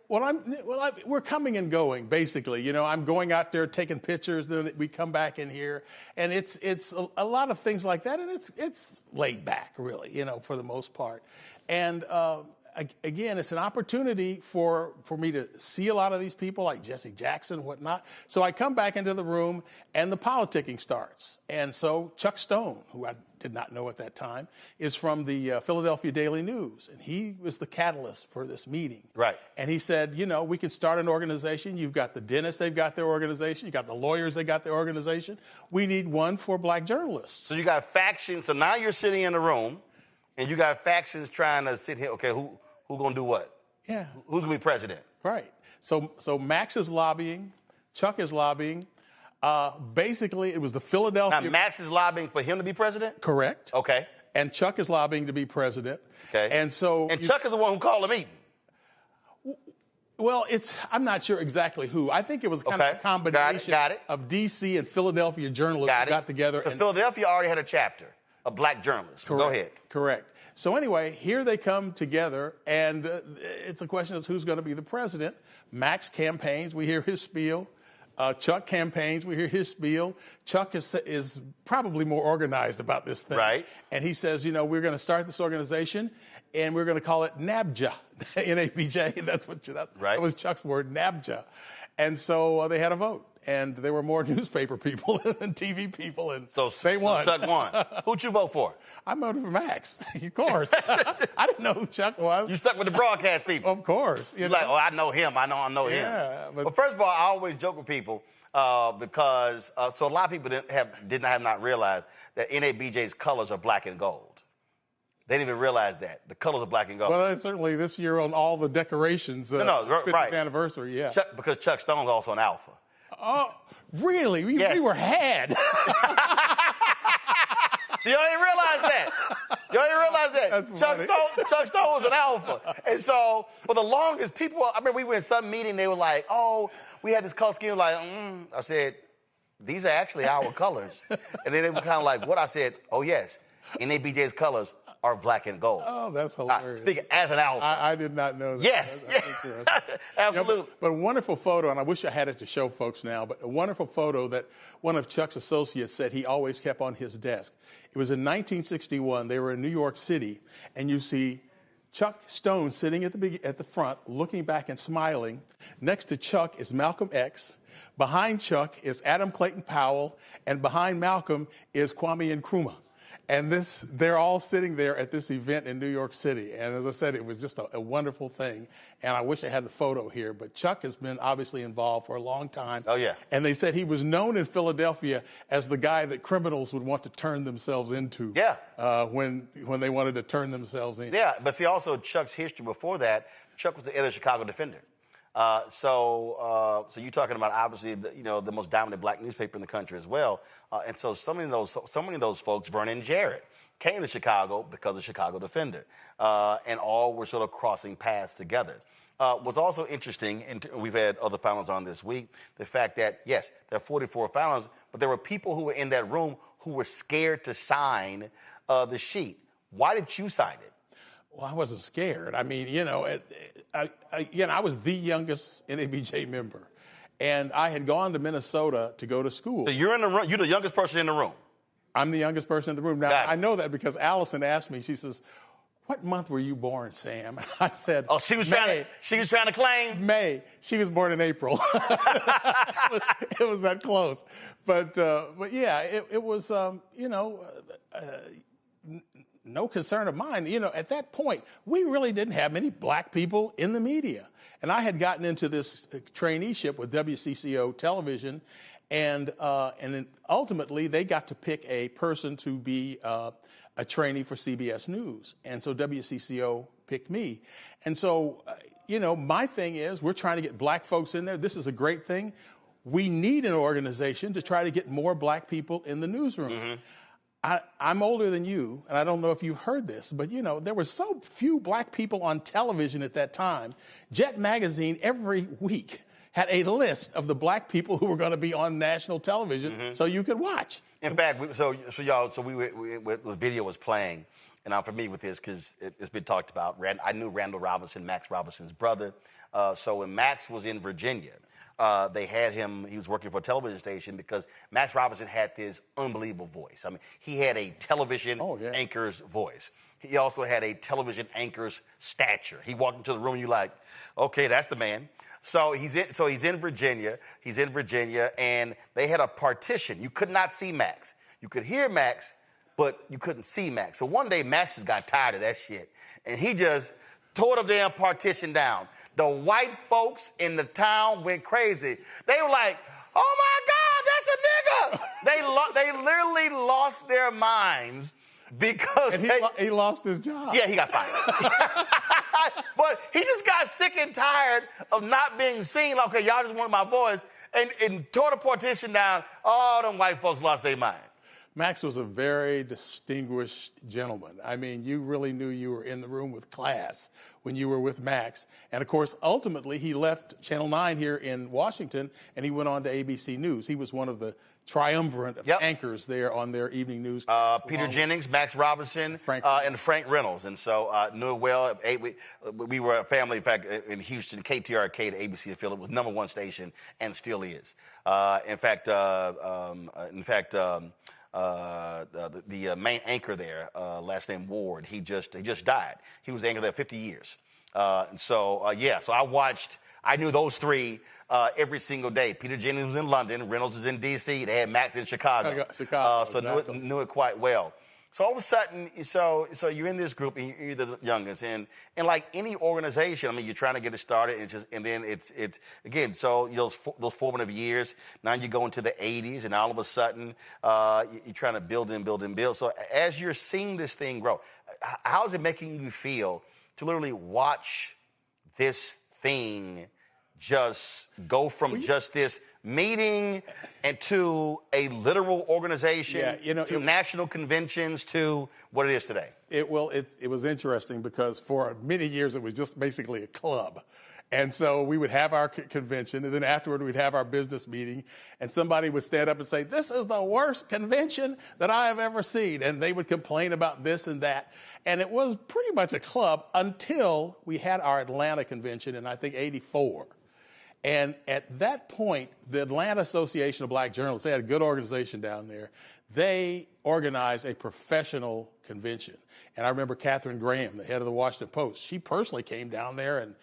We're coming and going, basically. I'm going out there taking pictures, then we come back in here, and it's a lot of things like that, and it's laid back, really, for the most part. And again, it's an opportunity for me to see a lot of these people like Jesse Jackson and whatnot. So I come back into the room and the politicking starts. And so Chuck Stone, who I did not know at that time, is from the Philadelphia Daily News. And he was the catalyst for this meeting. Right. And he said, we can start an organization. You've got the dentists, they've got their organization. You got the lawyers, they got their organization. We need one for black journalists. So you got factions. So now you're sitting in the room and you got factions trying to sit here. Okay, who's going to do what? Yeah. Who's going to be president? Right. So Max is lobbying. Chuck is lobbying. Basically, it was the Philadelphia... Now, Max is lobbying for him to be president? Correct. Okay. And Chuck is lobbying to be president. Okay. And so... And Chuck is the one who called the meeting. Well, I'm not sure exactly who. I think it was kind of a combination of D.C. and Philadelphia journalists who got together. Because Philadelphia already had a chapter of black journalists. Correct. Go ahead. Correct. So anyway, here they come together, and it's a question of who's going to be the president. Max campaigns, we hear his spiel. Chuck campaigns, we hear his spiel. Chuck is probably more organized about this thing. Right. And he says, we're going to start this organization, and we're going to call it NABJ, N-A-B-J. That was Chuck's word, NABJ. And so they had a vote. And there were more newspaper people than TV people, and so they won. Chuck won. Who'd you vote for? I voted for Max, of course. I didn't know who Chuck was. You stuck with the broadcast people. Of course. You're like, I know him. I know him. Yeah. But first of all, I always joke with people because so a lot of people did not realize that NABJ's colors are black and gold. They didn't even realize that. The colors are black and gold. Well, certainly this year on all the decorations, 50th anniversary, yeah. Because Chuck Stone's also an alpha. Oh, really? We were had. You don't even realize that. You don't even realize that. Chuck Stone was an alpha. And so, for the longest, I remember we were in some meeting, they were like, we had this color scheme. Like, I said, these are actually our colors. And then they were kind of like, what? I said, oh, yes, NABJ's colors are black and gold. Oh, that's hilarious. Speaking as an alpha. I did not know that. Yes. Absolutely. But a wonderful photo, and I wish I had it to show folks now, but a wonderful photo that one of Chuck's associates said he always kept on his desk. It was in 1961. They were in New York City, and you see Chuck Stone sitting at the front, looking back and smiling. Next to Chuck is Malcolm X. Behind Chuck is Adam Clayton Powell, and behind Malcolm is Kwame Nkrumah. And they're all sitting there at this event in New York City. And as I said, it was just a wonderful thing. And I wish I had the photo here. But Chuck has been obviously involved for a long time. Oh, yeah. And they said he was known in Philadelphia as the guy that criminals would want to turn themselves into. Yeah. When they wanted to turn themselves in. Yeah, but see, also Chuck's history before that, Chuck was the editor of Chicago Defender. So you're talking about obviously the most dominant black newspaper in the country as well, and so so many of those folks, Vernon Jarrett, came to Chicago because of Chicago Defender, and all were sort of crossing paths together. What's also interesting, and we've had other finalists on this week, the fact that yes, there are 44 finalists, but there were people who were in that room who were scared to sign the sheet. Why did you sign it? Well, I wasn't scared. I mean, I was the youngest NABJ member. And I had gone to Minnesota to go to school. So you're in the room. You're the youngest person in the room. I'm the youngest person in the room. Now, I know that because Allison asked me, she says, "What month were you born, Sam?" I said, "Oh, she was trying to claim May." She was born in April. it was that close. But yeah, it was no concern of mine. At that point, we really didn't have many black people in the media. And I had gotten into this traineeship with WCCO television, and then ultimately they got to pick a person to be a trainee for CBS News. And so WCCO picked me. And so, my thing is we're trying to get black folks in there. This is a great thing. We need an organization to try to get more black people in the newsroom. Mm-hmm. I'm older than you, and I don't know if you've heard this, but, there were so few black people on television at that time. Jet Magazine every week had a list of the black people who were going to be on national television so you could watch. In fact, the video was playing, and I'm familiar with this because it's been talked about. I knew Randall Robinson, Max Robinson's brother. So when Max was in Virginia, they had him, he was working for a television station because Max Robinson had this unbelievable voice. I mean, he had a television anchor's voice. He also had a television anchor's stature. He walked into the room and you're like, okay, that's the man. So he's in Virginia. He's in Virginia, and they had a partition. You could not see Max. You could hear Max, but you couldn't see Max. So one day, Max just got tired of that shit, and he just tore the damn partition down. The white folks in the town went crazy. They were like, "Oh my God, that's a nigga!" They literally lost their minds because he lost his job. Yeah, he got fired. But he just got sick and tired of not being seen. Okay, y'all just wanted my voice, and tore the partition down. All them white folks lost their mind. Max was a very distinguished gentleman. I mean, you really knew you were in the room with class when you were with Max. And, of course, ultimately, he left Channel 9 here in Washington, and he went on to ABC News. He was one of the triumvirate of anchors there on their evening news. Peter Jennings, Max Robinson, and Frank Reynolds. And so knew it well. We were a family, in fact, in Houston. KTRK, the ABC affiliate, was #1 station and still is. The main anchor there, last name Ward, he just died. He was the anchor there 50 years. So I knew those three every single day. Peter Jennings was in London, Reynolds was in D.C., they had Max in Chicago. So exactly. knew it quite well. So all of a sudden, so you're in this group and you're the youngest, and like any organization, I mean, you're trying to get it started, and then it's again. So those formative years. Now you go into the 80s, and all of a sudden, you're trying to build. So as you're seeing this thing grow, how is it making you feel to literally watch this thing just go from just this meeting and to a literal organization, to national conventions, to what it is today? It was interesting because for many years it was just basically a club. And so we would have our convention, and then afterward we'd have our business meeting, and somebody would stand up and say, "This is the worst convention that I have ever seen." And they would complain about this and that. And it was pretty much a club until we had our Atlanta convention in, I think, 84. And at that point, the Atlanta Association of Black Journalists, they had a good organization down there. They organized a professional convention. And I remember Katharine Graham, the head of the Washington Post, she personally came down there and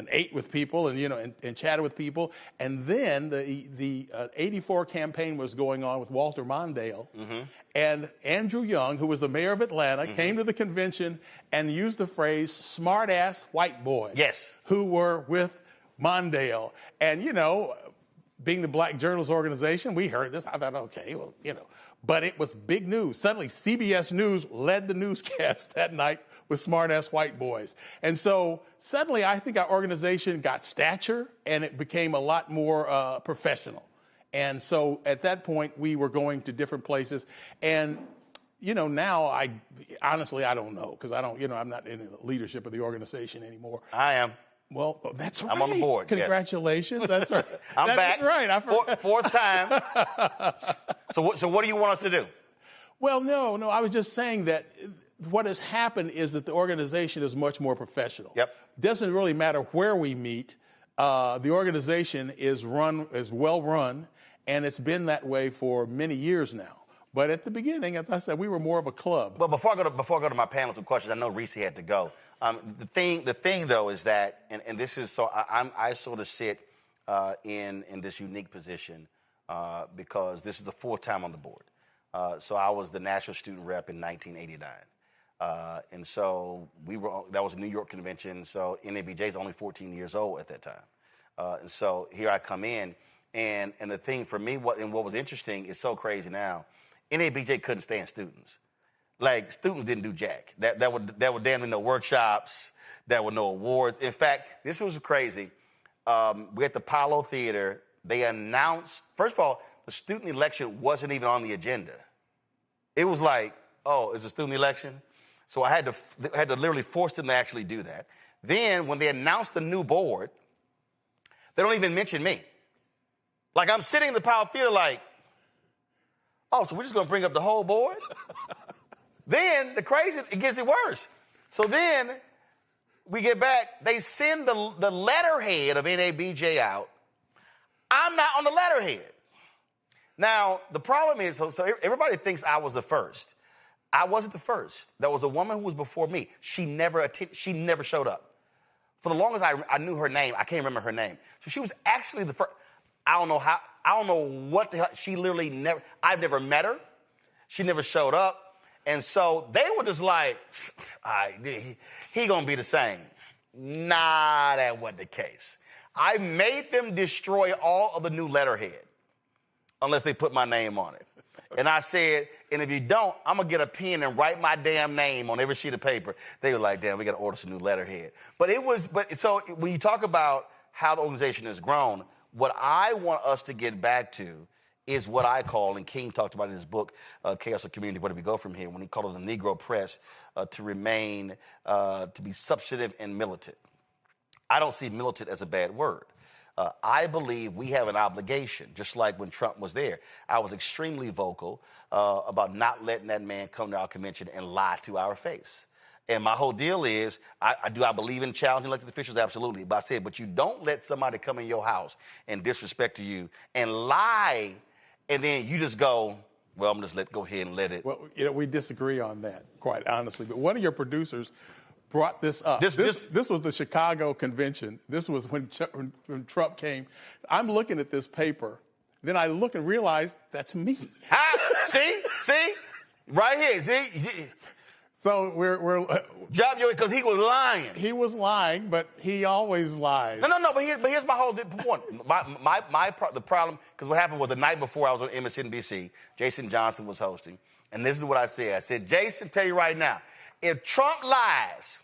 ate with people and chatted with people. And then the 84 campaign was going on with Walter Mondale. Mm-hmm. And Andrew Young, who was the mayor of Atlanta, came to the convention and used the phrase "smart-ass white boys." Yes. Who were with Mondale. And, being the Black Journalists Organization, we heard this. I thought, okay, well, but it was big news. Suddenly, CBS News led the newscast that night with smart-ass white boys. And so suddenly, I think our organization got stature, and it became a lot more professional. And so at that point, we were going to different places. And, now I don't know, because I'm not in the leadership of the organization anymore. I am. Well, that's right. I'm on the board. Congratulations. Yes. That's right. I'm back. That's right. Fourth time. So what do you want us to do? Well, no. I was just saying that what has happened is that the organization is much more professional. Yep. Doesn't really matter where we meet. The organization is well run, and it's been that way for many years now. But at the beginning, as I said, we were more of a club. Well, before I go to my panel with questions, I know Reese had to go. The thing though is that, and this is so I sort of sit in this unique position because this is the fourth time on the board. So I was the national student rep in 1989. And so that was a New York convention. So NABJ is only 14 years old at that time. And so here I come in, and the thing for me, what was interesting is so crazy now. NABJ couldn't stand students. Like, students didn't do jack. There were damn near no workshops. There were no awards. In fact, this was crazy. We're at the Apollo Theater. They announced, first of all, the student election wasn't even on the agenda. It was like, oh, it's a student election? So I had to literally force them to actually do that. Then when they announced the new board, they don't even mention me. Like, I'm sitting in the Apollo Theater like, oh, so we're just going to bring up the whole board? Then it gets it worse. So then we get back, they send the letterhead of NABJ out. I'm not on the letterhead. Now, the problem is, so everybody thinks I was the first. I wasn't the first. There was a woman who was before me. She never showed up. For the longest I knew her name, I can't remember her name. So she was actually the first. I don't know what the hell. She literally I've never met her. She never showed up. And so they were just like, he gonna be the same. Nah, that wasn't the case. I made them destroy all of the new letterhead unless they put my name on it. And I said, and if you don't, I'm going to get a pen and write my damn name on every sheet of paper. They were like, damn, we got to order some new letterhead. So when you talk about how the organization has grown, what I want us to get back to is what I call, and King talked about in his book, Chaos of Community, Where Do We Go From Here, when he called it the Negro press to remain, to be substantive and militant. I don't see militant as a bad word. I believe we have an obligation, just like when Trump was there. I was extremely vocal about not letting that man come to our convention and lie to our face. And my whole deal is, I believe in challenging elected officials? Absolutely. But I said, but you don't let somebody come in your house and disrespect to you and lie, and then you just go, well, I'm just go ahead and let it. Well, we disagree on that, quite honestly. But one of your producers brought this up. This was the Chicago convention. This was when Trump came. I'm looking at this paper. Then I look and realize that's me. See? Right here. See? So we're job you because he was lying. He was lying, but he always lies. No. But here's my whole point. The problem, because what happened was the night before I was on MSNBC, Jason Johnson was hosting, and this is what I said. I said, Jason, tell you right now, if Trump lies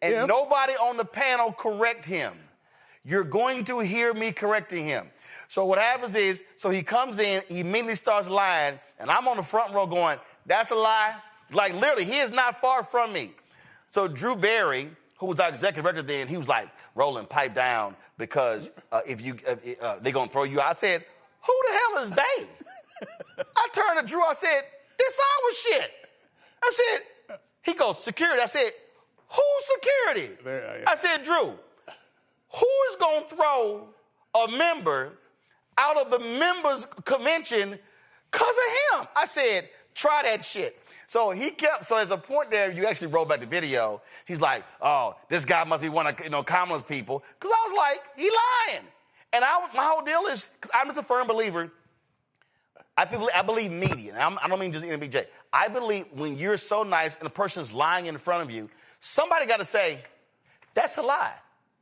and nobody on the panel correct him, you're going to hear me correcting him. So what happens is, so he comes in, he immediately starts lying, and I'm on the front row going, that's a lie. Like, literally, he is not far from me. So Drew Barry, who was our executive director then, he was like, Roland, pipe down, because they're going to throw you out. I said, who the hell is they? I turned to Drew, I said, this our shit. I said, he goes, security. I said, who's security? I said, Drew, who is going to throw a member out of the members' convention because of him? I said, try that shit. So as a point there, you actually roll back the video. He's like, oh, this guy must be one of Kamala's people. Because I was like, he lying. And my whole deal is, because I'm just a firm believer, I believe media. I don't mean just NBJ. I believe when you're so nice and the person's lying in front of you, somebody got to say, that's a lie.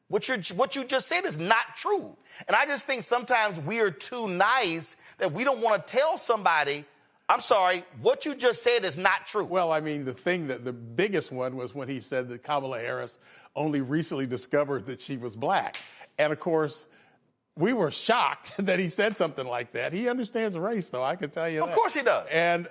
What you just said is not true. And I just think sometimes we are too nice that we don't want to tell somebody, I'm sorry, what you just said is not true. Well, I mean, the biggest one was when he said that Kamala Harris only recently discovered that she was black. And, of course, we were shocked that he said something like that. He understands race, though, I can tell you that. Of course he does. And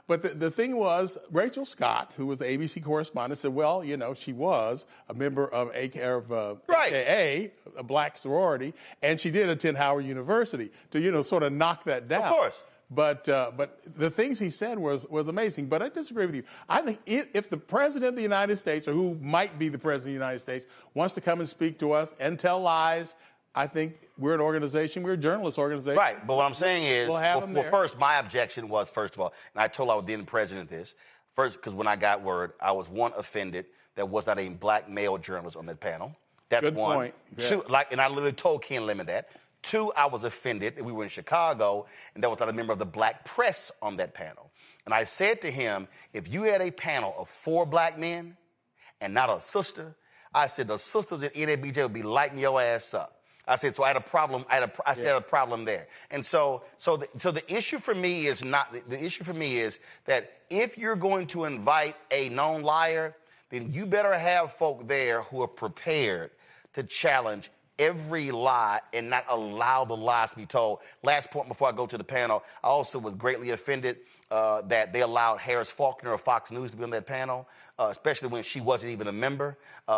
but the thing was, Rachel Scott, who was the ABC correspondent, said, well, she was a member of AKA, a black sorority, and she did attend Howard University to, sort of knock that down. Of course. But the things he said was amazing. But I disagree with you. I think if the president of the United States, or who might be the president of the United States, wants to come and speak to us and tell lies, I think we're an organization, we're a journalist organization. Right, but what I'm saying is, well, first, my objection was, first of all, and I told our then president this, first, because when I got word, I was, one, offended there was not a black male journalist on that panel. That's Good one. point. Yeah. Two, and I literally told Ken Lemon that. Two, I was offended that we were in Chicago and there was not a member of the black press on that panel. And I said to him, if you had a panel of 4 black men and not a sister, I said the sisters at NABJ would be lighting your ass up. I said, so I had a problem. I had a problem there. And so the issue for me is not, the issue for me is that if you're going to invite a known liar, then you better have folk there who are prepared to challenge every lie and not allow the lies to be told. Last point before I go to the panel, I also was greatly offended that they allowed Harris Faulkner of Fox News to be on that panel, especially when she wasn't even a member.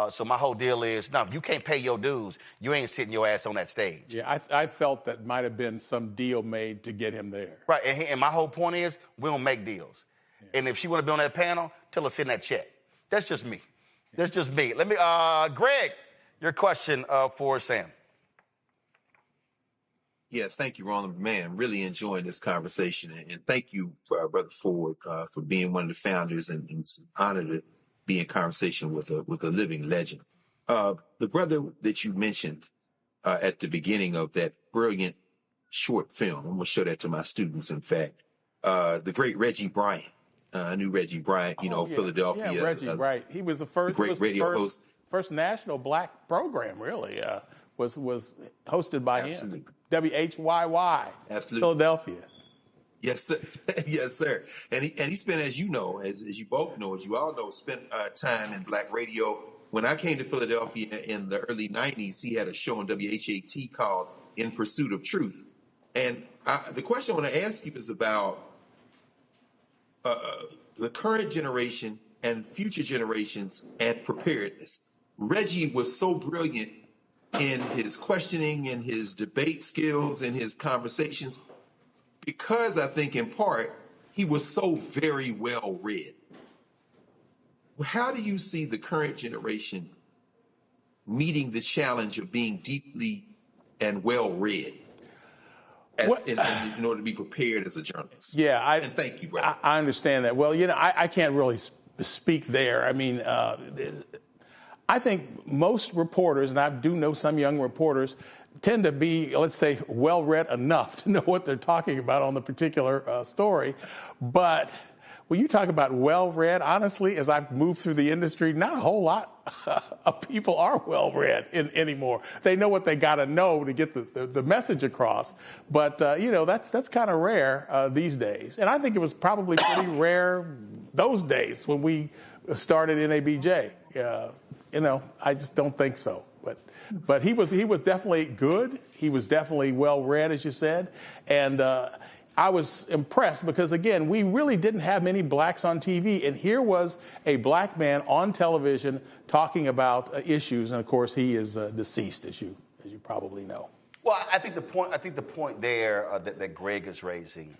So my whole deal is, no, if you can't pay your dues, you ain't sitting your ass on that stage. Yeah, I felt that might have been some deal made to get him there. Right, and my whole point is, we don't make deals. Yeah. And if she want to be on that panel, tell her to send that check. That's just me. That's just me. Let me, Greg, your question for Sam. Yeah, thank you, Roland. Man, really enjoying this conversation. And thank you, Brother Ford, for being one of the founders, and it's an honor to be in conversation with a living legend. The brother that you mentioned at the beginning of that brilliant short film, I'm going to show that to my students, in fact, the great Reggie Bryant. I knew Reggie Bryant, Philadelphia. Yeah, Reggie Bryant. He was the first, great radio host. First national black program, really, was hosted by him. WHYY. Absolutely. Philadelphia. Yes, sir. Yes, sir. And he spent, as you know, as you both know, as you all know, spent time in black radio. When I came to Philadelphia in the early 90s, he had a show on WHAT called In Pursuit of Truth. And the question I want to ask you is about the current generation and future generations and preparedness. Reggie was so brilliant in his questioning and his debate skills and his conversations because I think in part he was so very well read. How do you see the current generation meeting the challenge of being deeply and well read in order to be prepared as a journalist? Yeah, and thank you, brother. I understand that. Well, I can't really speak there. I mean, I think most reporters, and I do know some young reporters, tend to be, let's say, well-read enough to know what they're talking about on the particular story. But when you talk about well-read, honestly, as I've moved through the industry, not a whole lot of people are well-read anymore. They know what they got to know to get the message across. But, that's kind of rare these days. And I think it was probably pretty rare those days when we started NABJ. I just don't think so. But he was definitely good. He was definitely well-read, as you said. And I was impressed because, again, we really didn't have many blacks on TV. And here was a black man on television talking about issues. And, of course, he is deceased, as you probably know. Well, I think the point there that Greg is raising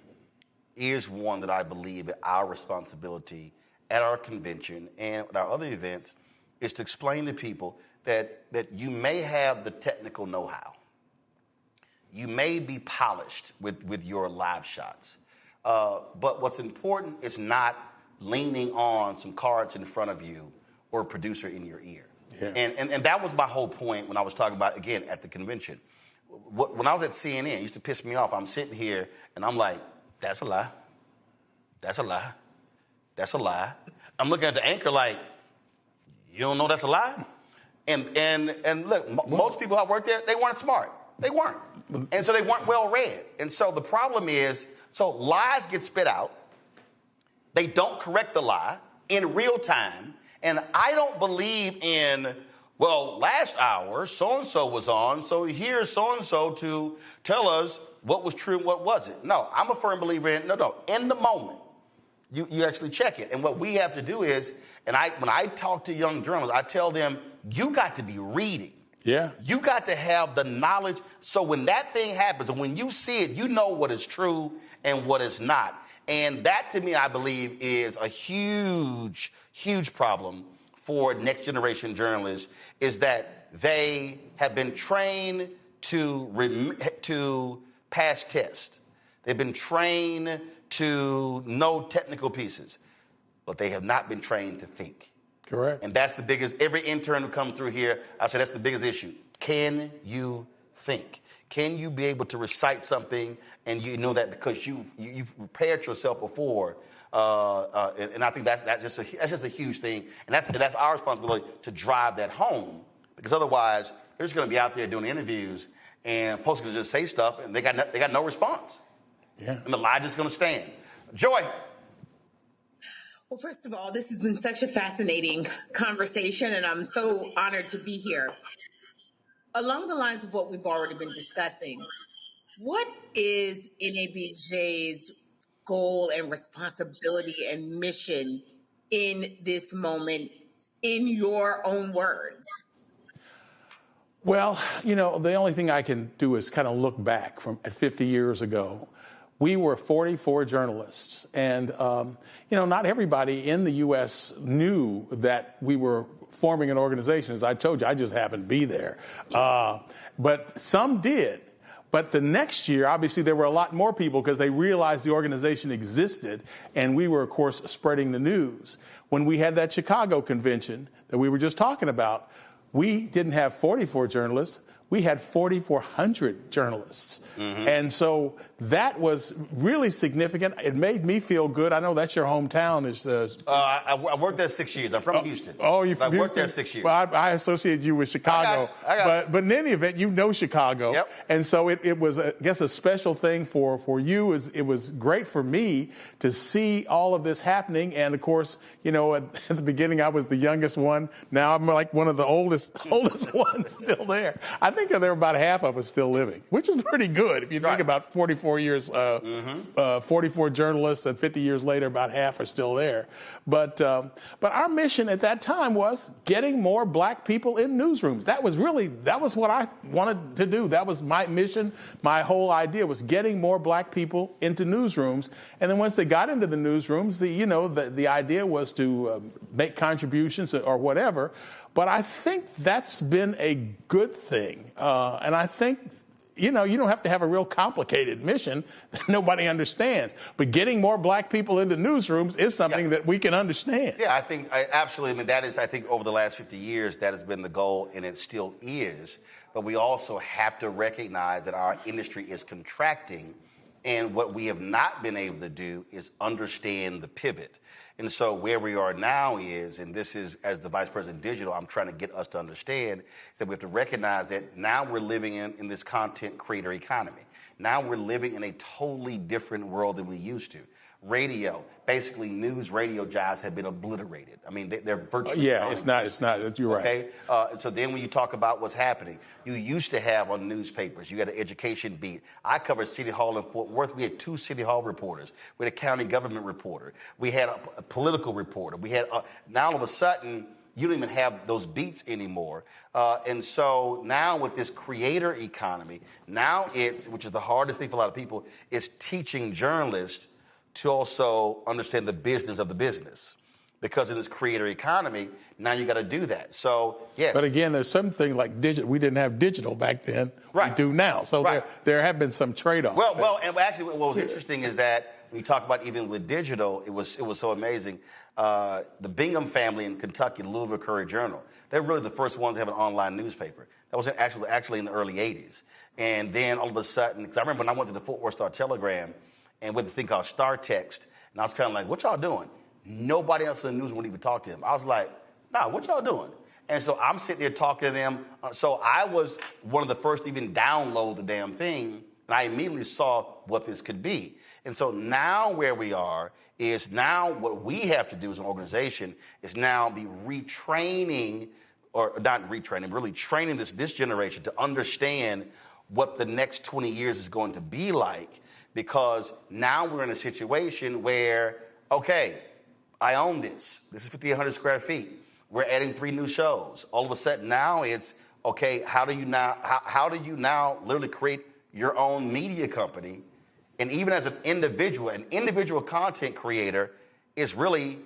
is one that I believe our responsibility at our convention and at our other events is to explain to people that you may have the technical know-how. You may be polished with your live shots. But what's important is not leaning on some cards in front of you or a producer in your ear. Yeah. And that was my whole point when I was talking about, again, at the convention. When I was at CNN, it used to piss me off. I'm sitting here and I'm like, that's a lie. That's a lie. That's a lie. I'm looking at the anchor like, you don't know that's a lie? And look, most people I worked there, they weren't smart. They weren't. And so they weren't well read. And so the problem is, so lies get spit out. They don't correct the lie in real time. And I don't believe in, well, last hour, so-and-so was on, so here's so-and-so to tell us what was true and what wasn't. No, I'm a firm believer in, in the moment, you actually check it. And what we have to do is, when I talk to young journalists, I tell them, you got to be reading. Yeah. You got to have the knowledge. So when that thing happens, and when you see it, you know what is true and what is not. And that, to me, I believe, is a huge, huge problem for next generation journalists, is that they have been trained to pass tests. They've been trained to know technical pieces, but they have not been trained to think. Correct. And that's the biggest, every intern who comes through here, I say that's the biggest issue. Can you think? Can you be able to recite something and you know that because you've prepared yourself before? And I think that's just a huge thing. And that's our responsibility to drive that home, because otherwise they're just going to be out there doing interviews and folks are going to just say stuff and they got no response. Yeah. And the lie just going to stand. Joy. Well, first of all, this has been such a fascinating conversation, and I'm so honored to be here. Along the lines of what we've already been discussing, what is NABJ's goal and responsibility and mission in this moment, in your own words? Well, the only thing I can do is kind of look back from 50 years ago. We were 44 journalists, and, not everybody in the U.S. knew that we were forming an organization. As I told you, I just happened to be there. But some did. But the next year, obviously, there were a lot more people because they realized the organization existed, and we were, of course, spreading the news. When we had that Chicago convention that we were just talking about, we didn't have 44 journalists. We had 4,400 journalists. Mm-hmm. And so that was really significant. It made me feel good. I know that's your hometown. I worked there 6 years. I'm from Houston. Oh, you're from Houston? I worked there 6 years. Well, I associated you with Chicago. I got you. But in any event, you know Chicago. Yep. And so it was, I guess, a special thing for you. It was great for me to see all of this happening. And, of course, at the beginning, I was the youngest one. Now I'm like one of the oldest ones still there. I think there are about half of us still living, which is pretty good. If you think about 44 years, 44 journalists, and 50 years later, about half are still there. But our mission at that time was getting more black people in newsrooms. That was what I wanted to do. That was my mission. My whole idea was getting more black people into newsrooms. And then once they got into the newsrooms, the idea was to make contributions or whatever. But I think that's been a good thing. And I think, you don't have to have a real complicated mission that nobody understands. But getting more black people into newsrooms is something that we can understand. Yeah, absolutely. I mean, that is, I think, over the last 50 years, that has been the goal, and it still is. But we also have to recognize that our industry is contracting. And what we have not been able to do is understand the pivot. And so where we are now is, and this is, as the Vice President Digital, I'm trying to get us to understand, is that we have to recognize that now we're living in this content creator economy. Now we're living in a totally different world than we used to. Radio, basically news radio jobs have been obliterated. I mean, they're virtually gone. It's not. You're right. Okay. So then when you talk about what's happening, you used to have on newspapers, you had an education beat. I covered City Hall in Fort Worth. We had 2 City Hall reporters. We had a county government reporter. We had a political reporter. We had now all of a sudden, you don't even have those beats anymore. And so now with this creator economy, now which is the hardest thing for a lot of people, is teaching journalists to also understand the business of the business. Because in this creator economy, now you got to do that. So, yes. But again, there's something like digital. We didn't have digital back then. Right. We do now. So there have been some trade-offs. Well, and actually what was interesting is that when you talk about even with digital, it was so amazing. The Bingham family in Kentucky, the Louisville Courier-Journal, they're really the first ones to have an online newspaper. That was actually in the early 80s. And then all of a sudden, because I remember when I went to the Fort Worth Star-Telegram, and with this thing called Star Text, and I was kind of like, what y'all doing? Nobody else in the news would even talk to them. I was like, nah, what y'all doing? And so I'm sitting there talking to them. So I was one of the first to even download the damn thing, and I immediately saw what this could be. And so now where we are is now what we have to do as an organization is now be retraining, or not retraining, really training this generation to understand what the next 20 years is going to be like. Because now we're in a situation where, okay, I own this. This is 5,800 square feet. We're adding 3 new shows. All of a sudden now it's, okay, how do you now literally create your own media company? And even as an individual content creator is really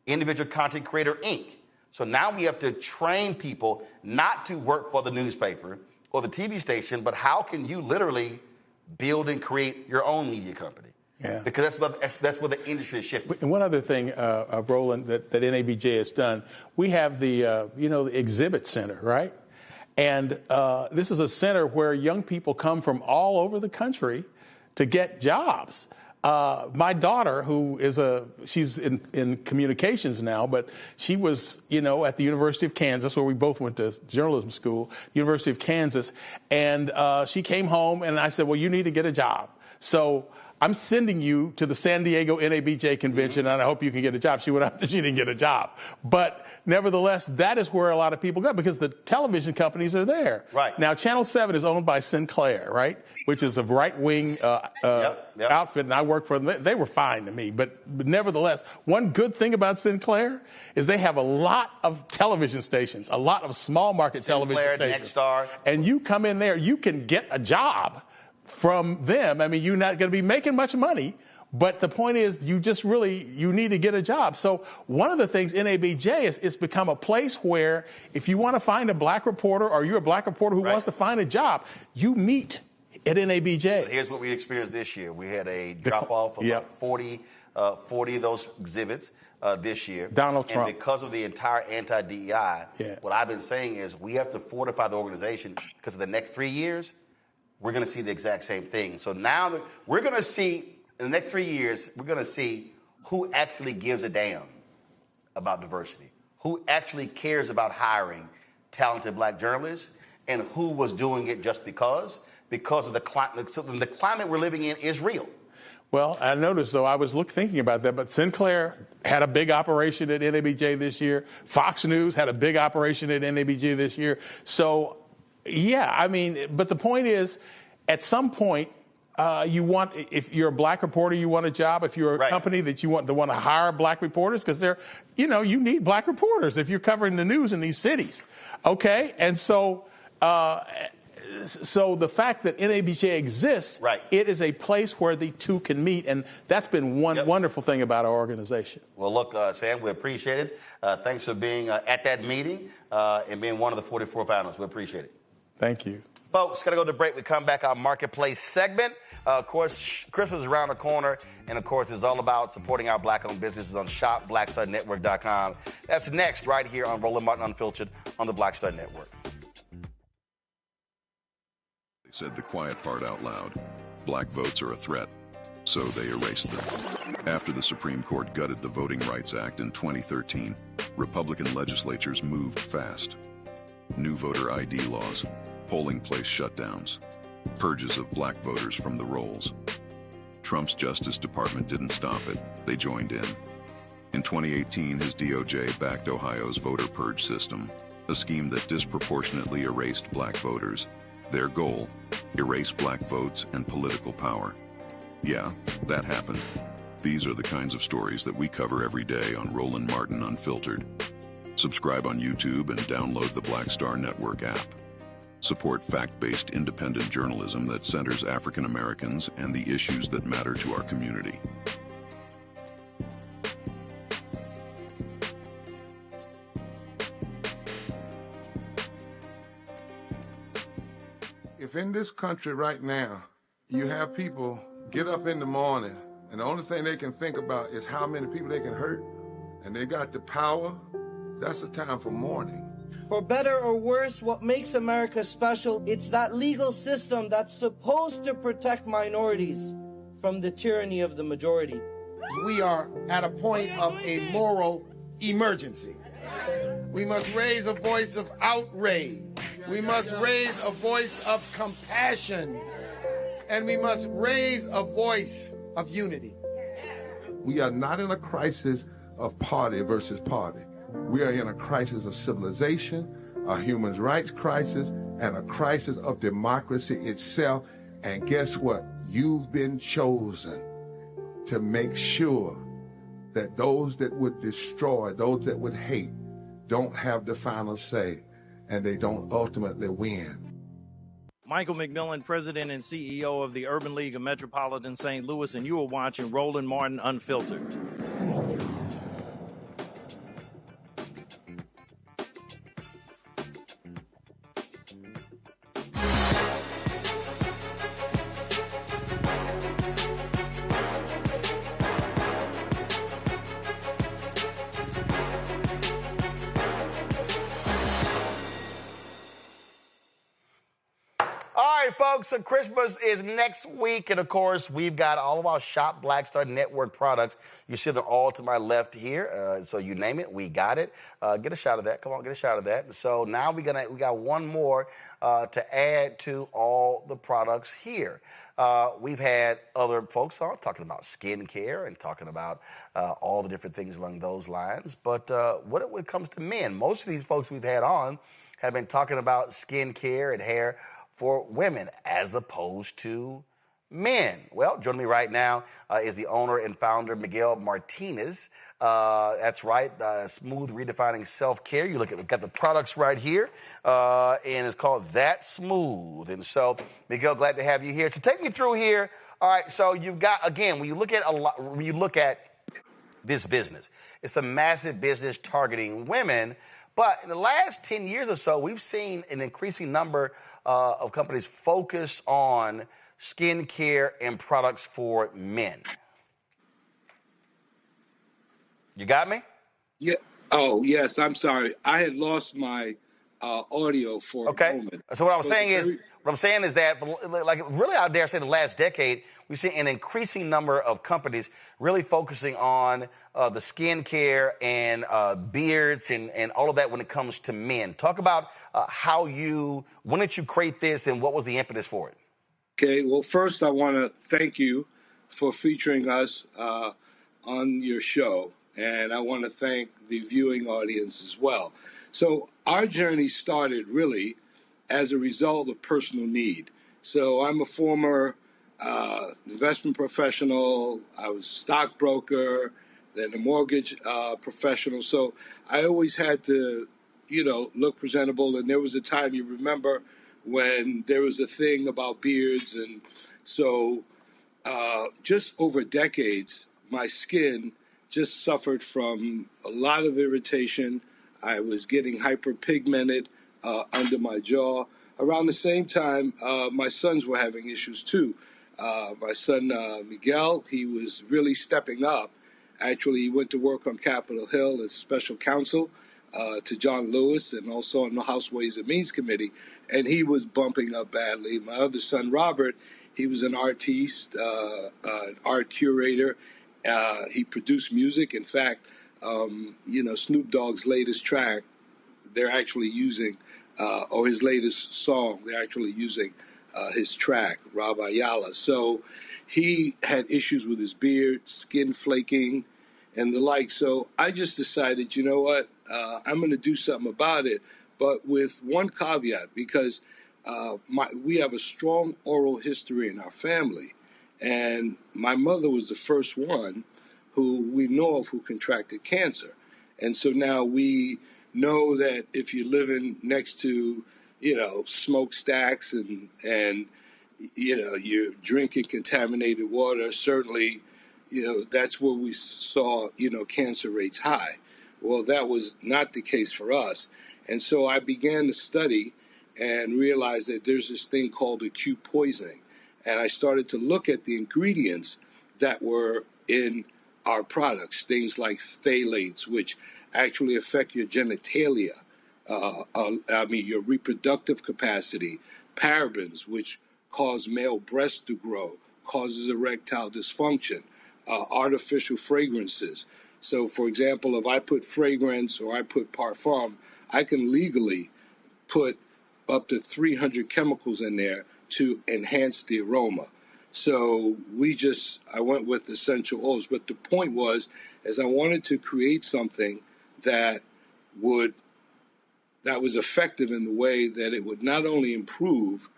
Individual Content Creator Inc. So now we have to train people not to work for the newspaper or the TV station, but how can you literally build and create your own media company? Yeah. Because that's what the industry is shifting. And one other thing, Roland, that NABJ has done, we have the exhibit center, right? And this is a center where young people come from all over the country to get jobs. My daughter, she's in communications now, but she was, at the University of Kansas, where we both went to journalism school, University of Kansas, and she came home, and I said, well, you need to get a job. So I'm sending you to the San Diego NABJ convention, and I hope you can get a job. She went out and she didn't get a job. But nevertheless, that is where a lot of people go because the television companies are there. Right. Now, Channel 7 is owned by Sinclair, right, which is a right-wing outfit, and I work for them. They were fine to me. But nevertheless, one good thing about Sinclair is they have a lot of television stations, a lot of small-market television stations. Nexstar. And you come in there, you can get a job from them. I mean, you're not going to be making much money, but the point is you need to get a job. So one of the things NABJ is it's become a place where if you want to find a black reporter or you're a black reporter who wants to find a job, you meet at NABJ. But here's what we experienced this year. We had a drop-off of about 40 of those exhibits this year. Donald Trump. And because of the entire anti-DEI, what I've been saying is we have to fortify the organization because of the next 3 years, we're going to see the exact same thing. So now we're going to see, in the next 3 years, we're going to see who actually gives a damn about diversity, who actually cares about hiring talented black journalists, and who was doing it just because of the climate. So the climate we're living in is real. Well, I noticed, though, I was thinking about that, but Sinclair had a big operation at NABJ this year. Fox News had a big operation at NABJ this year. So, yeah, I mean, but the point is, at some point, if you're a black reporter, you want a job. If you're a company that you want to hire black reporters, because you need black reporters if you're covering the news in these cities. Okay, and so the fact that NABJ exists, it is a place where the two can meet, and that's been one wonderful thing about our organization. Well, look, Sam, we appreciate it. Thanks for being at that meeting and being one of the 44 finalists. We appreciate it. Thank you. Folks, got to go to break. We come back, our Marketplace segment. Of course, Christmas is around the corner. And, of course, it's all about supporting our black-owned businesses on shopblackstarnetwork.com. That's next right here on Roland Martin Unfiltered on the Black Star Network. They said the quiet part out loud. Black votes are a threat, so they erased them. After the Supreme Court gutted the Voting Rights Act in 2013, Republican legislatures moved fast. New voter ID laws, polling place shutdowns, purges of black voters from the rolls. Trump's Justice Department didn't stop it. They joined in. In 2018, his DOJ backed Ohio's voter purge system, a scheme that disproportionately erased black voters. Their goal, erase black votes and political power. Yeah, that happened. These are the kinds of stories that we cover every day on Roland Martin Unfiltered. Subscribe on YouTube and download the Black Star Network app. Support fact-based independent journalism that centers African Americans and the issues that matter to our community. If in this country right now, you have people get up in the morning and the only thing they can think about is how many people they can hurt, and they got the power, that's the time for mourning. For better or worse, what makes America special, it's that legal system that's supposed to protect minorities from the tyranny of the majority. We are at a point of a moral emergency. We must raise a voice of outrage. We must raise a voice of compassion. And we must raise a voice of unity. We are not in a crisis of party versus party. We are in a crisis of civilization, a human rights crisis, and a crisis of democracy itself. And guess what? You've been chosen to make sure that those that would destroy, those that would hate, don't have the final say. and they don't ultimately win. Michael McMillan, President and CEO of the Urban League of Metropolitan St. Louis, and you are watching Roland Martin Unfiltered. All right, folks, so Christmas is next week, and of course, we've got all of our Shop Black Star Network products. You see them all to my left here, so you name it, we got it. Get a shot of that. Come on, get a shot of that. So now we got one more to add to all the products here. We've had other folks on talking about skincare and talking about all the different things along those lines. But when it comes to men, most of these folks we've had on have been talking about skincare and hair for women as opposed to men. Well, joining me right now is the owner and founder, Miguel Martinez. That's right, Smooth Redefining Self-Care. You we've got the products right here, and it's called That Smooth. And so, Miguel, glad to have you here. So take me through here. All right, so you've got, again, when you look at this business, it's a massive business targeting women. But in the last 10 years or so, we've seen an increasing number of companies focus on skincare and products for men. You got me? Yeah. Oh, yes. I'm sorry. I had lost my audio for a moment. So what I'm saying is that, like, really, I dare say the last decade, we've seen an increasing number of companies really focusing on the skincare and beards and all of that when it comes to men. Talk about when did you create this and what was the impetus for it? Okay. Well, first, I want to thank you for featuring us on your show. And I want to thank the viewing audience as well. So our journey started really as a result of personal need. So I'm a former investment professional. I was a stockbroker, then a mortgage professional. So I always had to, look presentable. And there was a time, you remember, when there was a thing about beards. And so just over decades, my skin just suffered from a lot of irritation. I was getting hyperpigmented under my jaw. Around the same time, my sons were having issues too. My son, Miguel, he was really stepping up. Actually, he went to work on Capitol Hill as special counsel to John Lewis and also on the House Ways and Means Committee, and he was bumping up badly. My other son, Robert, he was an artiste, an art curator. He produced music. In fact, Snoop Dogg's latest track, they're actually using, or his latest song, they're actually using his track, Raphael. So he had issues with his beard, skin flaking, and the like. So I just decided, you know what, I'm going to do something about it, but with one caveat, because we have a strong oral history in our family. And my mother was the first one who we know of who contracted cancer. And so now we know that if you're living next to, smokestacks and you're drinking contaminated water, certainly, that's where we saw, cancer rates high. Well, that was not the case for us. And so I began to study and realized that there's this thing called acute poisoning. And I started to look at the ingredients that were in our products, things like phthalates, which actually affect your genitalia, your reproductive capacity, parabens, which cause male breasts to grow, causes erectile dysfunction, artificial fragrances. So, for example, if I put fragrance or I put parfum, I can legally put up to 300 chemicals in there to enhance the aroma. So I went with essential oils. But the point was, I wanted to create something that was effective in the way that it would not only improve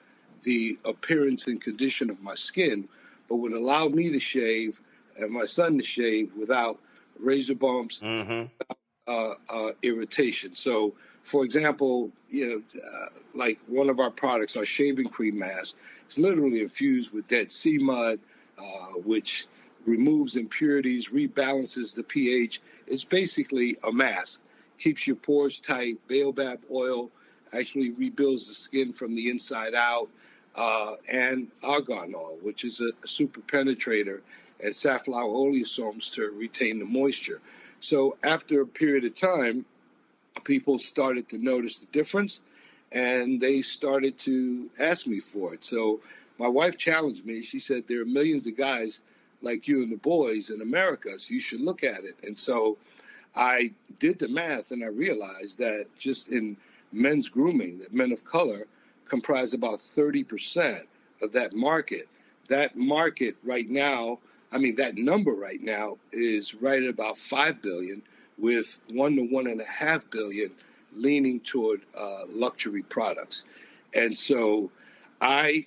the appearance and condition of my skin, but would allow me to shave and my son to shave without razor bumps, irritation. So, for example, like one of our products, our shaving cream mask, is literally infused with Dead Sea mud, which removes impurities, rebalances the pH. It's basically a mask. Keeps your pores tight. Baobab oil actually rebuilds the skin from the inside out. And argan oil, which is a super penetrator, and safflower oleosomes to retain the moisture. So after a period of time, people started to notice the difference, and they started to ask me for it. So my wife challenged me. She said, there are millions of guys like you and the boys in America, so you should look at it. And so I did the math, and I realized that just in men's grooming, that men of color comprise about 30% of that market. That market right now, that number right now is right at about 5 billion, with 1 to 1.5 billion leaning toward luxury products. And so I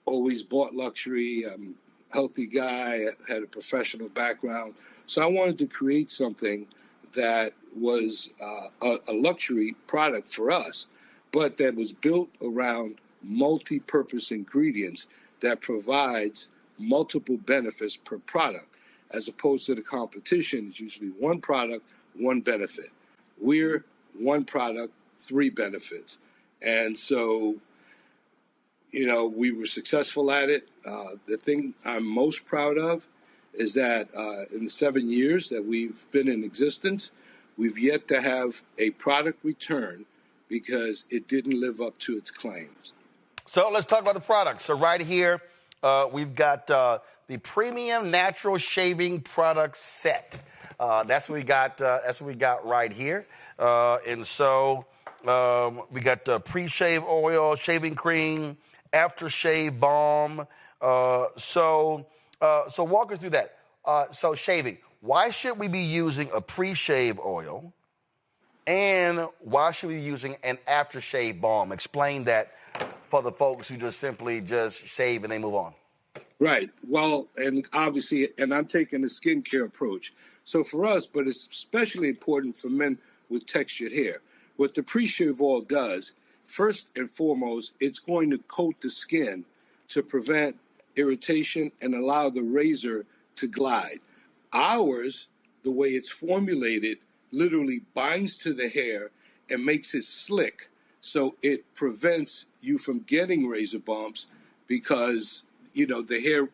always bought luxury. I'm a healthy guy, had a professional background. So I wanted to create something that was a luxury product for us, but that was built around multi-purpose ingredients that provides multiple benefits per product, as opposed to the competition is usually one product, one benefit. We're one product, 3 benefits. And so, we were successful at it. The thing I'm most proud of is that in the 7 years that we've been in existence, we've yet to have a product return because it didn't live up to its claims. So let's talk about the product. So right here, we've got the premium natural shaving product set. That's what we got. That's what we got right here. And so we got the pre-shave oil, shaving cream, aftershave balm. So walk us through that. So shaving. Why should we be using a pre-shave oil? And why should we be using an aftershave balm? Explain that for the folks who just simply just shave and they move on. Right. Well, and obviously, and I'm taking the skincare approach. So for us, but it's especially important for men with textured hair. What the pre-shave oil does, first and foremost, it's going to coat the skin to prevent irritation and allow the razor to glide. Ours, the way it's formulated, literally binds to the hair and makes it slick. So it prevents you from getting razor bumps because, the hair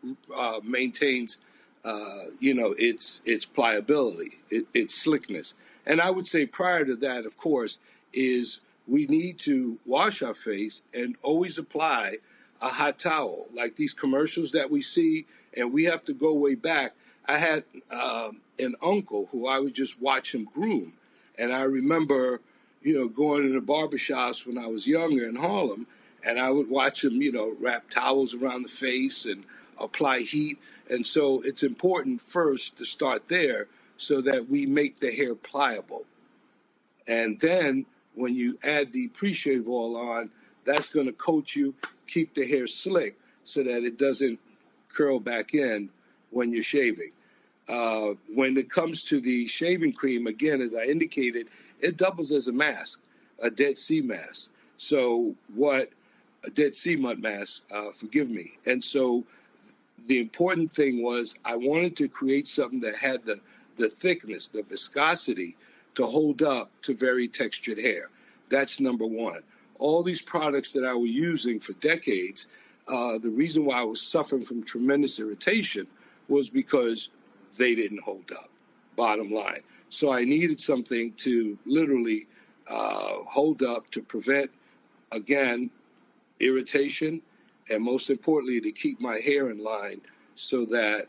maintains, its pliability, its slickness. And I would say prior to that, of course, is we need to wash our face and always apply a hot towel, like these commercials that we see, and we have to go way back. I had an uncle who I would just watch him groom. And I remember, going to the barbershops when I was younger in Harlem, and I would watch him, wrap towels around the face and apply heat. And so it's important first to start there so that we make the hair pliable. And then when you add the pre-shave oil on, that's going to coat you, keep the hair slick so that it doesn't curl back in when you're shaving. When it comes to the shaving cream, again, as I indicated, it doubles as a mask, a Dead Sea mask. So a Dead Sea mud mask, forgive me. And so the important thing was I wanted to create something that had the thickness, the viscosity to hold up to very textured hair. That's number one. All these products that I was using for decades, the reason why I was suffering from tremendous irritation was because they didn't hold up, bottom line. So I needed something to literally hold up to prevent, again, irritation, and most importantly, to keep my hair in line so that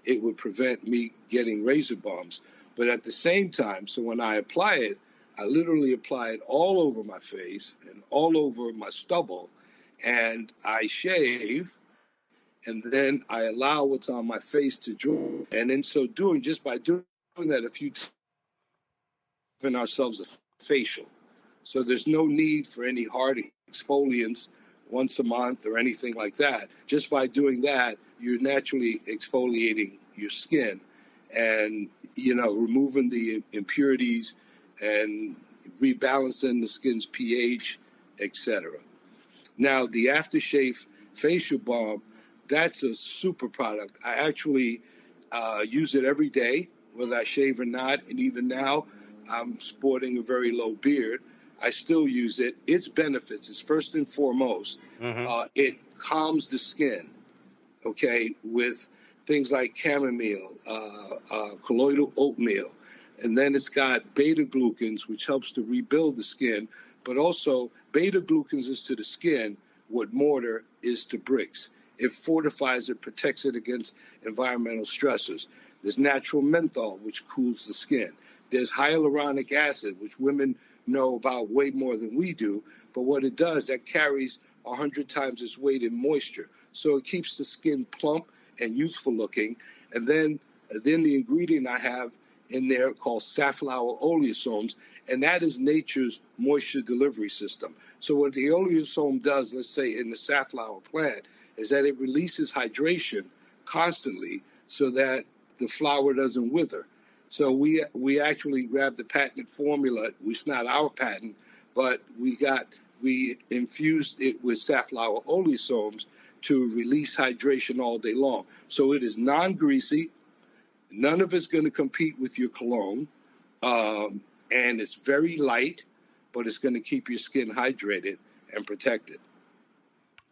it would prevent me getting razor bumps. But at the same time, so when I apply it, I literally apply it all over my face and all over my stubble, and I shave, and then I allow what's on my face to dry. And in so doing, just by doing that a few times, giving ourselves a facial. So there's no need for any hard exfoliants once a month or anything like that. Just by doing that, you're naturally exfoliating your skin. and, you know, removing the impurities and rebalancing the skin's pH, etc. Now, the aftershave facial balm, that's a super product. I actually use it every day, whether I shave or not. And even now, I'm sporting a very low beard. I still use it. Its benefits is first and foremost, it calms the skin, okay, with things like chamomile, colloidal oatmeal. And then it's got beta-glucans, which helps to rebuild the skin. But also, beta-glucans is to the skin what mortar is to bricks. It fortifies it, protects it against environmental stressors. There's natural menthol, which cools the skin. There's hyaluronic acid, which women know about way more than we do. But what it does, that carries 100 times its weight in moisture. So it keeps the skin plump and youthful looking. And then the ingredient I have in there called safflower oleosomes, and that is nature's moisture delivery system. So what the oleosome does, let's say in the safflower plant, is that it releases hydration constantly so that the flower doesn't wither. So we actually grabbed the patented formula. It's not our patent, but we infused it with safflower oleosomes to release hydration all day long. So it is non-greasy. None of it's going to compete with your cologne. And it's very light, but it's going to keep your skin hydrated and protected.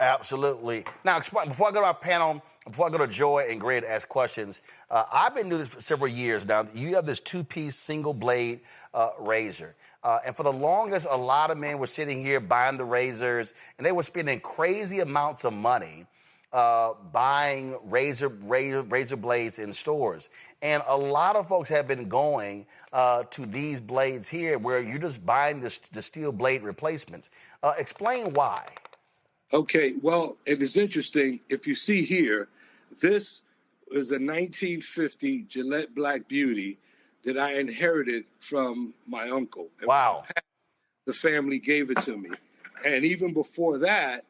Absolutely. Now, before I go to our panel, before I go to Joy and Gray to ask questions, I've been doing this for several years now. You have this two-piece single blade razor. And for the longest, a lot of men were sitting here buying the razors, and they were spending crazy amounts of money buying razor blades in stores. And a lot of folks have been going to these blades here where you're just buying the steel blade replacements. Explain why. Okay, well, it is interesting. If you see here, this is a 1950 Gillette Black Beauty that I inherited from my uncle. And wow. The family gave it to me. And even before that,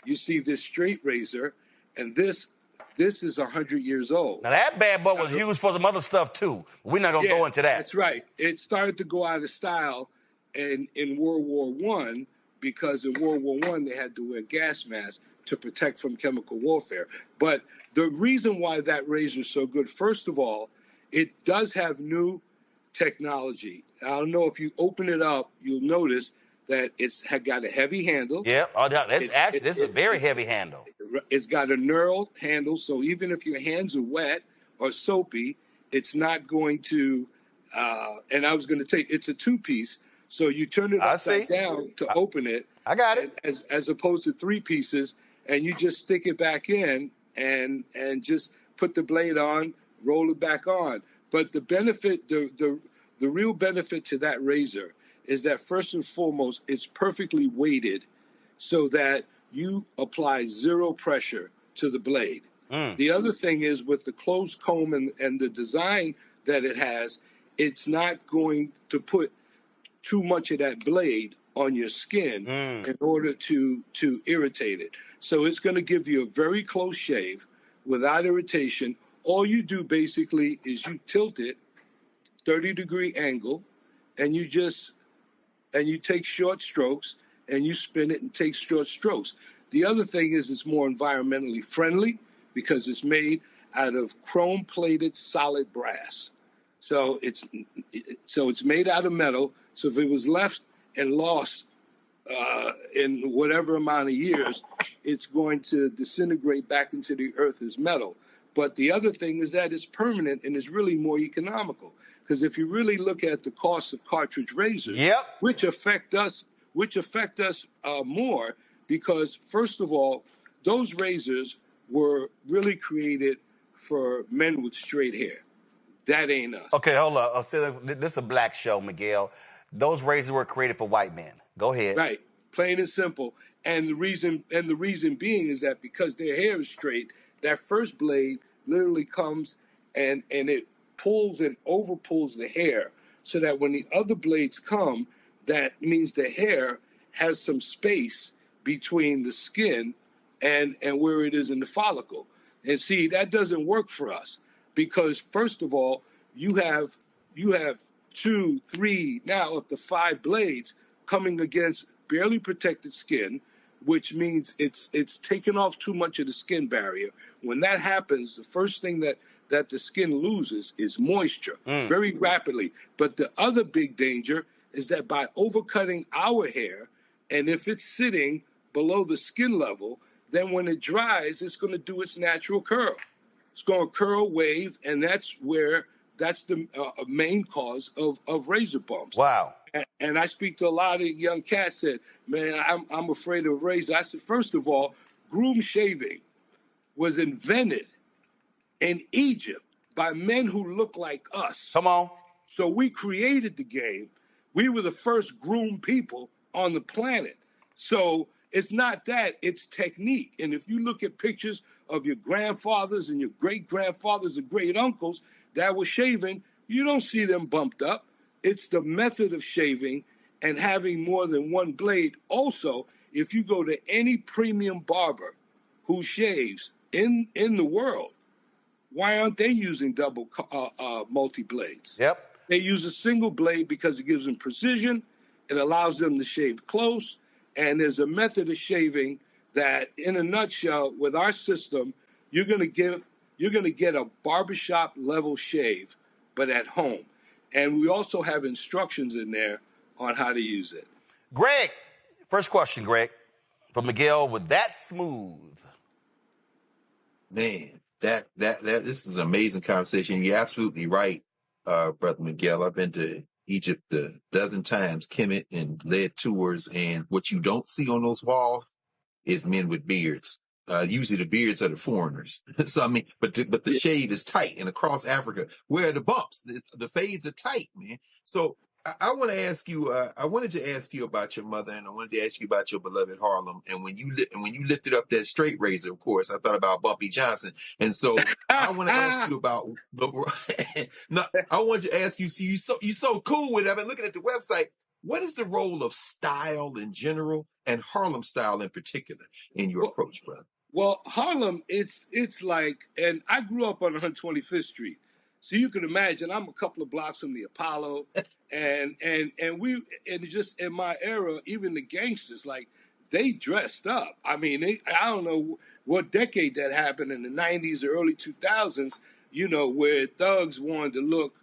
you see this straight razor, and this is 100 years old. Now, that bad boy was used for some other stuff, too. We're not going to go into that. That's right. It started to go out of style in World War I, because in World War I, they had to wear gas masks to protect from chemical warfare. But the reason why that razor is so good, first of all, it does have new technology. I don't know if you open it up, you'll notice that it's got a heavy handle. Yeah, this is a very heavy handle. It's got a knurled handle, so even if your hands are wet or soapy, it's not going to, and I was going to take, it's a two-piece, so you turn it upside down to open it. I got it. As opposed to three pieces, and you just stick it back in and just put the blade on, roll it back on. But the benefit, the real benefit to that razor is that first and foremost, it's perfectly weighted so that you apply zero pressure to the blade. The other thing is with the closed comb and the design that it has, it's not going to put too much of that blade on your skin in order to irritate it. So it's going to give you a very close shave without irritation. All you do basically is you tilt it 30-degree angle, and you take short strokes, and you spin it and take short strokes. The other thing is it's more environmentally friendly because it's made out of chrome-plated solid brass. So it's made out of metal. So if it was left and lost in whatever amount of years, it's going to disintegrate back into the earth as metal. But the other thing is that it's permanent and it's really more economical. Because if you really look at the cost of cartridge razors, which affect us more, because first of all, those razors were really created for men with straight hair. That ain't us. Okay, hold on. This is a black show, Miguel. Those razors were created for white men. Go ahead. Right, plain and simple. And the reason being is that because their hair is straight, that first blade literally comes and it pulls and overpulls the hair, so that when the other blades come, that means the hair has some space between the skin and where it is in the follicle. And see, that doesn't work for us because, first of all, you have 2, 3, now up to 5 blades coming against barely protected skin, which means it's taken off too much of the skin barrier. When that happens, the first thing that the skin loses is moisture very rapidly. But the other big danger is that by overcutting our hair, and if it's sitting below the skin level, then when it dries, it's going to do its natural curl. It's going to curl, wave, and that's the main cause of razor bumps. Wow. And I speak to a lot of young cats that, man, I'm afraid of razor. I said, first of all, groom shaving was invented in Egypt by men who look like us. Come on. So we created the game. We were the first groomed people on the planet. So it's not that, it's technique. And if you look at pictures of your grandfathers and your great-grandfathers and great-uncles that were shaving, you don't see them bumped up. It's the method of shaving and having more than one blade. Also, if you go to any premium barber who shaves in the world, why aren't they using double multi-blades? Yep. They use a single blade because it gives them precision. It allows them to shave close. And there's a method of shaving that, in a nutshell, with our system, you're going to get a barbershop level shave, but at home. And we also have instructions in there on how to use it. Greg, first question, Greg, from Miguel, with that smooth. Man, that this is an amazing conversation. You're absolutely right, Brother Miguel. I've been to Egypt a dozen times, Kemet, and led tours, and what you don't see on those walls is men with beards. Usually the beards are the foreigners. So I mean, but the shave is tight, and across Africa, where are the bumps? The fades are tight, man. So I want to ask you. I wanted to ask you about your mother, and I wanted to ask you about your beloved Harlem. And when you lifted up that straight razor, of course, I thought about Bumpy Johnson. And so I want to ask you about the. No, I wanted to ask you. See, you so cool with it. I've been looking at the website. What is the role of style in general and Harlem style in particular in your approach, brother? Well, Harlem, it's like, and I grew up on 125th Street, so you can imagine I'm a couple of blocks from the Apollo, and just in my era, even the gangsters, like, they dressed up. I mean, I don't know what decade that happened, in the 90s or early 2000s, where thugs wanted to look,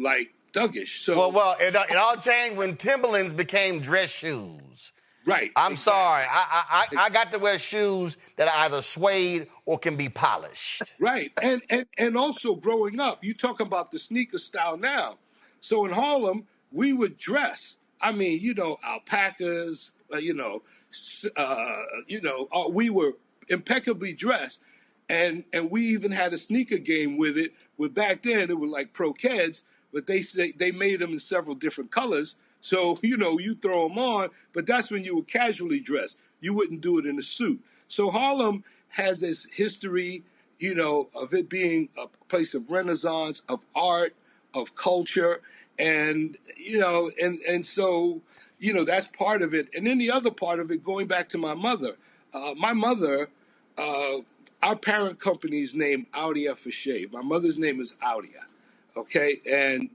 like thuggish. So Well, it all changed when Timberlands became dress shoes. Right. I'm sorry. I got to wear shoes that are either suede or can be polished. Right. And also growing up, you talk about the sneaker style now. So in Harlem, we would dress. I mean, alpacas, we were impeccably dressed. And we even had a sneaker game with it. Where back then it was like Pro Keds, but they made them in several different colors. So, you throw them on, but that's when you were casually dressed. You wouldn't do it in a suit. So Harlem has this history, of it being a place of renaissance, of art, of culture. And, so, that's part of it. And then the other part of it, going back to my mother, our parent company is named Audia for Shave. My mother's name is Audia. Okay. And,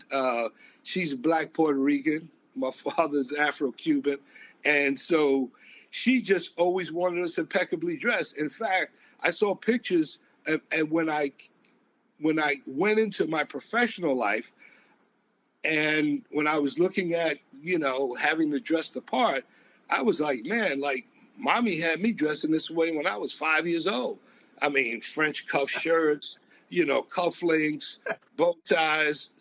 she's Black Puerto Rican. My father's Afro-Cuban. And so she just always wanted us impeccably dressed. In fact, I saw pictures, and when I went into my professional life, and when I was looking at, having to dress the part, I was like, man, like, mommy had me dressing this way when I was 5 years old. I mean, French cuff shirts, cufflinks, bow ties,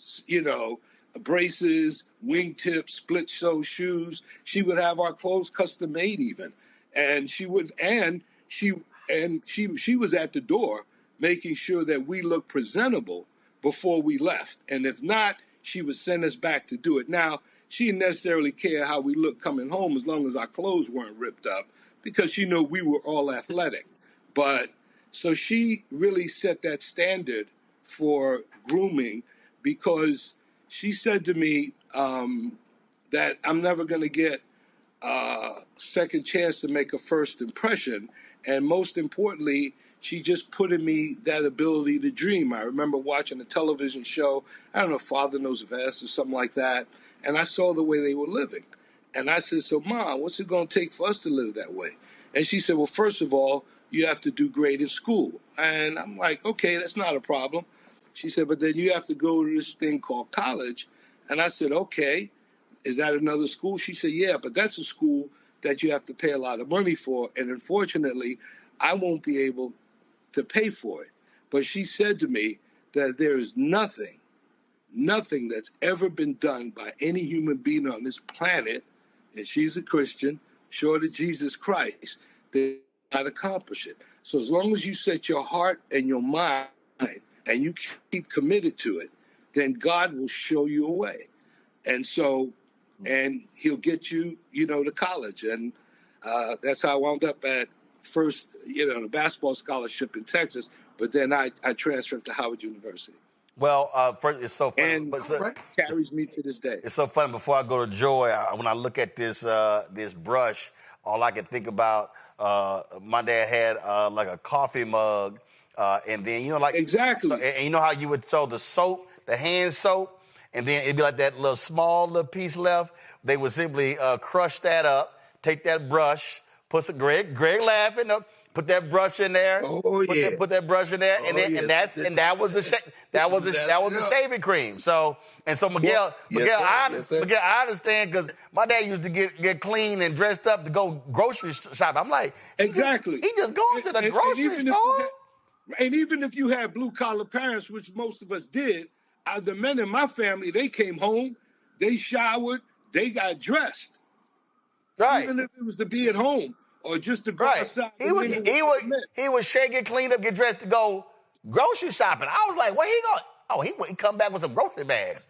braces, wingtips, split-toe shoes. She would have our clothes custom made even, and she was at the door making sure that we looked presentable before we left. And if not, she would send us back to do it. Now, she didn't necessarily care how we looked coming home as long as our clothes weren't ripped up, because she knew we were all athletic. But so she really set that standard for grooming, because she said to me that I'm never going to get a second chance to make a first impression. And most importantly, she just put in me that ability to dream. I remember watching a television show, I don't know, Father Knows Best or something like that, and I saw the way they were living. And I said, so, Mom, what's it going to take for us to live that way? And she said, well, first of all, you have to do great in school. And I'm like, okay, that's not a problem. She said, but then you have to go to this thing called college. And I said, okay, is that another school? She said, yeah, but that's a school that you have to pay a lot of money for. And unfortunately, I won't be able to pay for it. But she said to me that there is nothing that's ever been done by any human being on this planet, and she's a Christian, short of Jesus Christ, that not accomplish it. So as long as you set your heart and your mind and you keep committed to it, then God will show you a way. And so, and he'll get you, to college. And that's how I wound up at first, the basketball scholarship in Texas, but then I transferred to Howard University. Well, first, it's so funny. And carries me to this day. It's so funny. Before I go to Joy, when I look at this this brush, all I can think about, my dad had like a coffee mug, and then exactly. And you know how you would sew the soap, the hand soap, and then it'd be like that little piece left. They would simply crush that up, take that brush, put some Greg laughing up. Put that brush in there. Oh yeah. Put that brush in there, and that was the shaving cream. So Miguel, I understand because my dad used to get clean and dressed up to go grocery shop. I'm like, exactly. He just going to the grocery store. And even if you had blue collar parents, which most of us did, the men in my family, they came home, they showered, they got dressed. Right. Even if it was to be at home. Or just to go outside. He would shake it, clean up, get dressed to go grocery shopping. I was like, where he going? Oh, he come back with some grocery bags.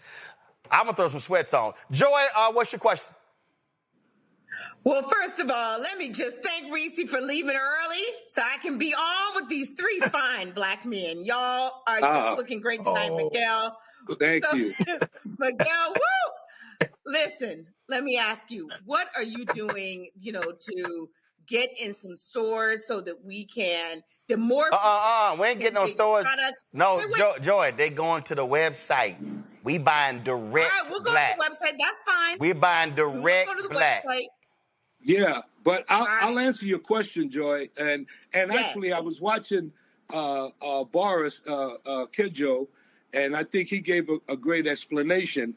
I'm going to throw some sweats on. Joy, what's your question? Well, first of all, let me just thank Reese for leaving early so I can be on with these three fine black men. Y'all are just looking great tonight, Miguel. Thank you. Miguel, woo! Listen, let me ask you, what are you doing, to get in some stores so that we can, the more we ain't getting no stores. Products. No, Wait. Joy, they going to the website. We buying direct All right, we'll go black. to the website. That's fine. We buying direct we'll go to the black. Website. Yeah, but I'll answer your question, Joy. And actually, I was watching Boris Kedjo, and I think he gave a great explanation.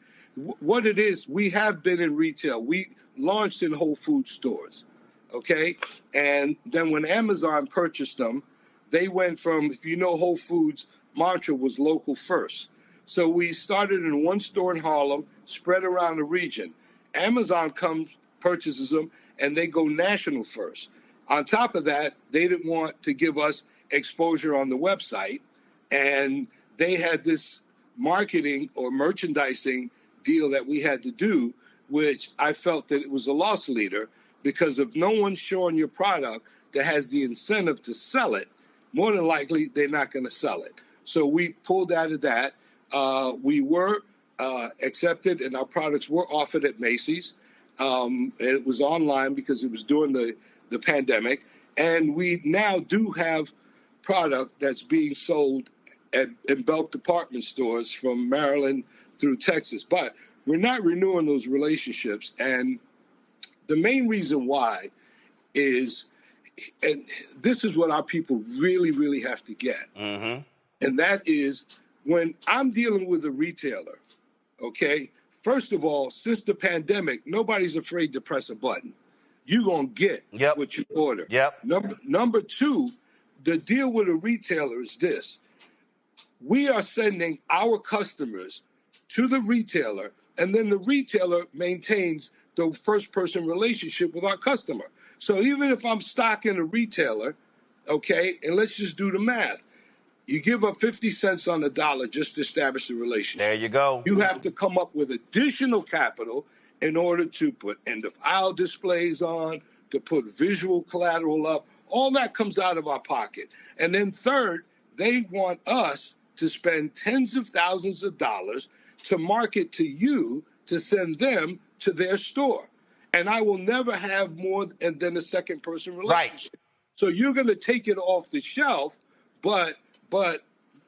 What it is, we have been in retail. We launched in Whole Foods stores. Okay, and then when Amazon purchased them, they went from, if you know, Whole Foods mantra was local first. So we started in one store in Harlem, spread around the region. Amazon comes, purchases them, and they go national first. On top of that, they didn't want to give us exposure on the website, and they had this marketing or merchandising deal that we had to do, which I felt that it was a loss leader. Because if no one's showing your product that has the incentive to sell it, more than likely they're not going to sell it. So we pulled out of that. We were accepted, and our products were offered at Macy's. And it was online because it was during the pandemic. And we now do have product that's being sold in bulk department stores from Maryland through Texas. But we're not renewing those relationships. And the main reason why is, and this is what our people really, really have to get, and that is when I'm dealing with a retailer, okay, first of all, since the pandemic, nobody's afraid to press a button. You're going to get what you order. Number two, the deal with a retailer is this. We are sending our customers to the retailer, and then the retailer maintains the first-person relationship with our customer. So even if I'm stocking a retailer, okay, and let's just do the math. You give up 50 cents on the dollar just to establish the relationship. There you go. You have to come up with additional capital in order to put end-of-aisle displays on, to put visual collateral up. All that comes out of our pocket. And then third, they want us to spend tens of thousands of dollars to market to you to send them to their store. And I will never have more than a second person relationship. Right. So you're going to take it off the shelf But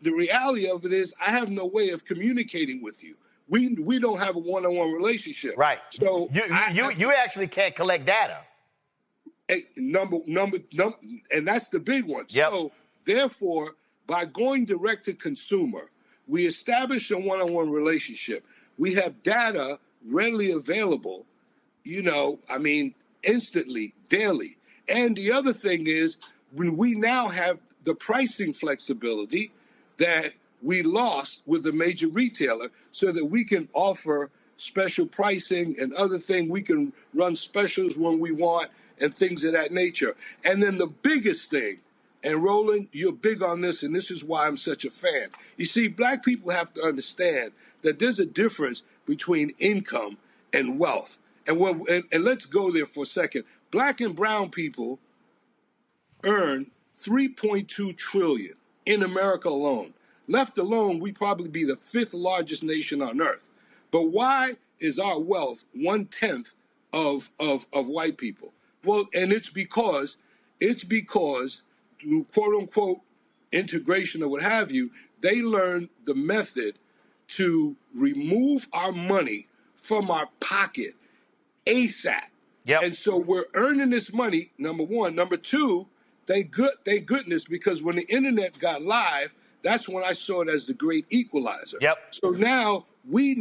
the reality of it is I have no way of communicating with you. We don't have a one-on-one relationship. Right. So you actually can't collect data. Number, and that's the big one. Yep. So therefore, by going direct to consumer, we establish a one-on-one relationship. We have data readily available, instantly, daily. And the other thing is, when we now have the pricing flexibility that we lost with the major retailer, so that we can offer special pricing and other things. We can run specials when we want and things of that nature. And then the biggest thing, and Roland, you're big on this, and this is why I'm such a fan. You see, black people have to understand that there's a difference between income and wealth. And let's go there for a second. Black and brown people earn $3.2 trillion in America alone. Left alone, we'd probably be the 5th largest nation on earth. But why is our wealth 1/10 of white people? Well, and it's because through quote unquote integration or what have you, they learned the method to remove our money from our pocket ASAP. Yep. And so we're earning this money, number one. Number two, thank goodness, because when the internet got live, that's when I saw it as the great equalizer. Yep. So now we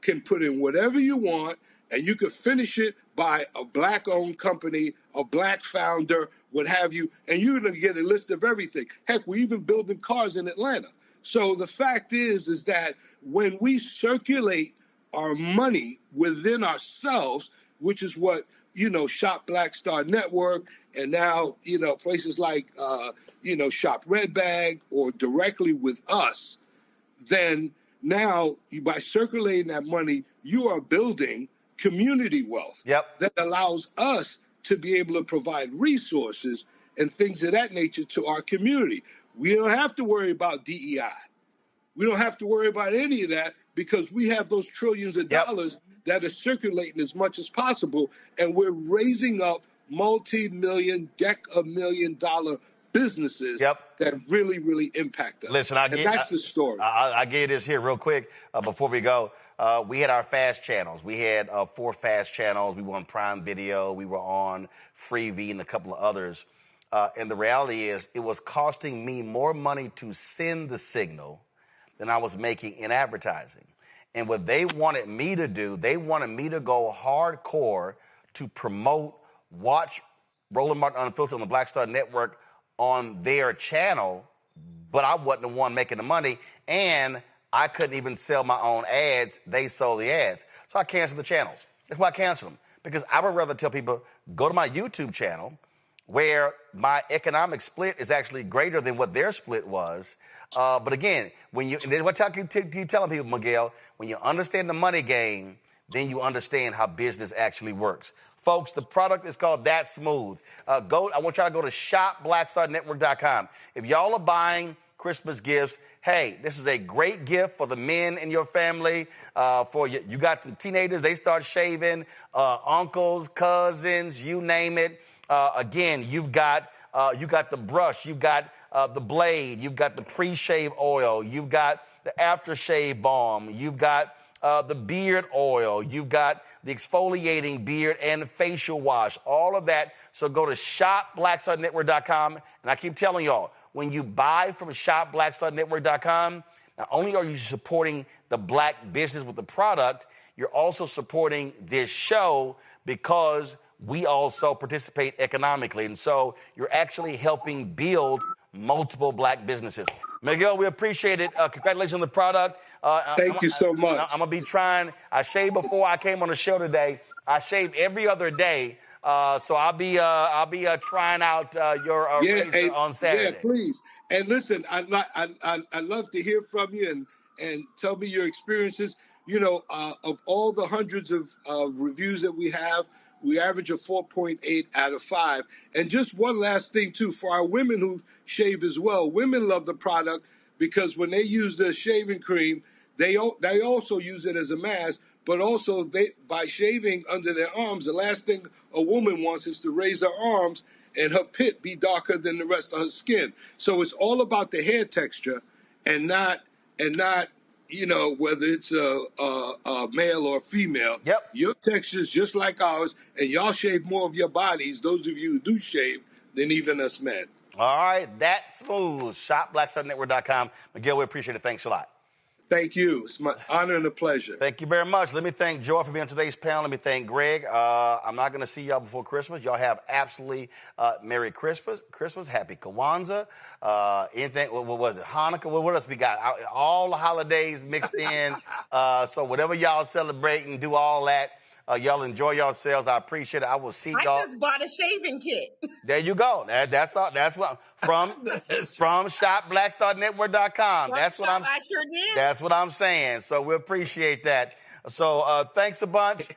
can put in whatever you want, and you can finish it by a black-owned company, a black founder, what have you, and you're going to get a list of everything. Heck, we're even building cars in Atlanta. So the fact is that when we circulate our money within ourselves, which is what, Shop Black Star Network, and now, places like, Shop Red Bag or directly with us, then now by circulating that money, you are building community wealth that allows us to be able to provide resources and things of that nature to our community. We don't have to worry about DEI. We don't have to worry about any of that because we have those trillions of dollars that are circulating as much as possible, and we're raising up multi-million, $1 businesses that really, really impact us. Listen, that's the story. I get this here real quick before we go. We had our fast channels. We had 4 fast channels. We were on Prime Video. We were on Freevee and a couple of others. And the reality is it was costing me more money to send the signal than I was making in advertising. And what they wanted me to do, they wanted me to go hardcore to promote, watch Roland Martin Unfiltered on the Black Star Network on their channel, but I wasn't the one making the money, and I couldn't even sell my own ads. They sold the ads. So I canceled the channels. That's why I canceled them, because I would rather tell people, go to my YouTube channel where my economic split is actually greater than what their split was. But again, what I keep telling people, Miguel, when you understand the money game, then you understand how business actually works. Folks, the product is called That Smooth. I want y'all to go to shopblackstarnetwork.com. If y'all are buying Christmas gifts, hey, this is a great gift for the men in your family. You got some teenagers, they start shaving, uncles, cousins, you name it. Again, you've got the brush, you've got the blade, you've got the pre-shave oil, you've got the aftershave balm, you've got the beard oil, you've got the exfoliating beard and the facial wash, all of that. So go to shopblackstarnetwork.com. And I keep telling y'all, when you buy from shopblackstarnetwork.com, not only are you supporting the black business with the product, you're also supporting this show because we also participate economically. And so you're actually helping build multiple black businesses. Miguel, we appreciate it. Congratulations on the product. Thank you so much. I'm going to be trying. I shaved before I came on the show today. I shave every other day. So I'll be trying out your razor on Saturday. Yeah, please. And listen, I'd love to hear from you and tell me your experiences. Of all the hundreds of reviews that we have, we average a 4.8 out of 5. And just one last thing, too, for our women who shave as well. Women love the product because when they use the shaving cream, they also use it as a mask, but also by shaving under their arms, the last thing a woman wants is to raise her arms and her pit be darker than the rest of her skin. So it's all about the hair texture and not whether it's a male or female. Yep. Your texture is just like ours, and y'all shave more of your bodies, those of you who do shave, than even us men. All right, that's smooth. ShopBlackStarNetwork.com. Miguel, we appreciate it. Thanks a lot. Thank you. It's my honor and a pleasure. Thank you very much. Let me thank Joy for being on today's panel. Let me thank Greg. I'm not going to see y'all before Christmas. Y'all have absolutely Merry Christmas, Happy Kwanzaa, anything, what was it, Hanukkah? What else we got? All the holidays mixed in. So whatever y'all celebrating, do all that. Y'all enjoy yourselves. I appreciate it. I will see y'all. I just bought a shaving kit. There you go. That's all. That's what from ShopBlackStarNetwork.com. That's what I sure did. That's what I'm saying. So we appreciate that. So thanks a bunch,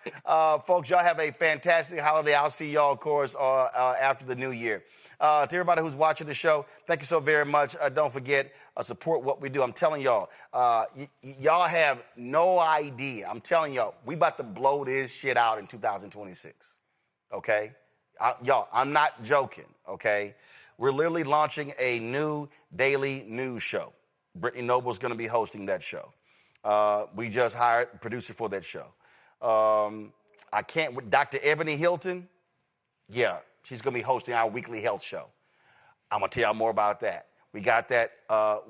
folks. Y'all have a fantastic holiday. I'll see y'all, of course, after the new year. To everybody who's watching the show, thank you so very much. Don't forget, support what we do. I'm telling y'all, y'all have no idea. I'm telling y'all, we about to blow this shit out in 2026. Okay? Y'all, I'm not joking. Okay? We're literally launching a new daily news show. Brittany Noble's going to be hosting that show. We just hired a producer for that show. Dr. Ebony Hilton, yeah. She's going to be hosting our weekly health show. I'm going to tell y'all more about that. We got that.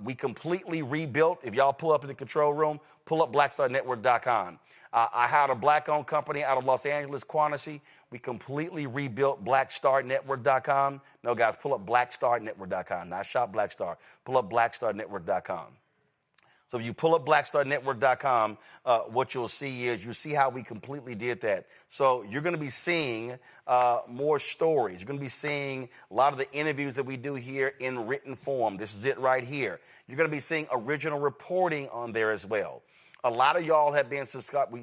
We completely rebuilt. If y'all pull up in the control room, pull up BlackStarNetwork.com. I hired a black-owned company out of Los Angeles, Quantasy. We completely rebuilt BlackStarNetwork.com. No, guys, pull up BlackStarNetwork.com, not Shop Blackstar. Pull up BlackStarNetwork.com. So if you pull up BlackStarNetwork.com, what you'll see is how we completely did that. So you're going to be seeing more stories. You're going to be seeing a lot of the interviews that we do here in written form. This is it right here. You're going to be seeing original reporting on there as well. A lot of y'all have been subscribed.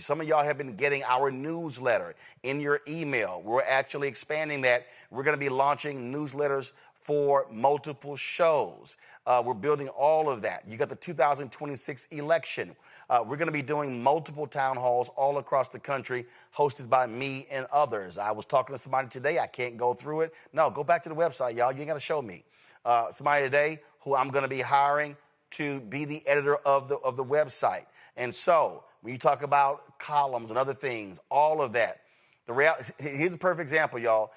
Some of y'all have been getting our newsletter in your email. We're actually expanding that. We're going to be launching newsletters for multiple shows. We're building all of that. You got the 2026 election. We're going to be doing multiple town halls all across the country, hosted by me and others. I was talking to somebody today. I can't go through it. No, go back to the website, y'all. You ain't got to show me. Somebody today who I'm going to be hiring to be the editor of the website. And so when you talk about columns and other things, all of that, here's a perfect example, y'all.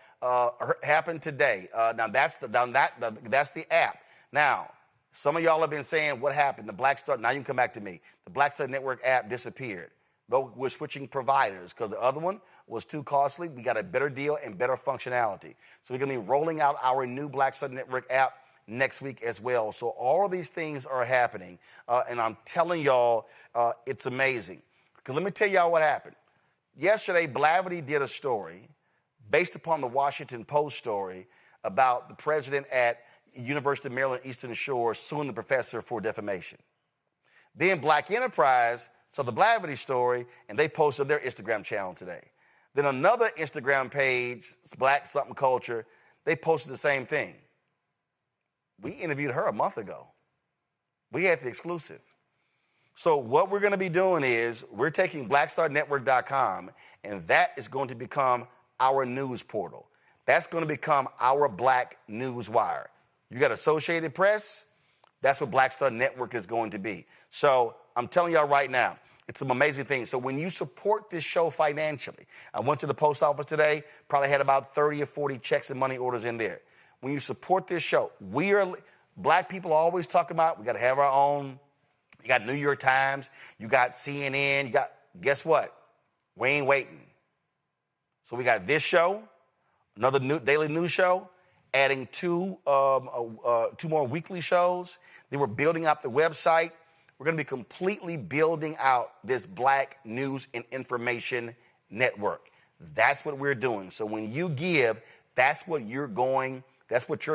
Happened today. Now that's the app. Now, some of y'all have been saying, what happened? The Black Star, now you can come back to me. The Black Star Network app disappeared. We're switching providers because the other one was too costly. We got a better deal and better functionality. So we're going to be rolling out our new Black Star Network app next week as well. So all of these things are happening. And I'm telling y'all, it's amazing. Because let me tell y'all what happened. Yesterday, Blavity did a story based upon the Washington Post story about the president at University of Maryland Eastern Shore suing the professor for defamation. Then Black Enterprise saw the Blavity story, and they posted their Instagram channel today. Then another Instagram page, Black Something Culture, they posted the same thing. We interviewed her a month ago. We had the exclusive. So what we're going to be doing is we're taking BlackStarNetwork.com, and that is going to become our news portal. That's going to become our Black News Wire. You got Associated Press, that's what Black Star Network is going to be. So I'm telling y'all right now, it's some amazing things. So when you support this show financially, I went to the post office today, probably had about 30 or 40 checks and money orders in there. When you support this show, Black people always talk about, we got to have our own. You got New York Times, you got CNN, guess what? We ain't waiting. So we got this show, another new daily news show, adding two more weekly shows. Then we're building up the website. We're going to be completely building out this Black News and Information Network. That's what we're doing. So when you give, that's what your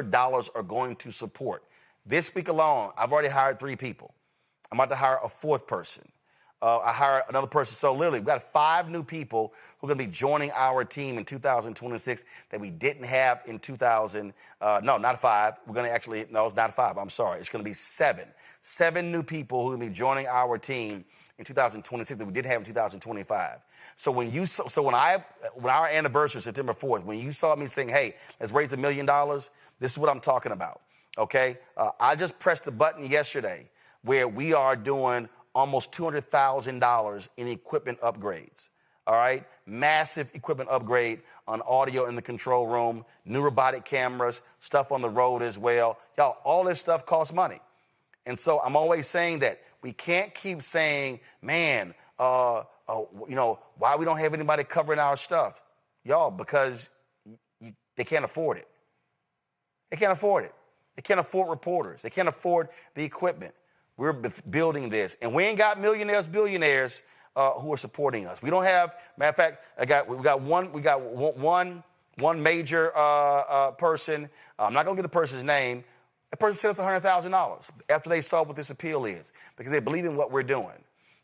dollars are going to support. This week alone, I've already hired 3 people. I'm about to hire a 4th person. I hired another person. So literally, we've got 5 new people who are going to be joining our team in 2026 that we didn't have in 2000. No, not 5. We're going to it's not 5. I'm sorry. It's going to be 7. 7 new people who are going to be joining our team in 2026 that we didn't have in 2025. So when our anniversary, September 4th, when you saw me saying, hey, let's raise $1 million, this is what I'm talking about, okay? I just pressed the button yesterday where we are doing almost $200,000 in equipment upgrades, all right? Massive equipment upgrade on audio in the control room, new robotic cameras, stuff on the road as well. Y'all, all this stuff costs money. And so I'm always saying that we can't keep saying, man, why we don't have anybody covering our stuff. Y'all, because they can't afford it. They can't afford it. They can't afford reporters. They can't afford the equipment. We're building this. And we ain't got millionaires, billionaires who are supporting us. We don't have, matter of fact, we got one major person. I'm not going to get the person's name. A person sent us $100,000 after they saw what this appeal is because they believe in what we're doing.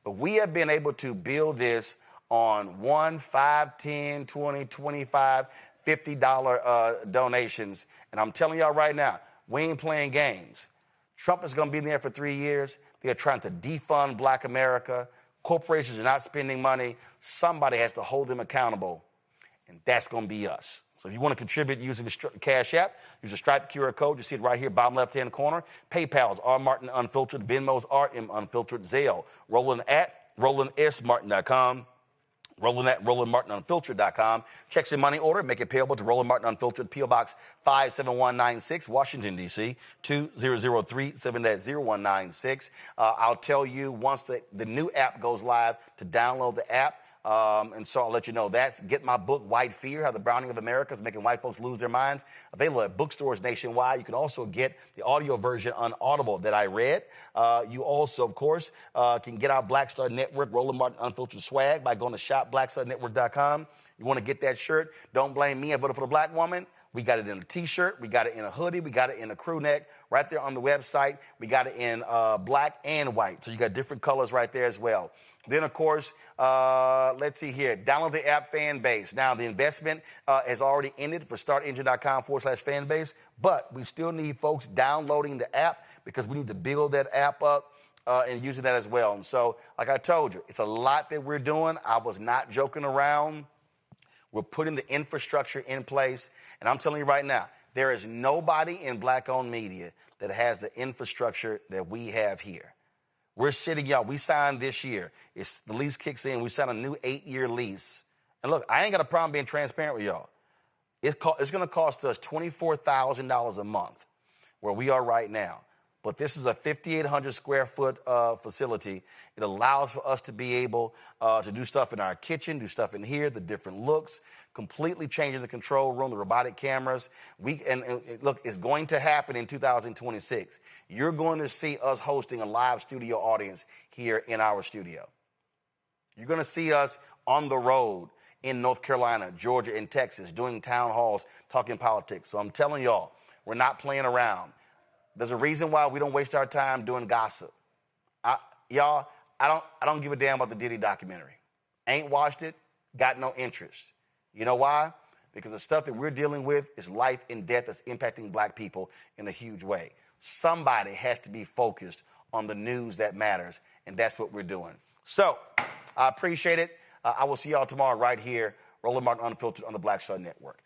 But we have been able to build this on $1, $5, $10, $20, $25, $50 donations. And I'm telling y'all right now, we ain't playing games. Trump is going to be in there for 3 years. They are trying to defund Black America. Corporations are not spending money. Somebody has to hold them accountable, and that's going to be us. So if you want to contribute using the Cash App, use the Stripe QR code. You see it right here, bottom left-hand corner. PayPal's R Martin Unfiltered. Venmo's RM Unfiltered. Zelle. Roland at RolandSMartin.com. Roland at RolandMartinUnfiltered.com. Checks in money order. Make it payable to Roland Martin Unfiltered, P.O. Box 57196, Washington, D.C., 2003 7-0196. I'll tell you once the new app goes live to download the app. And so I'll let you know that's Get My Book, White Fear, How the Browning of America is Making White Folks Lose Their Minds. Available at bookstores nationwide. You can also get the audio version on Audible that I read. You also, of course, can get our Black Star Network, Roland Martin Unfiltered swag by going to shopblackstarnetwork.com. You want to get that shirt? Don't blame me. I voted for the black woman. We got it in a T-shirt. We got it in a hoodie. We got it in a crew neck right there on the website. We got it in black and white. So you got different colors right there as well. Then, of course, let's see here. Download the app Fanbase. Now, the investment has already ended for startengine.com/Fanbase, but we still need folks downloading the app because we need to build that app up and using that as well. And so, like I told you, it's a lot that we're doing. I was not joking around. We're putting the infrastructure in place. And I'm telling you right now, there is nobody in black-owned media that has the infrastructure that we have here. We're sitting, y'all, we signed this year. The lease kicks in. We signed a new 8-year lease. And look, I ain't got a problem being transparent with y'all. It's going to cost us $24,000 a month where we are right now. But this is a 5,800 square foot facility. It allows for us to be able to do stuff in our kitchen, do stuff in here, the different looks, completely changing the control room, the robotic cameras. Look, it's going to happen in 2026. You're going to see us hosting a live studio audience here in our studio. You're going to see us on the road in North Carolina, Georgia, and Texas, doing town halls, talking politics. So I'm telling y'all, we're not playing around. There's a reason why we don't waste our time doing gossip. I don't give a damn about the Diddy documentary. Ain't watched it, got no interest. You know why? Because the stuff that we're dealing with is life and death that's impacting black people in a huge way. Somebody has to be focused on the news that matters, and that's what we're doing. So I appreciate it. I will see y'all tomorrow right here, Roland Martin Unfiltered on the Black Star Network.